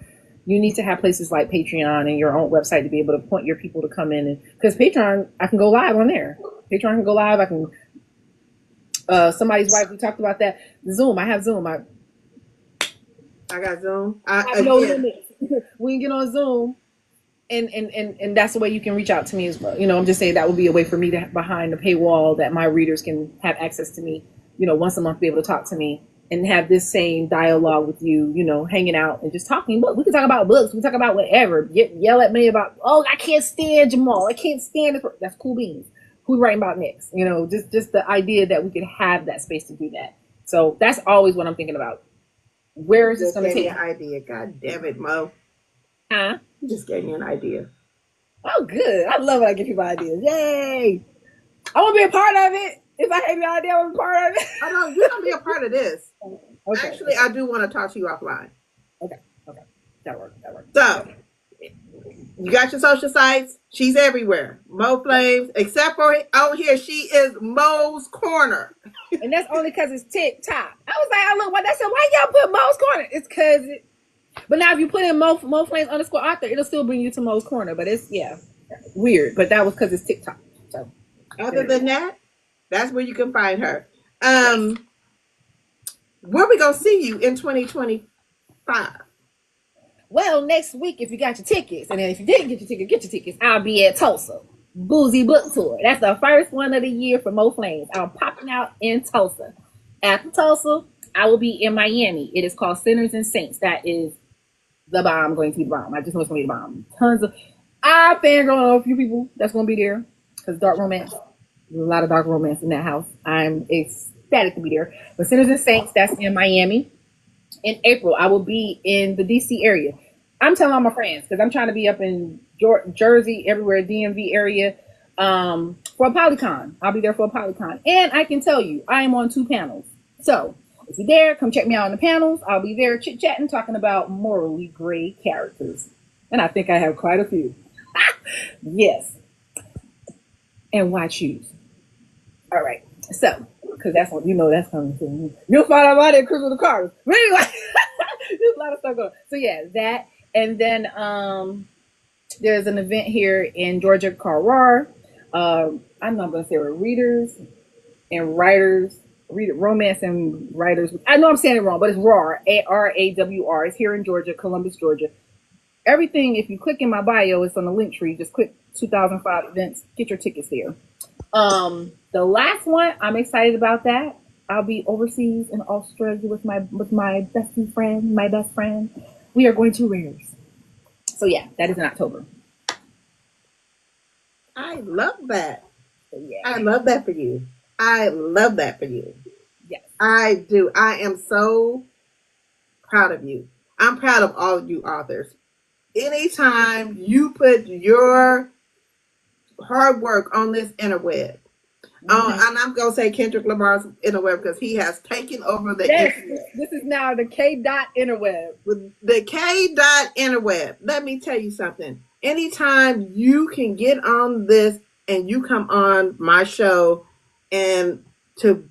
you need to have places like Patreon and your own website to be able to point your people to come in, and because Patreon, I can go live on there. Patreon can go live. I can. Somebody's wife. We talked about that. Zoom. I have Zoom. I got Zoom. I have no Again, limits. We can get on Zoom, and that's the way you can reach out to me as well. You know, I'm just saying that would be a way for me to behind the paywall that my readers can have access to me. You know, once a month, be able to talk to me and have this same dialogue with you. You know, hanging out and just talking. But we can talk about books. We can talk about whatever. Yell at me about, oh, I can't stand Jamal. I can't stand this. That's cool beans. Who we writing about next? You know, just the idea that we could have that space to do that. So that's always what I'm thinking about. Where is this just going to gave me take an me? idea. God damn it, Mo. Huh? You just gave me an idea. Oh, good. I love when I give people ideas. Yay! I want to be a part of it. If I have your idea, I want to be a part of it. I know you're gonna be a part of this. Okay. Actually, I do want to talk to you offline. Okay. Okay. That works. That works. So you got your social sites. She's everywhere. Mo Flames, except for out here, she is Mo's Corner. And that's only because it's TikTok. I was like, I look, what I said, why y'all put Mo's Corner? It's because but now if you put in Mo Flames underscore author, it'll still bring you to Mo's Corner. But it's, yeah, weird. But that was because it's TikTok. So, Other than that, that's where you can find her. yes. Where we gonna see you in 2025? Well, next week, if you got your tickets, and then if you didn't get your tickets, I'll be at Tulsa. Boozy Book Tour. That's the first one of the year for Mo Flames. I'm popping out in Tulsa. After Tulsa, I will be in Miami. It is called Sinners and Saints. That is the bomb, going to be the bomb. I just know it's going to be the bomb. Tons of, I fangirl on a few people that's going to be there because dark romance. There's a lot of dark romance in that house. I'm ecstatic to be there. But Sinners and Saints, that's in Miami. In April, I will be in the DC area. I'm telling all my friends because I'm trying to be up in Jersey, everywhere, DMV area, for a Polycon. I'll be there for a Polycon. And I can tell you, I am on 2 panels. So if you're there, come check me out on the panels. I'll be there chit-chatting, talking about morally gray characters. And I think I have quite a few. Yes. And why choose? All right. So, because that's what you know that's coming soon. You'll find out about it, Chris with the cars. But anyway, there's a lot of stuff going on. So yeah, that. And then there's an event here in Georgia called RAR. I'm not going to say we're readers and writers, romance and writers. I know I'm saying it wrong, but it's RAR, ARAWR. It's here in Georgia, Columbus, Georgia. Everything, if you click in my bio, it's on the link tree. Just click 2005 events, get your tickets there. The last one, I'm excited about that. I'll be overseas in Australia with my bestie friend, my best friend. We are going to Rares. So yeah, that is in October. I love that. So yeah. I love that for you. I love that for you. Yes. I do. I am so proud of you. I'm proud of all of you authors. Anytime you put your hard work on this interweb, and I'm gonna say Kendrick Lamar's interweb because he has taken over the interweb. This is now the K dot interweb. With the K dot interweb. Let me tell you something. Anytime you can get on this and you come on my show and to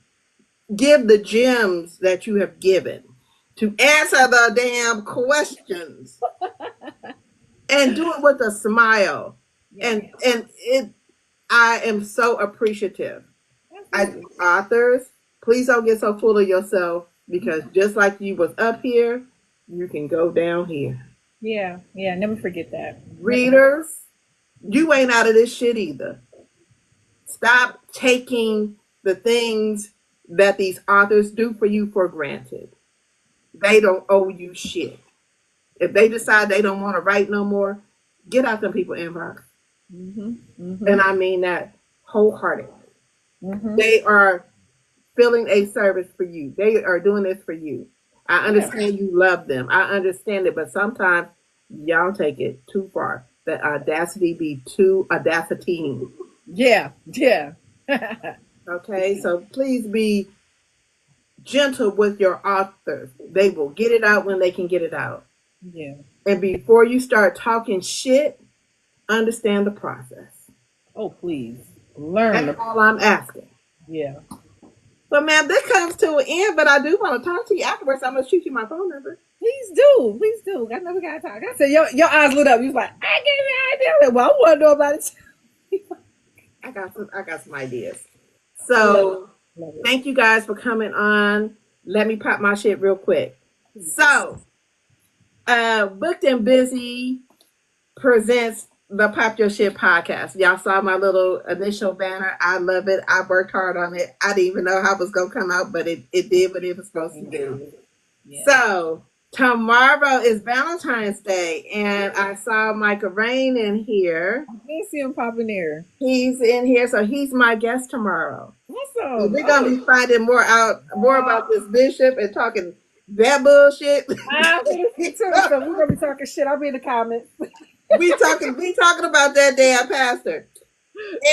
give the gems that you have given, to answer the damn questions, and do it with a smile, and it, I am so appreciative. Authors, please don't get so full of yourself because just like you was up here, you can go down here. Yeah, never forget that. Readers, you ain't out of this shit either. Stop taking the things that these authors do for you for granted. They don't owe you shit. If they decide they don't want to write no more, get out them people inbox. And I mean that wholeheartedly. They are filling a service for you. They are doing this for you. I understand you love them. I understand it, but sometimes y'all take it too far. The audacity be too audacitying. Yeah. Okay, so please be gentle with your authors. They will get it out when they can get it out. Yeah. And before you start talking shit, understand the process. Oh, please learn. That's all I'm asking. Yeah. But ma'am, this comes to an end, but I do want to talk to you afterwards. I'm gonna shoot you my phone number. Please do. Please do. I know we gotta talk. I said your eyes lit up. You was like, I gave you an idea. Like, well, I want to know about it. I got some ideas. I love it. So Love it. thank you guys for coming on. Let me pop my shit real quick. So Booked and Busy presents the Pop Your Shit podcast. Y'all saw my little initial banner. I love it. I worked hard on it. I didn't even know how it was gonna come out, but it did what it was supposed to do. Yeah. So tomorrow is Valentine's Day, and I saw Micah Rain in here. I did see him pop in there. He's in here, so he's my guest tomorrow. Awesome. We're gonna be finding more about this bishop and talking that bullshit. I'm gonna see too. So we're gonna be talking shit. I'll be in the comments. we talking about that damn pastor.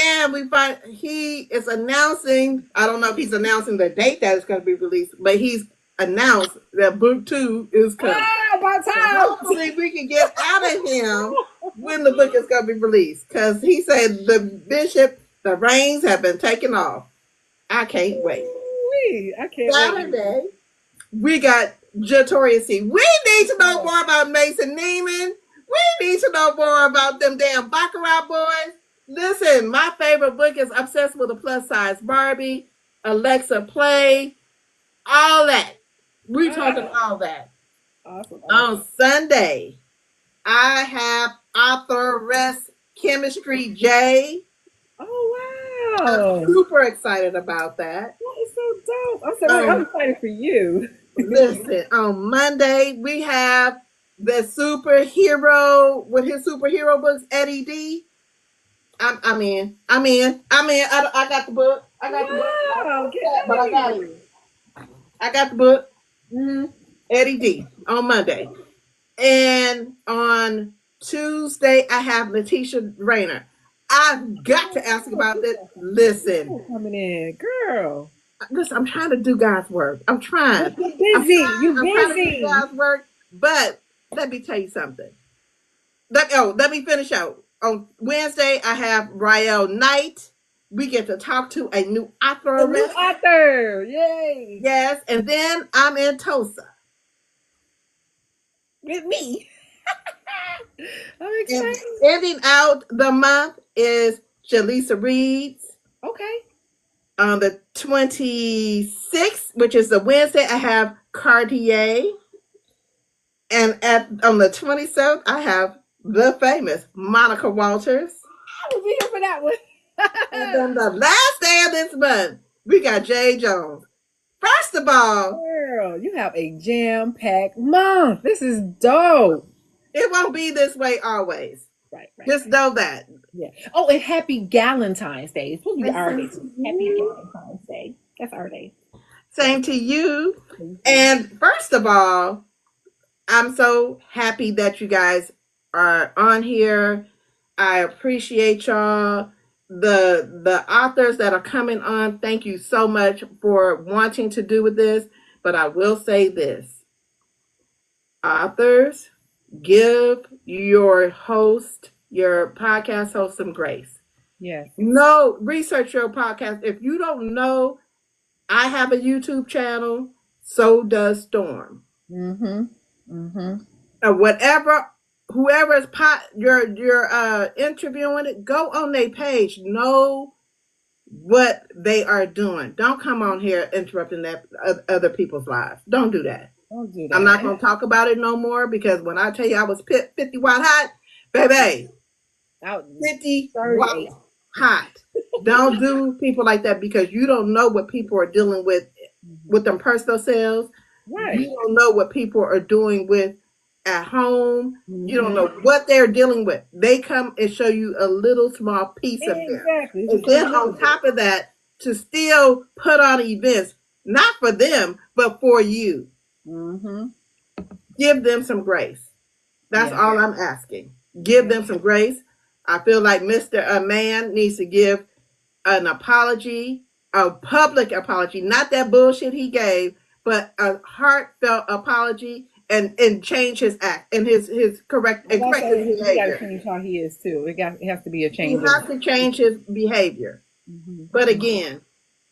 And we find he is announcing, I don't know if he's announcing the date that it's going to be released, but he's announced that book 2 is coming. Ah, about So time. hopefully we can get out of him when the book is going to be released. Because he said the bishop, the reins have been taken off. I can't wait. I can't wait. Saturday, we got Jatoria C. We need to know more about Mason Neiman. We need to know more about them damn Baccarat boys. Listen, my favorite book is Obsessed with a Plus Size Barbie, Alexa Play, all that. We talking all that. Awesome. On Sunday, I have Authoress Chemistry J. Oh I'm wow. super excited about that. That is so dope. I'm excited for you. Listen, on Monday, we have the superhero with his superhero books, Eddie D. I'm in. I got the book. I got the book. Wow, But I got it. I got the book. Eddie D on Monday. And on Tuesday, I have Letitia Rayner. I've got to ask about this. Listen. Coming in, girl. Listen, I'm trying to do God's work. I'm trying. You're busy. I'm trying to do God's work. But let me tell you something. Let me finish out. On Wednesday, I have Rael Knight. We get to talk to a new author. A new author. Yay. Yes. And then I'm in Tulsa. With me. I'm excited. And ending out the month is Jaleesa Reed's. Okay. On the 26th, which is the Wednesday, I have Cartier. And on the 27th, I have the famous Monica Walters. I will be here for that one. And then the last day of this month, we got Jay Jones. First of all, girl, you have a jam-packed month. This is dope. It won't be this way always. Right. Just know that. Yeah. Oh, and happy Galentine's Day. It's supposed to be our day. Happy Galentine's Day. That's our day. Same to you. And first of all, I'm so happy that you guys are on here. I appreciate y'all. The authors that are coming on, thank you so much for wanting to do with this. But I will say this. Authors, give your podcast host some grace. Yes. No, research your podcast. If you don't know, I have a YouTube channel. So does Storm. Whoever is you're interviewing it, go on their page. Know what they are doing. Don't come on here interrupting that other people's lives. Don't do that. Don't do that. I'm not going to talk about it no more because when I tell you I was 50 watt hot, baby, 50 watt hot. Don't do people like that because you don't know what people are dealing with them personal selves. Right. You don't know what people are doing with at home. You don't know what they're dealing with. They come and show you a little small piece of them. And then on top of that, to still put on events, not for them, but for you. Give them some grace. That's all I'm asking. Give them some grace. I feel like Mr. Man needs to give an apology, a public apology, not that bullshit he gave, but a heartfelt apology and change his act and his correct and Well, correct also, his he got to behavior. change how he is too. It has to be a He change of. has to change his behavior. But Mm-hmm. again,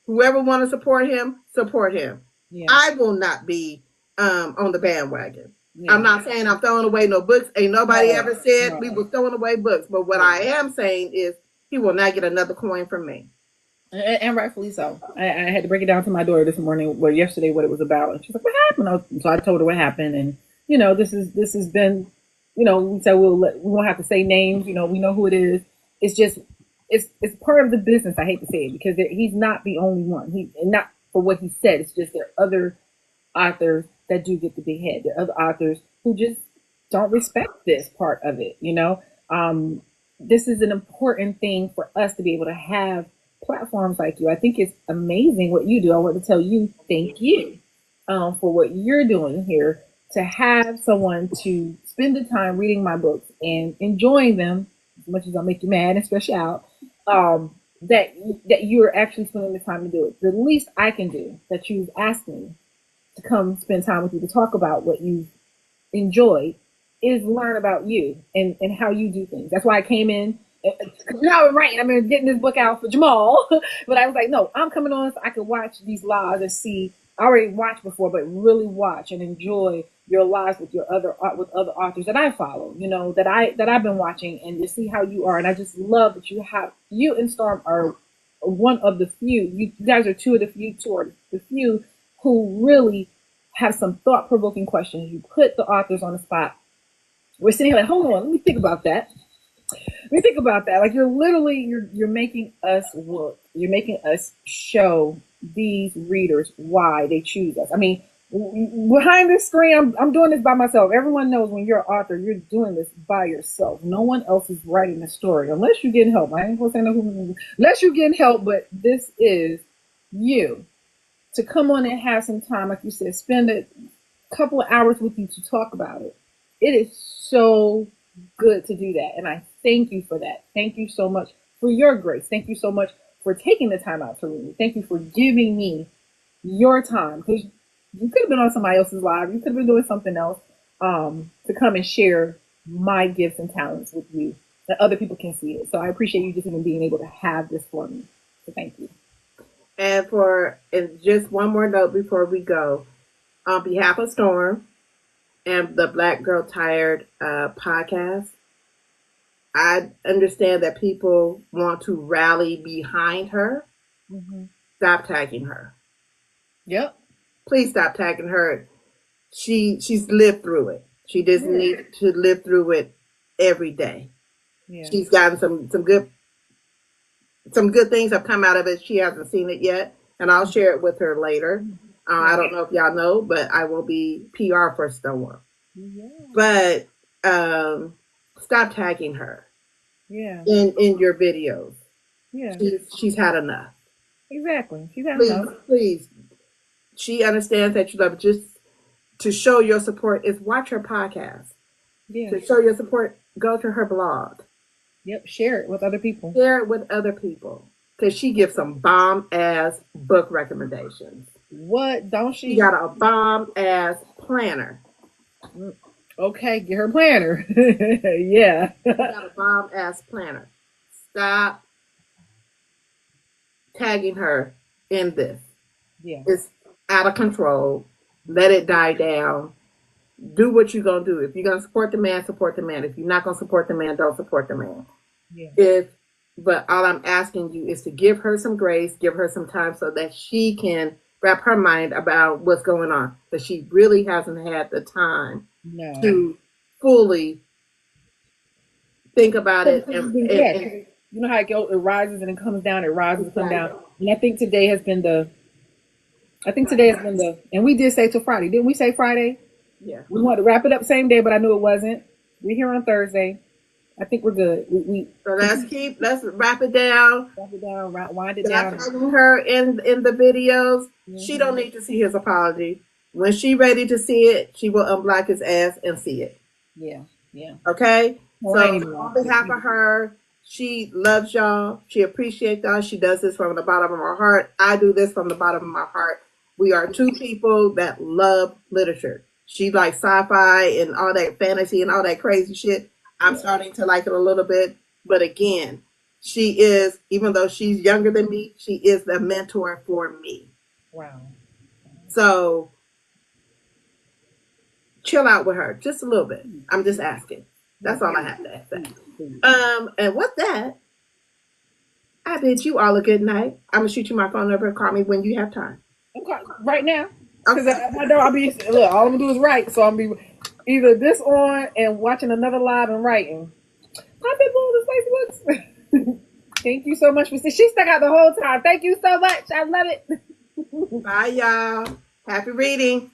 whoever want to support him, support him. Yeah, I will not be on the bandwagon. I'm yeah. not saying I'm throwing away no books. Ain't nobody No, ever said we no. were throwing away books. But what Yeah. I am saying is he will not get another coin from me. And rightfully so. I had to break it down to my daughter this morning, well, yesterday, what it was about, and she's like, "What happened?" So I told her what happened, and this has been, we said we won't have to say names. We know who it is. It's just it's part of the business. I hate to say it because he's not the only one. And not for what he said. It's just there are other authors that do get the big head. There are other authors who just don't respect this part of it. This is an important thing for us to be able to have platforms like you. I think it's amazing what you do. I want to tell you thank you for what you're doing here to have someone to spend the time reading my books and enjoying them as much as I'll make you mad and stress you out. That you're actually spending the time to do it. The least I can do that you've asked me to come spend time with you to talk about what you enjoy is learn about you and how you do things. That's why I came in. Right. I mean, getting this book out for Jamal, but I was like, no, I'm coming on so I can watch these lives and see. I already watched before, but really watch and enjoy your lives with with other authors that I follow. That I've been watching and to see how you are. And I just love that you and Storm are one of the few. You guys are two are the few who really have some thought provoking questions. You put the authors on the spot. We're sitting here like, hold on, let me think about that. Let me think about that. Like you're making us look. You're making us show these readers why they choose us. I mean, behind this screen, I'm doing this by myself. Everyone knows when you're an author, you're doing this by yourself. No one else is writing the story unless you're getting help. I ain't gonna say no unless you're getting help, but this is you to come on and have some time, like you said, spend a couple of hours with you to talk about it. It is so good to do that. And I thank you for that. Thank you so much for your grace. Thank you so much for taking the time out to read me. Thank you for giving me your time because you could have been on somebody else's live. You could have been doing something else to come and share my gifts and talents with you that other people can see it. So I appreciate you just even being able to have this for me. So thank you. And just one more note before we go, on behalf of Storm and the Black Girl Tired podcast, I understand that people want to rally behind her. Mm-hmm. Stop tagging her. Yep. Please stop tagging her. She's lived through it. She doesn't need to live through it every day. Yeah. She's gotten some good things have come out of it. She hasn't seen it yet, and I'll share it with her later. I don't know if y'all know, but I will be PR for Storm. Yeah. But stop tagging her. Yeah. In your videos. Yeah. She's had enough. Exactly. She's had Please, enough. please. She understands that you love it. Just to show your support is watch her podcast. Yeah. To show your support, go to her blog. Yep. Share it with other people. Share it with other people. Because she gives some bomb ass book recommendations. What? Don't she? She got a bomb ass planner. Okay, get her planner. Yeah. She got a bomb ass planner. Stop tagging her in this. Yeah. It's out of control. Let it die down. Do what you're gonna do. If you're gonna support the man, support the man. If you're not gonna support the man, don't support the man. Yeah. But all I'm asking you is to give her some grace, give her some time so that she can wrap her mind about what's going on. But she really hasn't had the time to fully think about it. You know how it goes, it rises and it comes down, it rises and comes down. And I think today has been the, and we did say till Friday. Didn't we say Friday? Yeah. We wanted to wrap it up same day, but I knew it wasn't. We're here on Thursday. I think we're good. So let's wrap it down. Wrap it down, wind it down. Tagging her in the videos. Mm-hmm. She don't need to see his apology. When she ready to see it, she will unblock his ass and see it. Yeah, yeah. Okay? So on behalf of her She loves y'all. She appreciates y'all. She does this from the bottom of her heart. I do this from the bottom of my heart. We are two people that love literature. She likes sci-fi and all that fantasy and all that crazy shit. I'm starting to like it a little bit. But again, she is, even though she's younger than me, she is the mentor for me. Wow. So chill out with her just a little bit. I'm just asking. That's all I have to say. And with that, I bid you all a good night. I'm gonna shoot you my phone number. Call me when you have time. Okay, right now, because Okay. I know I'll be look. All I'm gonna do is write, so I'm be either this on and watching another live and writing. Hi, people, this Lacey Books. Thank you so much for she stuck out the whole time. Thank you so much. I love it. Bye, y'all. Happy reading.